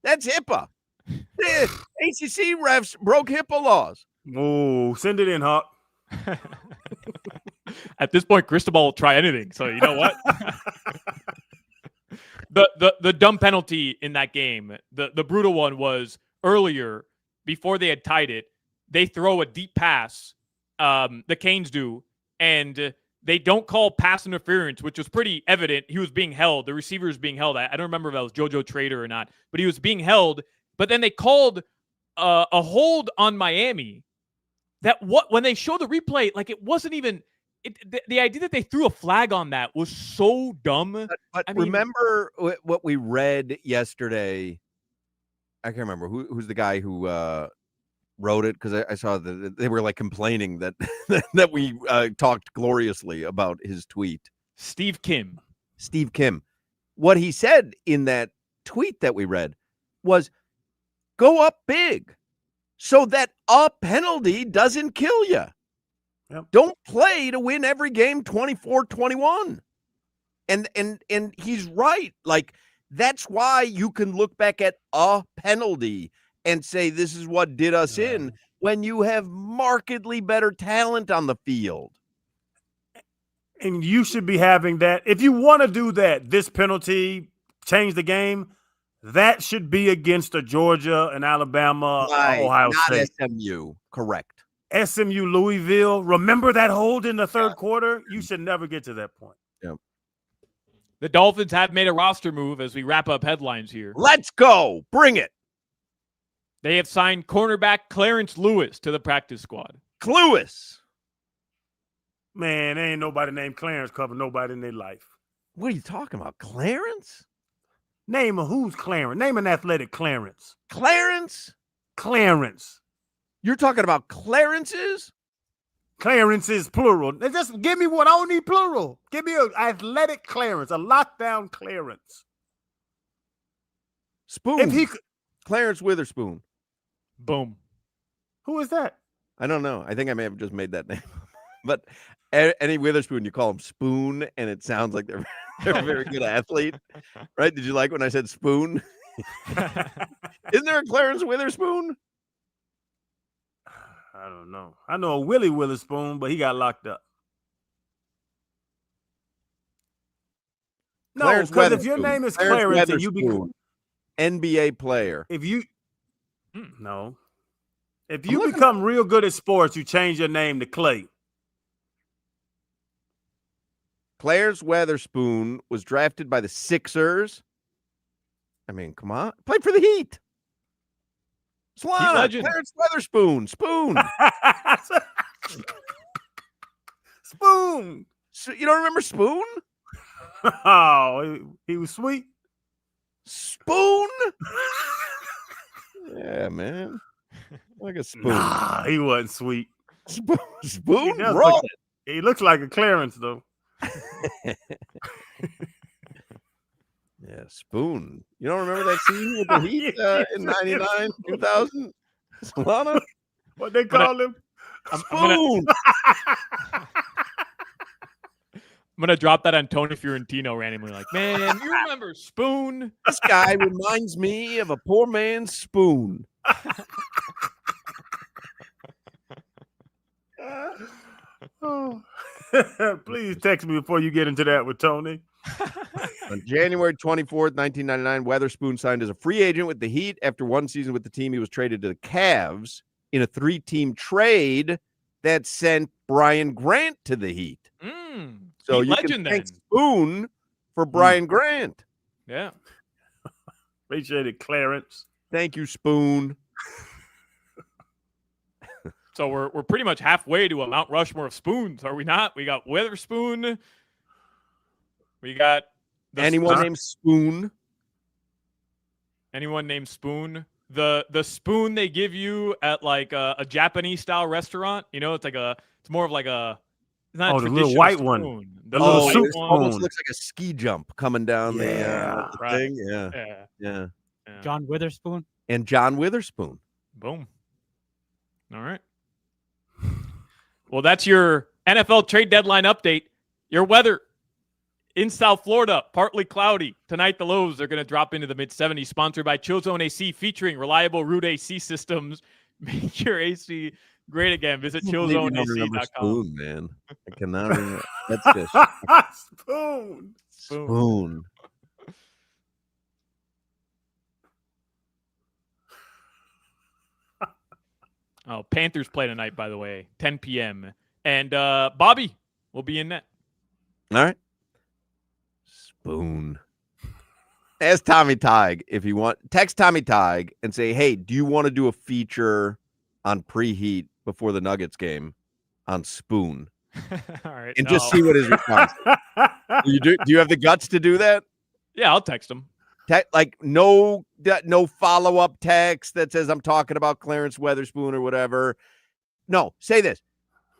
That's HIPAA. The ACC refs broke HIPAA laws. Oh, send it in, Hoch. At this point, Cristobal will try anything. So you know what? the dumb penalty in that game, the brutal one was earlier before they had tied it. They throw a deep pass. The Canes do, and they don't call pass interference, which was pretty evident. He was being held. The receiver was being held. I don't remember if that was JoJo Trader or not, but he was being held. But then they called a hold on Miami. When they show the replay, like it wasn't even the idea that they threw a flag on that was so dumb. But remember what we read yesterday. I can't remember who's the guy who wrote it, because I saw that they were like complaining that that we talked gloriously about his tweet. Steve Kim. What he said in that tweet that we read was, go up big so that a penalty doesn't kill you. Yep. Don't play to win every game 24-21. And he's right. Like, that's why you can look back at a penalty and say this is what did us in, when you have markedly better talent on the field. And you should be having that. If you want to do that, this penalty, change the game, that should be against a Georgia and Alabama, Ohio State. SMU, correct. SMU, Louisville. Remember that hold in the third quarter? You should never get to that point. Yep. The Dolphins have made a roster move as we wrap up headlines here. Let's go. Bring it. They have signed cornerback Clarence Lewis to the practice squad. Lewis. Man, ain't nobody named Clarence cover nobody in their life. What are you talking about? Clarence? Name who's Clarence? Name an athletic Clarence. Clarence? Clarence. You're talking about Clarences? Clarence is plural. Just give me one. I don't need plural. Give me an athletic Clarence, a lockdown Clarence. Spoon. If he Clarence Witherspoon. Boom. Who is that? I don't know. I think I may have just made that name. But any Witherspoon, you call them Spoon, and it sounds like they're a very good athlete. Right? Did you like when I said Spoon? Isn't there a Clarence Witherspoon? I don't know. I know a Willie Witherspoon, but he got locked up. No, because if your name is Clarence and you become NBA player. If you become real good at sports, you change your name to Clay. Clarence Witherspoon was drafted by the Sixers. I mean, come on. Played for the Heat. Solana, Clarence Witherspoon. Spoon. Spoon. So, you don't remember Spoon? Oh, he was sweet. Spoon? Yeah, man. Like a spoon. Nah, he wasn't sweet. Spoon? He looks like a Clarence, though. Yeah, Spoon. You don't remember that scene with the Heat in 99, 2000? Solana? What they call him? Spoon. I'm going to drop that on Tony Fiorentino randomly. Like, man, you remember Spoon? This guy reminds me of a poor man's spoon. Please text me before you get into that with Tony. On January 24th, 1999, Witherspoon signed as a free agent with the Heat. After one season with the team, he was traded to the Cavs in a 3-team trade that sent Brian Grant to the Heat. So you can thank Spoon for Brian Grant. Yeah. Appreciate it, Clarence. Thank you, Spoon. So we're pretty much halfway to a Mount Rushmore of spoons, are we not? We got Witherspoon. We got anyone named Spoon. Anyone named Spoon? The spoon they give you at like a Japanese style restaurant. You know, it's more of like a. It's not a the little traditional white spoon. one. The little little soup white It one. almost looks like a ski jump coming down the Right. thing. Yeah. Yeah. John Witherspoon. And John Witherspoon. Boom. All right. Well, that's your NFL trade deadline update. Your weather in South Florida, partly cloudy. Tonight, the lows are going to drop into the mid-70s, sponsored by Chill Zone AC, featuring reliable Root AC systems. Make your AC great again. Visit chillzoneac.com. Spoon, man. I cannot remember. That's just Spoon. Spoon. Oh, Panthers play tonight, by the way, 10 p.m. And Bobby will be in net. All right. Spoon. Ask Tommy Tig if you want. Text Tommy Tig and say, hey, do you want to do a feature on preheat before the Nuggets game on Spoon? All right. And just see what his response is. Do you have the guts to do that? Yeah, I'll text him. Like no follow-up text that says I'm talking about Clarence Weatherspoon or whatever. No, say this.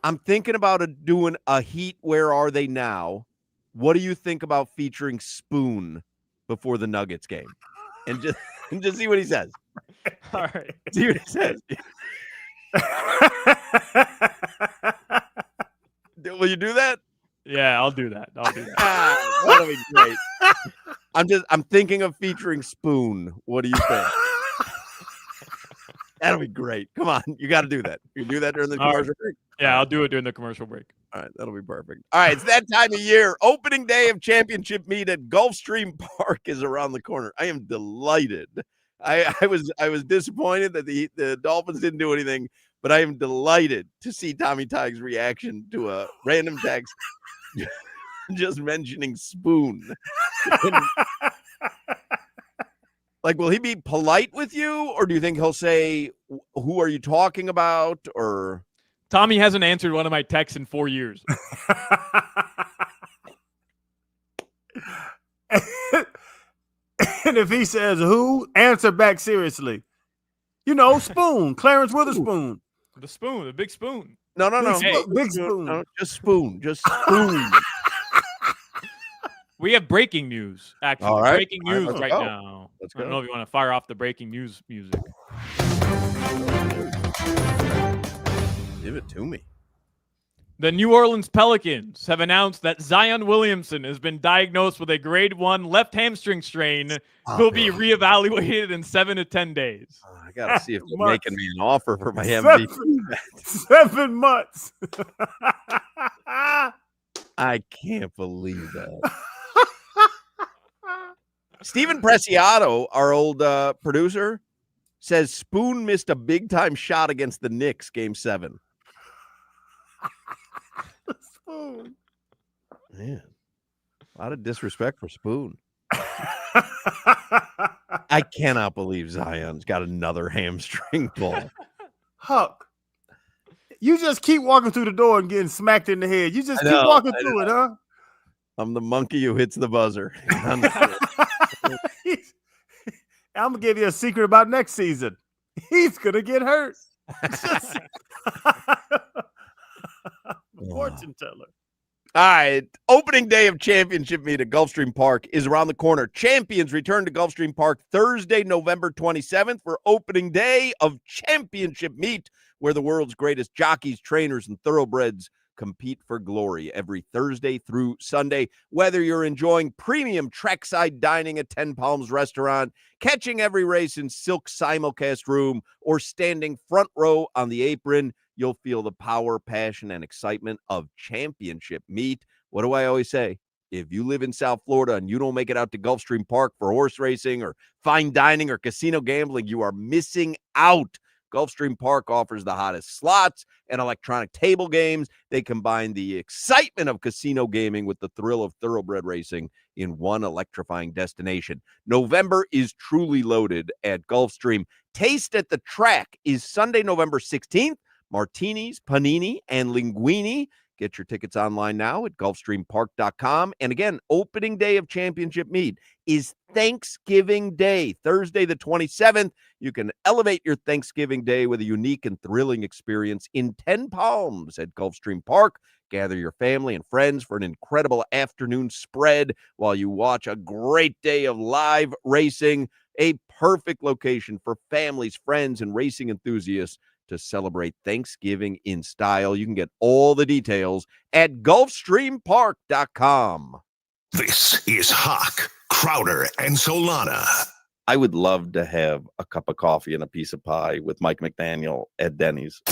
I'm thinking about doing a Heat Where Are They Now? What do you think about featuring Spoon before the Nuggets game? And just see what he says. All right. See what he says. Will you do that? Yeah, I'll do that. That'll be great. I'm thinking of featuring Spoon. What do you think? That'll be great. Come on, you got to do that. You do that during the commercial break. Yeah, I'll do it during the commercial break. All right, that'll be perfect. All right, it's that time of year. Opening day of championship meet at Gulfstream Park is around the corner. I am delighted. I was disappointed that the Dolphins didn't do anything, but I am delighted to see Tommy Tig's reaction to a random text just mentioning Spoon. Like, will he be polite with you, or do you think he'll say, who are you talking about? Or Tommy hasn't answered one of my texts in 4 years. And if he says who, answer back seriously. You know, Spoon, Clarence Witherspoon. The spoon, the big spoon. no. Big Spoon. No, just Spoon. Just Spoon. We have breaking news, actually. All right. Breaking All right, news let's right go. now. Let's I don't go. know if you want to fire off the breaking news music. Give it to me. The New Orleans Pelicans have announced that Zion Williamson has been diagnosed with a grade 1 left hamstring strain. Will be reevaluated in 7 to 10 days. I gotta see if they're Months. making me an offer for my MVP. 7 months. I can't believe that. Steven Preciado, our old producer, says Spoon missed a big-time shot against the Knicks, Game 7. Spoon. Man, a lot of disrespect for Spoon. I cannot believe Zion's got another hamstring pull. Huck, you just keep walking through the door and getting smacked in the head. You just I keep know, walking I through it, know. huh? I'm the monkey who hits the buzzer. I'm gonna give you a secret about next season. He's gonna get hurt. Fortune teller. All right. Opening day of championship meet at Gulfstream Park is around the corner. Champions return to Gulfstream Park Thursday, November 27th for opening day of championship meet, where the world's greatest jockeys, trainers, and thoroughbreds compete for glory every Thursday through Sunday. Whether you're enjoying premium trackside dining at 10 Palms Restaurant, catching every race in Silk Simulcast Room, or standing front row on the apron, you'll feel the power, passion, and excitement of championship meet. What do I always say? If you live in South Florida and you don't make it out to Gulfstream Park for horse racing or fine dining or casino gambling, you are missing out. Gulfstream Park offers the hottest slots and electronic table games. They combine the excitement of casino gaming with the thrill of thoroughbred racing in one electrifying destination. November is truly loaded at Gulfstream. Taste at the Track is Sunday, November 16th. martinis, panini, and linguine. Get your tickets online now at gulfstreampark.com. And again, opening day of Championship Mead is Thanksgiving Day, Thursday the 27th. You can elevate your Thanksgiving Day with a unique and thrilling experience in 10 Palms at Gulfstream Park. Gather your family and friends for an incredible afternoon spread while you watch a great day of live racing. A perfect location for families, friends, and racing enthusiasts to celebrate Thanksgiving in style. You can get all the details at gulfstreampark.com. This is Hoch, Crowder, and Solana. I would love to have a cup of coffee and a piece of pie with Mike McDaniel at Denny's.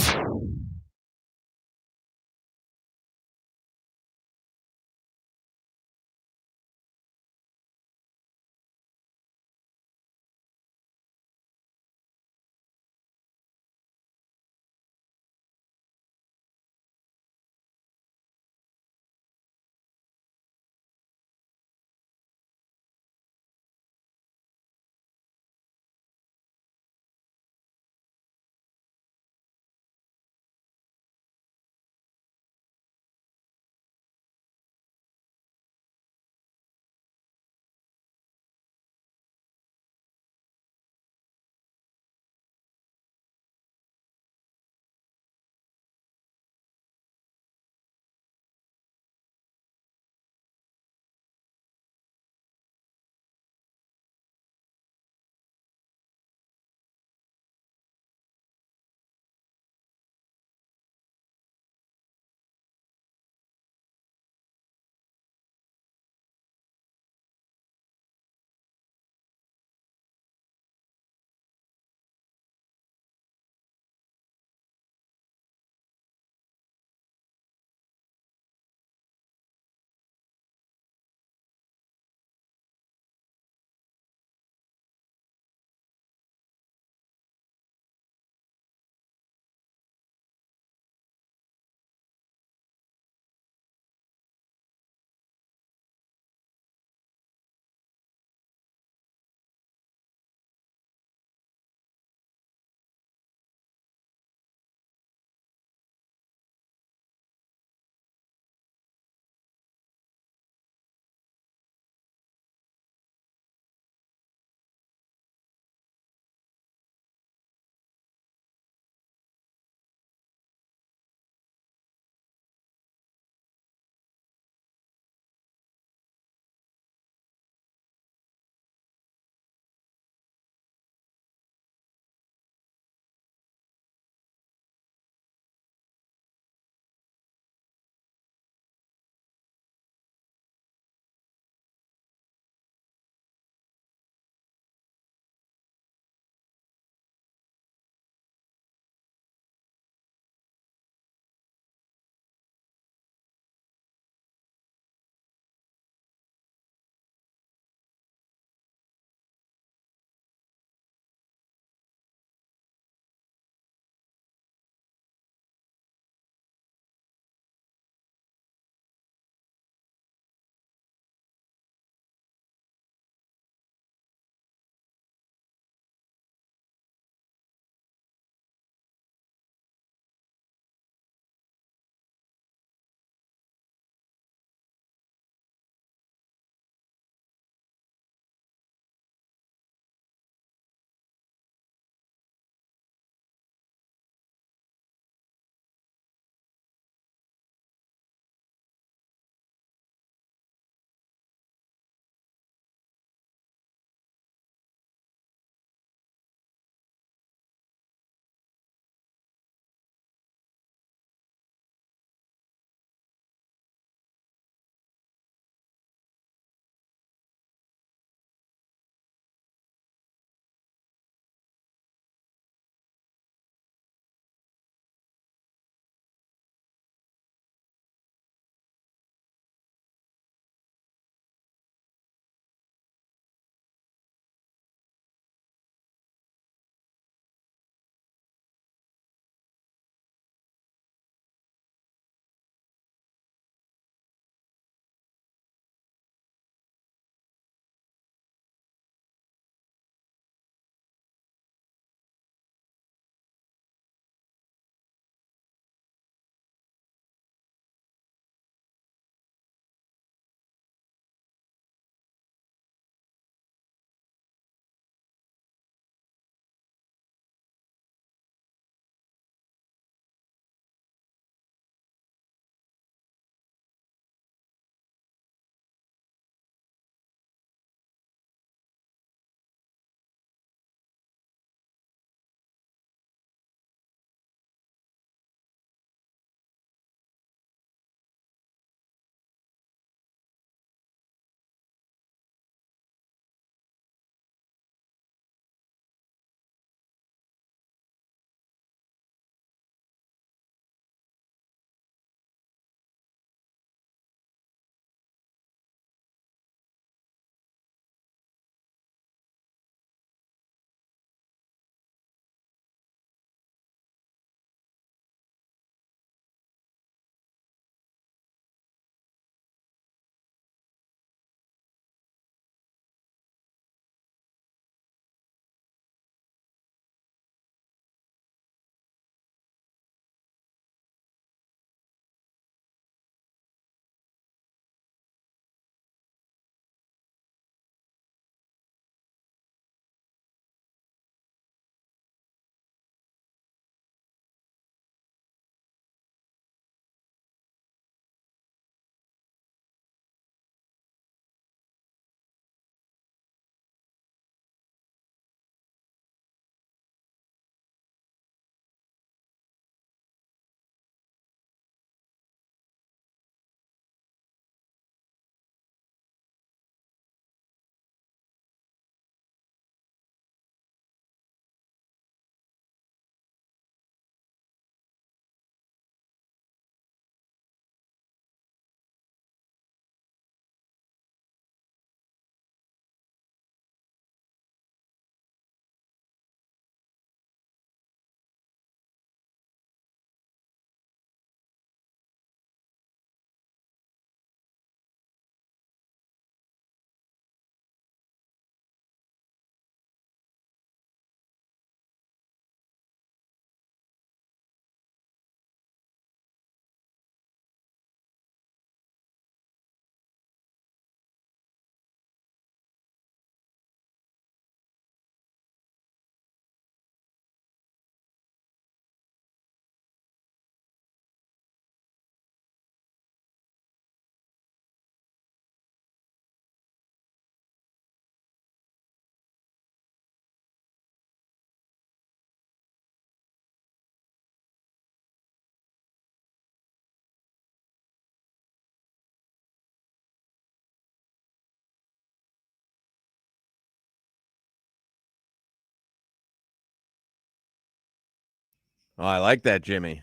Oh, I like that, Jimmy.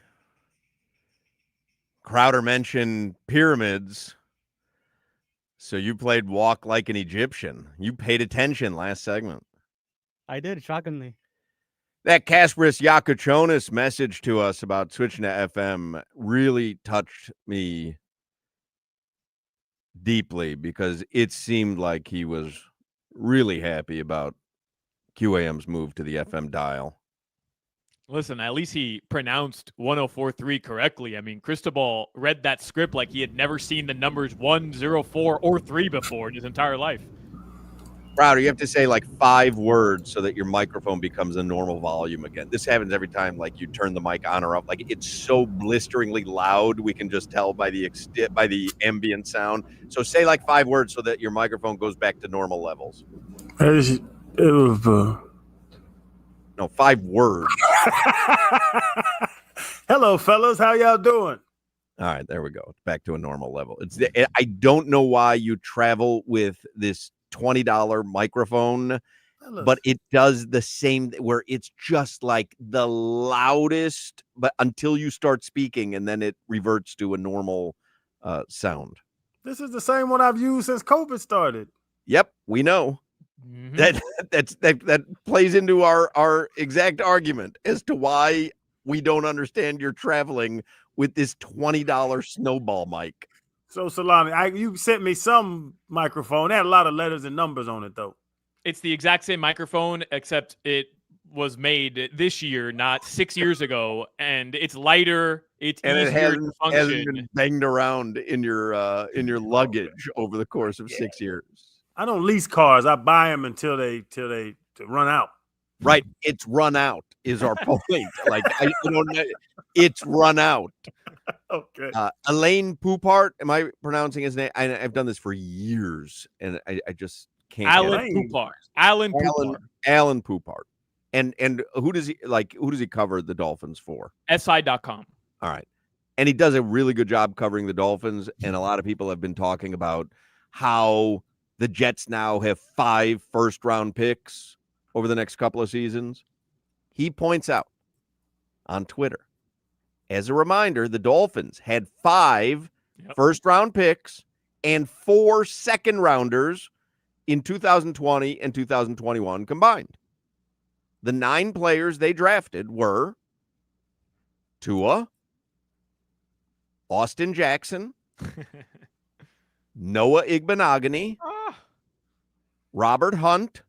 Crowder mentioned pyramids. So you played Walk Like an Egyptian. You paid attention last segment. I did, shockingly. That Kasparis Yakuchonis message to us about switching to FM really touched me deeply because it seemed like he was really happy about QAM's move to the FM dial. Listen, at least he pronounced 104.3 correctly. I mean, Cristobal read that script like he had never seen the numbers 1, 0, 4, or 3 before in his entire life. Crowder, you have to say like 5 words so that your microphone becomes a normal volume again. This happens every time, like you turn the mic on or off. Like it's so blisteringly loud, we can just tell by the ambient sound. So say like 5 words so that your microphone goes back to normal levels. No, 5 words. Hello, fellas. How y'all doing? All right, there we go. Back to a normal level. I don't know why you travel with this $20 microphone, but it does the same where it's just like the loudest, but until you start speaking and then it reverts to a normal sound. This is the same one I've used since COVID started. Yep, we know. Mm-hmm. That plays into our exact argument as to why we don't understand you're traveling with this $20 snowball mic. So, Solana, you sent me some microphone. It had a lot of letters and numbers on it, though. It's the exact same microphone, except it was made this year, not 6 years ago, and it's lighter. It's and easier it to hasn't function. been banged around in your luggage over the course of 6 years. I don't lease cars. I buy them until they run out. Right. It's run out is our point. Like I don't know. It's run out. Okay. Elaine Poupart. Am I pronouncing his name? I've done this for years and I just can't. Alan Poupart. Alan Poupart. And who does he cover the Dolphins for? SI.com. All right. And he does a really good job covering the Dolphins. And a lot of people have been talking about how the Jets now have 5 first-round picks over the next couple of seasons. He points out on Twitter, as a reminder, the Dolphins had 5 first-round picks and 4 second-rounders in 2020 and 2021 combined. The 9 players they drafted were Tua, Austin Jackson, Noah Igbenogany, Robert Hunt,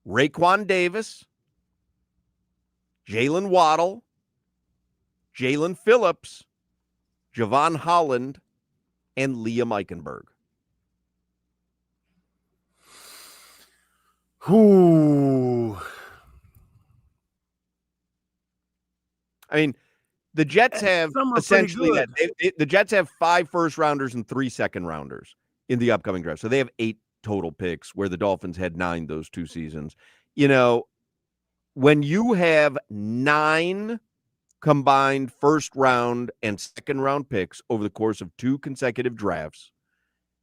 Raekwon Davis, Jalen Waddle, Jalen Phillips, Javon Holland, and Liam Eichenberg. Ooh. I mean, the Jets have essentially that. The Jets have 5 first rounders and 3 second rounders in the upcoming draft. So they have 8 total picks, where the Dolphins had 9 those 2 seasons. You know, when you have 9 combined first round and second round picks over the course of 2 consecutive drafts,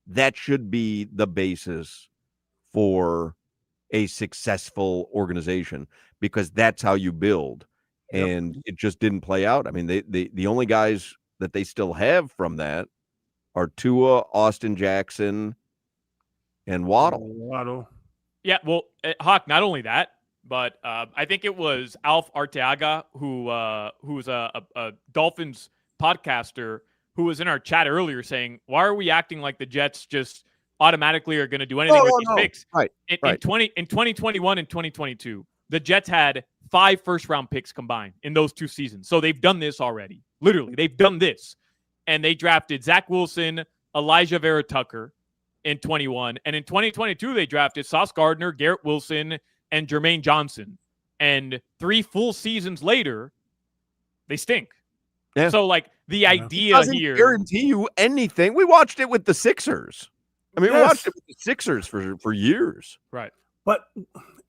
that should be the basis for a successful organization, because that's how you build. And it just didn't play out. I mean, the only guys that they still have from that are Tua, Austin Jackson, and Waddle. Yeah, well, Hoch, not only that, but I think it was Alf Arteaga, who was a Dolphins podcaster, who was in our chat earlier saying, why are we acting like the Jets just automatically are going to do anything with these picks? Right. In 2021 and 2022, the Jets had 5 first-round picks combined in those 2 seasons. So they've done this already. Literally, they've done this. And they drafted Zach Wilson, Elijah Vera Tucker in 21. And in 2022, they drafted Sauce Gardner, Garrett Wilson, and Jermaine Johnson. And 3 full seasons later, they stink. Yeah. So, like, the idea doesn't here guarantee you anything. We watched it with the Sixers. I mean, we watched it with the Sixers for years. Right. But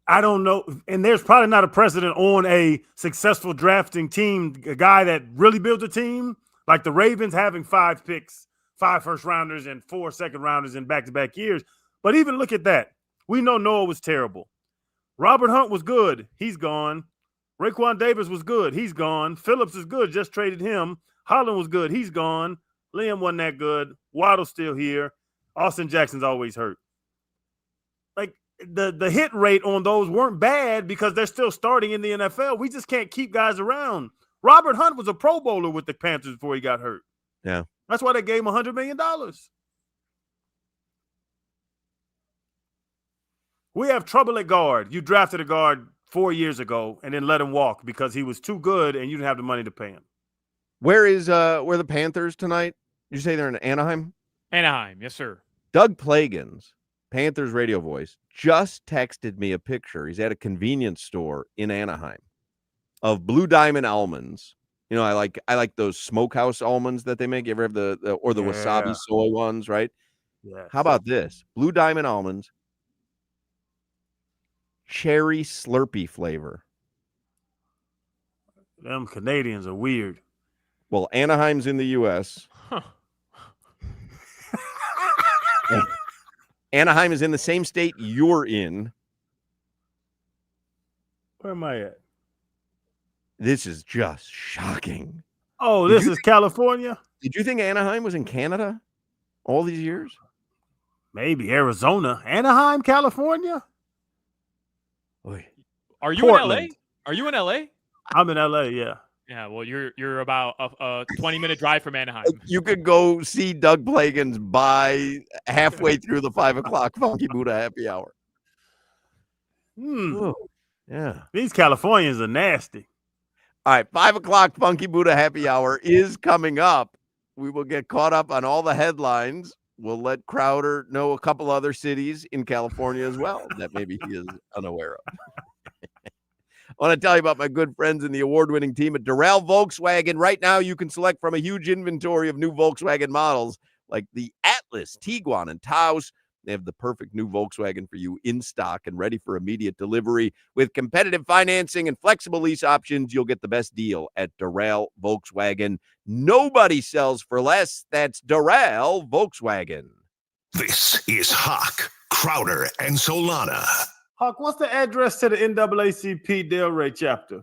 I don't know. And there's probably not a precedent on a successful drafting team, a guy that really built a team, like the Ravens having 5 picks, 5 first rounders and 4 second rounders in back-to-back years. But even look at that. We know Noah was terrible. Robert Hunt was good. He's gone. Raekwon Davis was good. He's gone. Phillips is good. Just traded him. Holland was good. He's gone. Liam wasn't that good. Waddle's still here. Austin Jackson's always hurt. Like the hit rate on those weren't bad because they're still starting in the NFL. We just can't keep guys around. Robert Hunt was a Pro Bowler with the Panthers before he got hurt. Yeah. That's why they gave him $100 million. We have trouble at guard. You drafted a guard 4 years ago and then let him walk because he was too good and you didn't have the money to pay him. Where the Panthers tonight? You say they're in Anaheim? Anaheim, yes, sir. Doug Plagans, Panthers radio voice, just texted me a picture. He's at a convenience store in Anaheim of Blue Diamond almonds. You know, I like those smokehouse almonds that they make. You ever have the wasabi soy ones, right? Yeah. How about this? Blue Diamond almonds, cherry Slurpee flavor. Them Canadians are weird. Well, Anaheim's in the U.S. Huh. Anaheim is in the same state you're in. Where am I at? This is just shocking. Oh, this is California? Did you think Anaheim was in Canada all these years? Maybe Arizona. Anaheim, California? Are you Portland. in LA? Are you in LA? I'm in LA, yeah. Yeah, well, you're about a 20-minute drive from Anaheim. You could go see Doug Plagans by halfway through the 5 o'clock Funky Buddha happy hour. Oh, yeah. These Californians are nasty. All right, 5 o'clock Funky Buddha happy hour is coming up. We will get caught up on all the headlines. We'll let Crowder know a couple other cities in California as well that maybe he is unaware of. I want to tell you about my good friends in the award-winning team at Durrell Volkswagen. Right now, you can select from a huge inventory of new Volkswagen models like the Atlas, Tiguan, and Taos. They have the perfect new Volkswagen for you in stock and ready for immediate delivery. With competitive financing and flexible lease options, you'll get the best deal at Durrell Volkswagen. Nobody sells for less. That's Durrell Volkswagen. This is Hoch, Crowder, and Solana. Hawk, what's the address to the NAACP Delray chapter?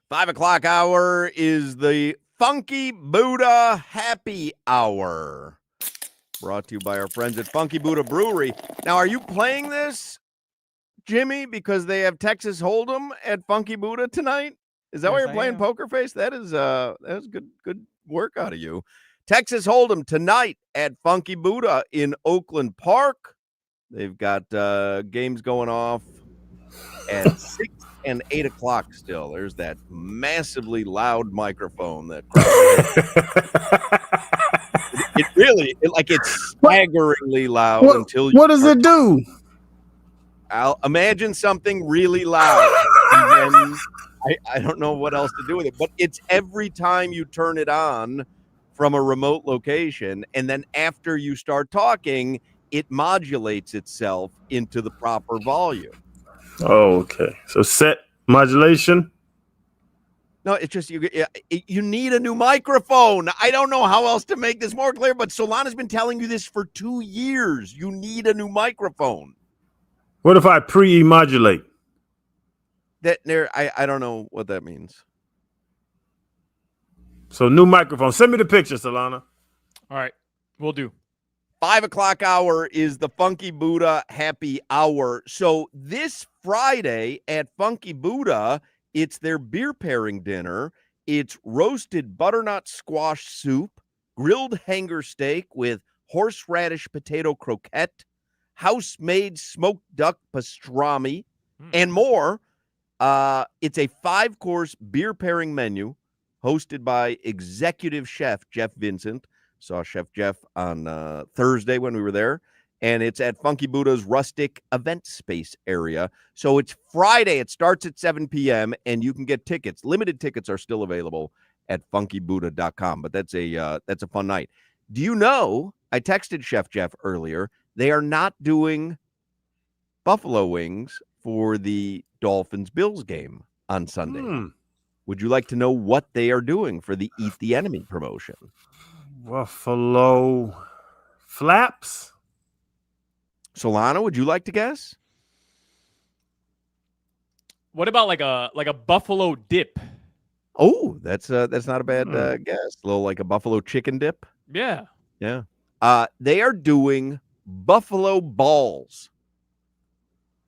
5 o'clock hour is the Funky Buddha Happy Hour, brought to you by our friends at Funky Buddha Brewery. Now, are you playing this, Jimmy, because they have Texas Hold'em at Funky Buddha tonight? Is that why Yes, you're I playing am. Poker Face? That is good work out of you. Texas Hold'em tonight at Funky Buddha in Oakland Park. They've got games going off at 6 and 8 o'clock still. There's that massively loud microphone that it's staggeringly loud until you What does it do? I'll imagine something really loud. And then I don't know what else to do with it, but it's every time you turn it on from a remote location, and then after you start talking, it modulates itself into the proper volume. Oh, okay. So set modulation. No, it's just you need a new microphone. I don't know how else to make this more clear, but Solana's been telling you this for 2 years. You need a new microphone. What if I pre-modulate? I don't know what that means. So new microphone. Send me the picture, Solana. All right, we'll do. 5 o'clock hour is the Funky Buddha Happy Hour. So this Friday at Funky Buddha, it's their beer pairing dinner. It's roasted butternut squash soup, grilled hanger steak with horseradish potato croquette, house-made smoked duck pastrami, and more. It's a 5-course beer pairing menu hosted by executive chef Jeff Vincent. Saw Chef Jeff on Thursday when we were there, and it's at Funky Buddha's rustic event space area. So it's Friday. It starts at 7 p.m., and you can get tickets. Limited tickets are still available at funkybuddha.com, but that's a fun night. Do you know, I texted Chef Jeff earlier, they are not doing buffalo wings for the Dolphins-Bills game on Sunday. Would you like to know what they are doing for the Eat the Enemy promotion? Buffalo flaps. Solana, would you like to guess? What about like a buffalo dip? Oh, that's not a bad guess. A little like a buffalo chicken dip. Yeah. Yeah. They are doing buffalo balls.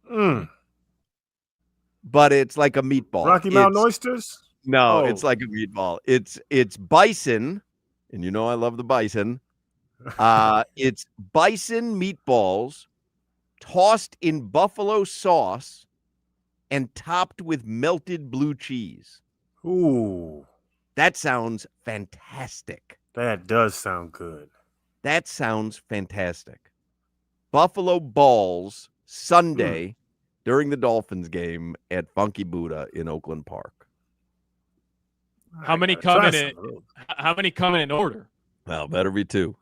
But it's like a meatball. Rocky Mountain oysters? No, it's like a meatball. It's bison, and you know I love the bison. It's bison meatballs tossed in buffalo sauce and topped with melted blue cheese. Ooh. That sounds fantastic. That does sound good. That sounds fantastic. Buffalo balls Sunday during the Dolphins game at Funky Buddha in Oakland Park. How many come in it? How many come in order? Well, better be 2.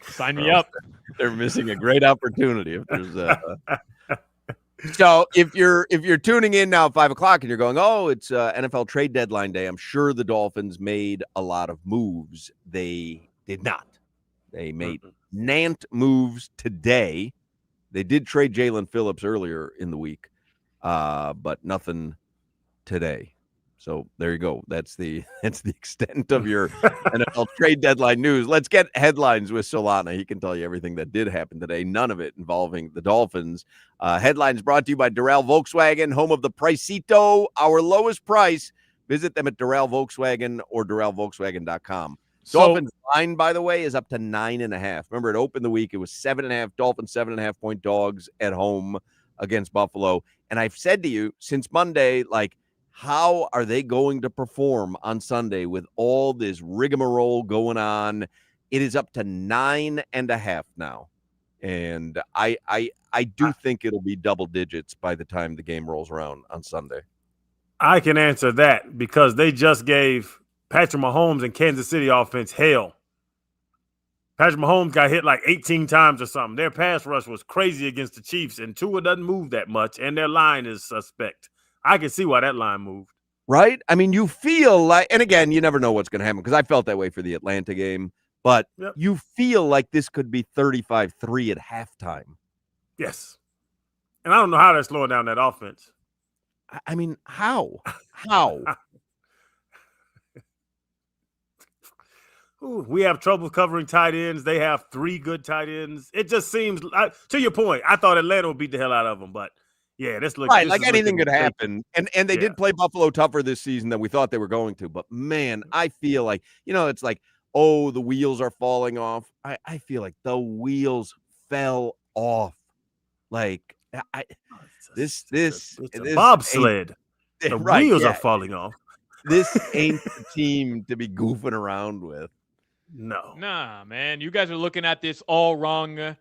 Sign me up. They're missing a great opportunity. If there's So if you're tuning in now at 5 o'clock and you're going, oh, it's NFL trade deadline day, I'm sure the Dolphins made a lot of moves. They did not. They made Nant moves today. They did trade Jalen Phillips earlier in the week, but nothing today. So there you go. That's the extent of your NFL trade deadline news. Let's get headlines with Solana. He can tell you everything that did happen today, none of it involving the Dolphins. Headlines brought to you by Doral Volkswagen, home of the Pricito, our lowest price. Visit them at Doral Volkswagen or DoralVolkswagen.com. Dolphins line, by the way, is up to 9.5. Remember, it opened the week. It was 7.5. Dolphins 7.5-point dogs at home against Buffalo. And I've said to you since Monday, like, how are they going to perform on Sunday with all this rigmarole going on? It is up to 9.5 now. And I do think it'll be double digits by the time the game rolls around on Sunday. I can answer that because they just gave Patrick Mahomes and Kansas City offense hell. Patrick Mahomes got hit like 18 times or something. Their pass rush was crazy against the Chiefs, and Tua doesn't move that much, and their line is suspect. I can see why that line moved. Right? I mean, you feel like, and again, you never know what's going to happen because I felt that way for the Atlanta game, but you feel like this could be 35-3 at halftime. Yes. And I don't know how they're slowing down that offense. I mean, how? How? Ooh, we have trouble covering tight ends. They have 3 good tight ends. It just seems, to your point, I thought Atlanta would beat the hell out of them, but yeah, this looks Right, this like is anything looking could happen. And they Yeah. did play Buffalo tougher this season than we thought they were going to. But man, I feel like, it's like, oh, the wheels are falling off. I feel like the wheels fell off. Like this it's a this bobsled. The right, wheels yeah. are falling off. This ain't the team to be goofing around with. No. Nah, man. You guys are looking at this all wrong.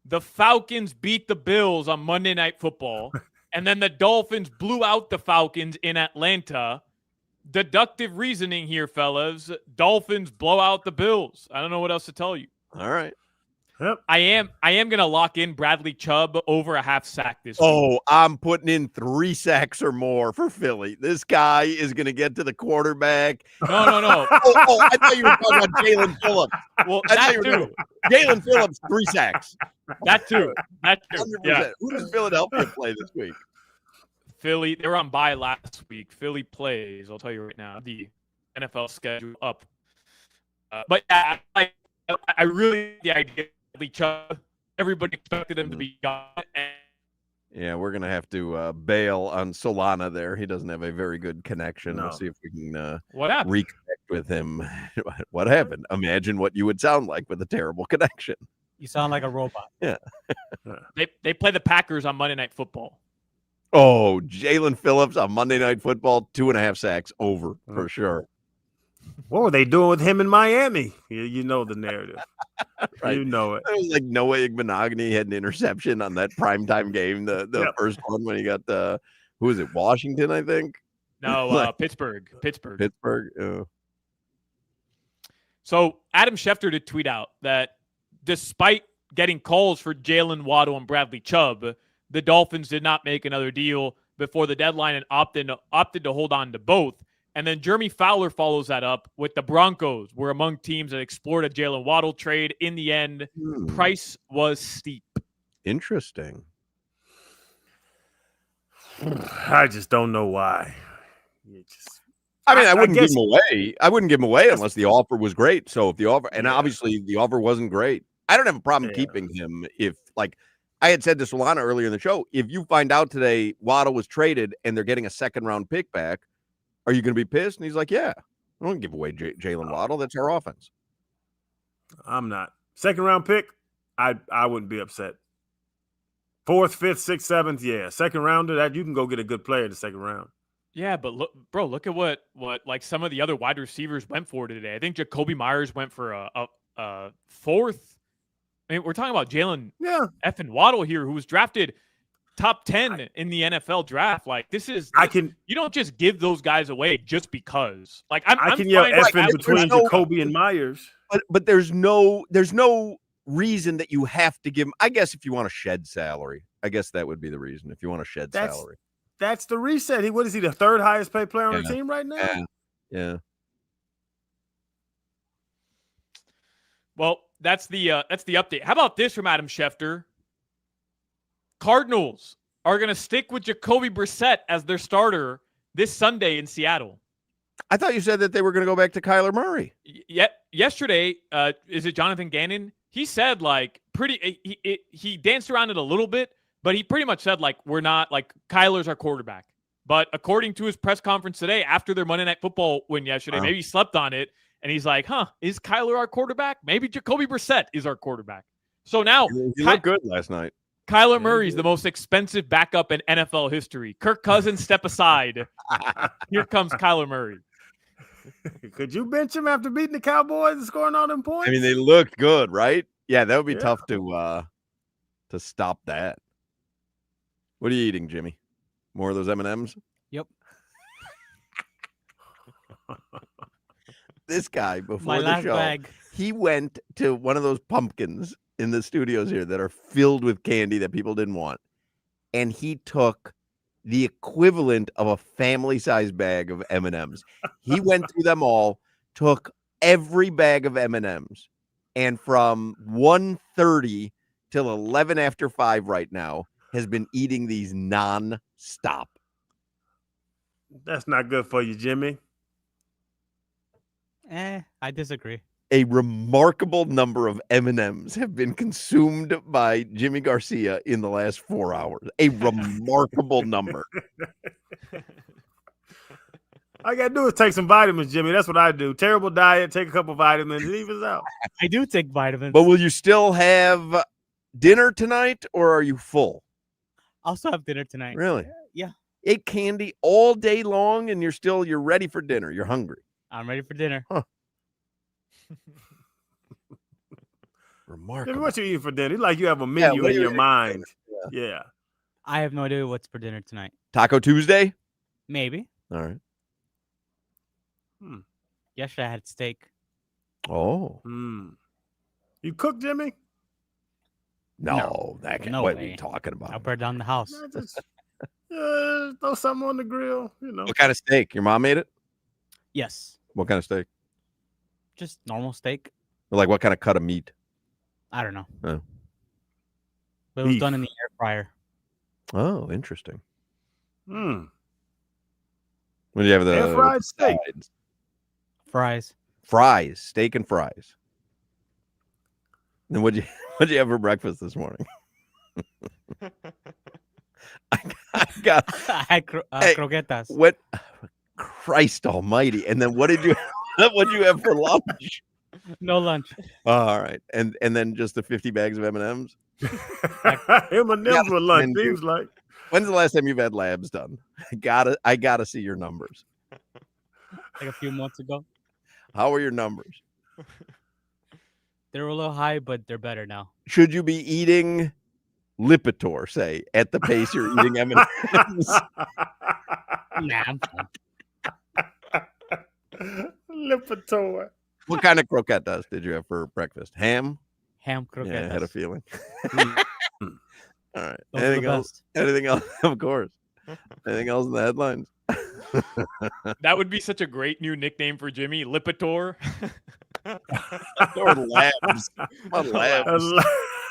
The Falcons beat the Bills on Monday Night Football, and then the Dolphins blew out the Falcons in Atlanta. Deductive reasoning here, fellas. Dolphins blow out the Bills. I don't know what else to tell you. All right. Yep. I am gonna lock in Bradley Chubb over a half sack this week. Oh, I'm putting in 3 sacks or more for Philly. This guy is going to get to the quarterback. No. Oh, I thought you were talking about Jalen Phillips. Well, I thought that you were too. talking- Jalen Phillips, 3 sacks. That too. 100%. Yeah. Who does Philadelphia play this week? Philly, they were on bye last week. Philly plays, I'll tell you right now, the NFL schedule up. But yeah, I really the idea of Chubb. Everybody expected him to be gone. And Yeah, we're going to have to bail on Solana there. He doesn't have a very good connection. No. We'll see if we can what happened? reconnect with him. What happened? Imagine what you would sound like with a terrible connection. You sound like a robot. Yeah. They play the Packers on Monday Night Football. Oh, Jalen Phillips on Monday Night Football, 2.5 sacks over for sure. What were they doing with him in Miami? You know the narrative. Right. You know it. It was like Noah Igbenogany had an interception on that primetime game, the Yep. first one when he got who was it, Washington, I think? No, Pittsburgh. Pittsburgh. Oh. So Adam Schefter did tweet out that despite getting calls for Jalen Waddle and Bradley Chubb, the Dolphins did not make another deal before the deadline and opted to hold on to both. And then Jeremy Fowler follows that up with the Broncos were among teams that explored a Jalen Waddle trade. In the end, price was steep. Interesting. I just don't know why. I wouldn't guess- give him away. I wouldn't give him away unless the offer was great. So if the offer, and obviously the offer wasn't great, I don't have a problem keeping him. If, like I had said to Solana earlier in the show, if you find out today Waddle was traded and they're getting a 2nd-round pick back, are you going to be pissed? And he's like, yeah, I don't give away Jalen Waddle. That's our offense. I'm not. 2nd-round pick, I wouldn't be upset. 4th, 5th, 6th, 7th, yeah. 2nd rounder, that you can go get a good player in the 2nd round. Yeah, but look at what like some of the other wide receivers went for today. I think Jacoby Myers went for a 4th. I mean, we're talking about Jalen effing Waddle here, who was drafted top 10 in the NFL draft. Like you don't just give those guys away just because. Like I can yell fine effing between Jacoby and Myers. But there's no reason that you have to give him. I guess if you want to shed salary, I guess that would be the reason. If you want to shed salary. That's the reset. What is he, the 3rd highest paid player on the team right now? Yeah. Well, that's the update. How about this from Adam Schefter? Cardinals are going to stick with Jacoby Brissett as their starter this Sunday in Seattle. I thought you said that they were going to go back to Kyler Murray. Yesterday, is it Jonathan Gannon? He said he danced around it a little bit, but he pretty much said we're not Kyler's our quarterback. But according to his press conference today after their Monday Night Football win yesterday, maybe he slept on it and he's like, is Kyler our quarterback? Maybe Jacoby Brissett is our quarterback. So now he looked good last night. Kyler Murray's the most expensive backup in NFL history. Kirk Cousins, step aside. Here comes Kyler Murray. Could you bench him after beating the Cowboys and scoring all them points? I mean, they looked good, right? Yeah, that would be tough to stop that. What are you eating, Jimmy? More of those M&Ms? Yep. This guy, before My the last show, bag. he went to one of those pumpkins in the studios here that are filled with candy that people didn't want. And he took the equivalent of a family-sized bag of M&Ms. He went through them all, took every bag of M&Ms, and from 1:30 till 11 after 5 right now, has been eating these non-stop. That's not good for you, Jimmy. I disagree. A remarkable number of M&Ms have been consumed by Jimmy Garcia in the last 4 hours. A remarkable number. All you gotta do is take some vitamins, Jimmy. That's what I do. Terrible diet, take a couple vitamins, leave us out. I do take vitamins. But will you still have dinner tonight, or are you full? I'll still have dinner tonight. Really? Yeah. Ate candy all day long, and you're ready for dinner. You're hungry. I'm ready for dinner. Huh. Jimmy, Remarkable. what you eating for dinner? It's like you have a menu what in are you your eating for mind. dinner? Yeah. I have no idea what's for dinner tonight. Taco Tuesday? Maybe. All right. Yesterday I had steak. Oh. You cook, Jimmy? No, that can, no what are way. you talking about? I'll burn down the house. No, just throw something on the grill, you know. What kind of steak? Your mom made it? Yes. What kind of steak? Just normal steak. Or like what kind of cut of meat? I don't know. Oh. But it was Beef. done in the air fryer. Oh, interesting. Mm. When you have the Air fried steak. sides? Fries. Fries, steak and fries. Then what'd you have for breakfast this morning? I got I had Hey, croquetas. what? Christ Almighty! And then what did you have for lunch? No lunch. Oh, all right, and then just the 50 bags of M&Ms. M&M's for lunch, send you- seems like. When's the last time you've had labs done? I gotta see your numbers. Like a few months ago. How are your numbers? They were a little high, but they're better now. Should you be eating Lipitor, say, at the pace you're eating M&Ms? Nah, I'm fine. Lipitor. What kind of croquetas did you have for breakfast? Ham? Ham croquetas. Yeah, I had a feeling. All right. Those are Anything the else? best. Anything else? Of course. Anything else in the headlines? That would be such a great new nickname for Jimmy, Lipitor. Or labs. What labs?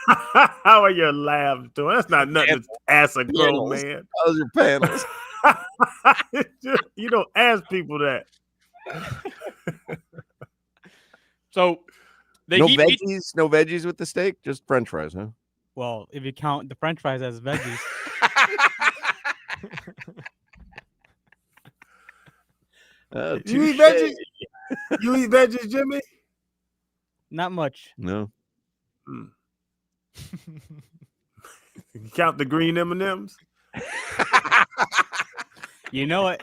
How are your labs doing? That's not nothing to ask a grown Panels. man. How's your panels? You don't ask people that. So the No Heat beat- veggies? No veggies with the steak? Just French fries, huh? Well, if you count the French fries as veggies, You eat touche. veggies? You eat veggies, Jimmy? not much. No. You count the green M&Ms? You know it.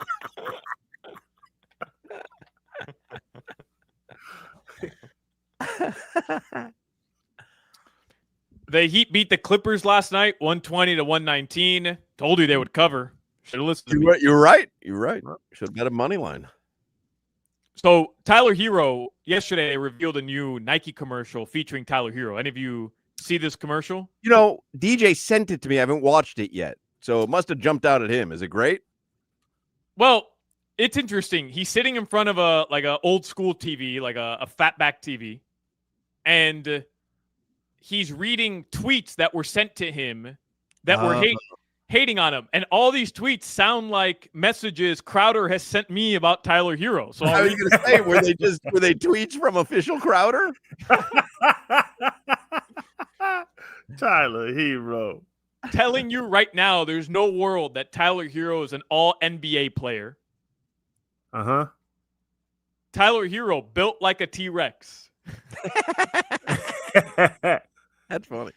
The Heat beat the Clippers last night, 120-119. Told you they would cover. Should have listened to me. You're right. You're right. Should have bet a money line. So Tyler Hero, yesterday they revealed a new Nike commercial featuring Tyler Hero. Any of you see this commercial? You know, DJ sent it to me. I haven't watched it yet. So it must have jumped out at him. Is it great? Well, it's interesting. He's sitting in front of a old school TV, like a fatback TV, and he's reading tweets that were sent to him that were hating on him. And all these tweets sound like messages Crowder has sent me about Tyler Hero. So I was going to say, were they tweets from official Crowder? Tyler Hero. telling you right now, there's no world that Tyler Hero is an all NBA player. Uh-huh. Tyler Hero built like a T-Rex. That's funny.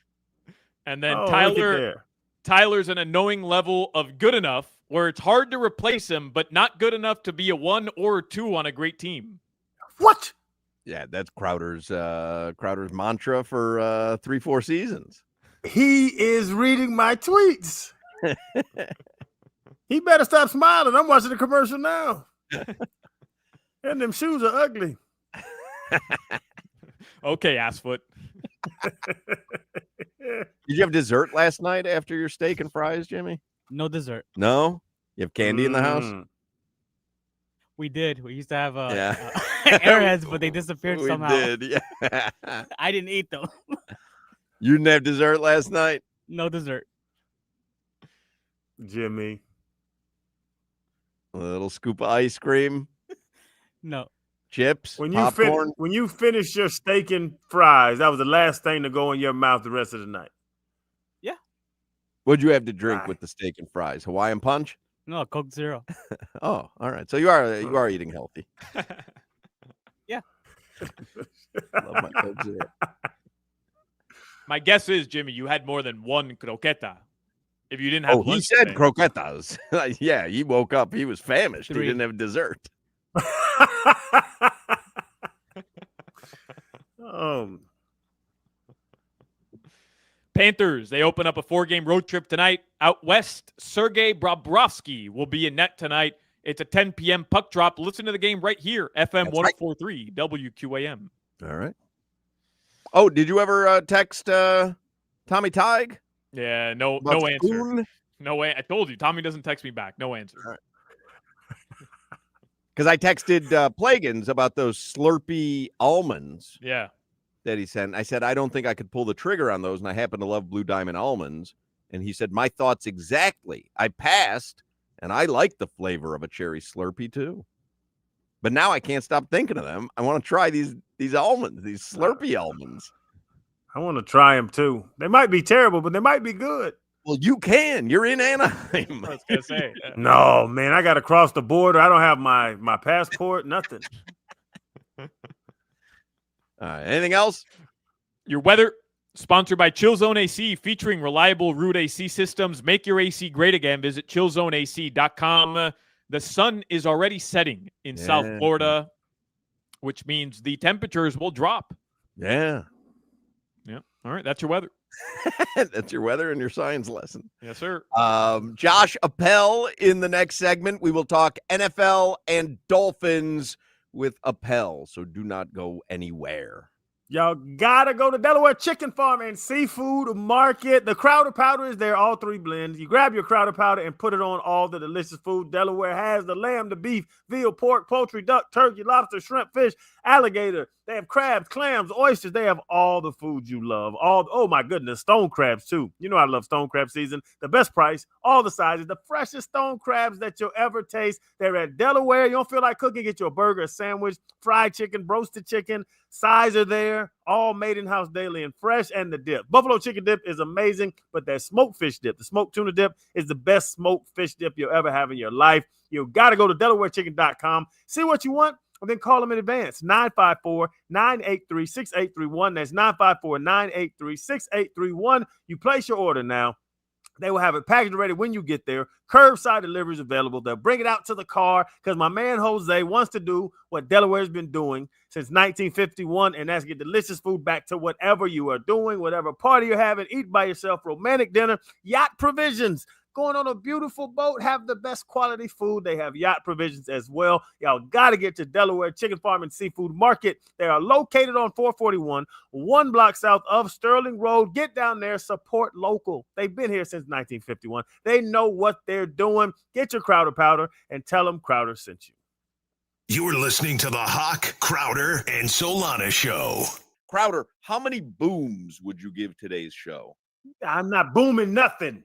And then Oh, look at Tyler there. Tyler's an annoying level of good enough where it's hard to replace him, but not good enough to be a 1 or a 2 on a great team. What? Yeah, that's Crowder's mantra for 3-4 seasons. He is reading my tweets. He better stop smiling. I'm watching the commercial now. And them shoes are ugly. Okay, Assfoot. Did you have dessert last night after your steak and fries, Jimmy? No dessert. No? You have candy in the house? Mm. We did. We used to have Yeah. airheads, but they disappeared We somehow. did, yeah. I didn't eat them. You didn't have dessert last night? No dessert. Jimmy. A little scoop of ice cream, No. chips, When popcorn. you finish your steak and fries, that was the last thing to go in your mouth the rest of the night. What'd you have to drink Right. with the steak and fries? Hawaiian punch? No, Coke Zero. Oh, all right. So you are eating healthy. Yeah. Love my Coke Zero. My guess is, Jimmy, you had more than one croqueta. If you didn't have Oh, he lunch said today. croquetas. Yeah, he woke up. He was famished. He 3. didn't have dessert. Panthers, they open up a 4-game road trip tonight. Out west, Sergei Bobrovsky will be in net tonight. It's a 10 p.m. puck drop. Listen to the game right here, FM That's right. 104.3 WQAM. All right. Oh, did you ever text Tommy Tig? Yeah, no about answer. Spoon? No, I told you, Tommy doesn't text me back. No answer. All right. Because I texted Plagans about those Slurpee almonds Yeah. that he sent. I said, I don't think I could pull the trigger on those, and I happen to love Blue Diamond almonds. And he said, my thoughts exactly. I passed, and I like the flavor of a cherry Slurpee too. But now I can't stop thinking of them. I want to try these almonds, these Slurpee almonds. I want to try them too. They might be terrible, but they might be good. Well, you can. You're in Anaheim. I was going to say. No, man, I got to cross the border. I don't have my passport, nothing. All right. Anything else? Your weather, sponsored by Chill Zone AC, featuring reliable Root AC systems. Make your AC great again. Visit chillzoneac.com. The sun is already setting in South Florida, which means the temperatures will drop. Yeah. Yeah. All right. That's your weather. That's your weather and your science lesson. Yes, sir. Josh Appel in the next segment. We will talk NFL and Dolphins with Appel, so do not go anywhere. Y'all gotta go to Delaware Chicken Farm and Seafood Market. The Crowder Powder is there, all 3 blends. You grab your Crowder Powder and put it on all the delicious food Delaware has: the lamb, the beef, veal, pork, poultry, duck, turkey, lobster, shrimp, fish, alligator. They have crabs, clams, oysters. They have all the food you love. Oh my goodness, stone crabs too. You know I love stone crab season. The best price, all the sizes, the freshest stone crabs that you'll ever taste. They're at Delaware. You don't feel like cooking, get you a burger, a sandwich, fried chicken, roasted chicken. Sides are there, all made in-house daily and fresh, and the dip. Buffalo chicken dip is amazing, but that smoked fish dip, the smoked tuna dip, is the best smoked fish dip you'll ever have in your life. You got to go to DelawareChicken.com, see what you want, and then call them in advance. 954-983-6831. That's 954-983-6831. You place your order now. They will have it packaged ready when you get there. Curbside delivery is available. They'll bring it out to the car because my man Jose wants to do what Delaware's been doing since 1951, and that's get delicious food back to whatever you are doing, whatever party you're having, eat by yourself, romantic dinner, yacht provisions. Going on a beautiful boat, have the best quality food. They have yacht provisions as well. Y'all got to get to Delaware Chicken Farm and Seafood Market. They are located on 441, 1 block south of Sterling Road. Get down there, support local. They've been here since 1951. They know what they're doing. Get your Crowder Powder and tell them Crowder sent you. You're listening to the Hoch, Crowder, and Solana Show. Crowder, how many booms would you give today's show? I'm not booming nothing.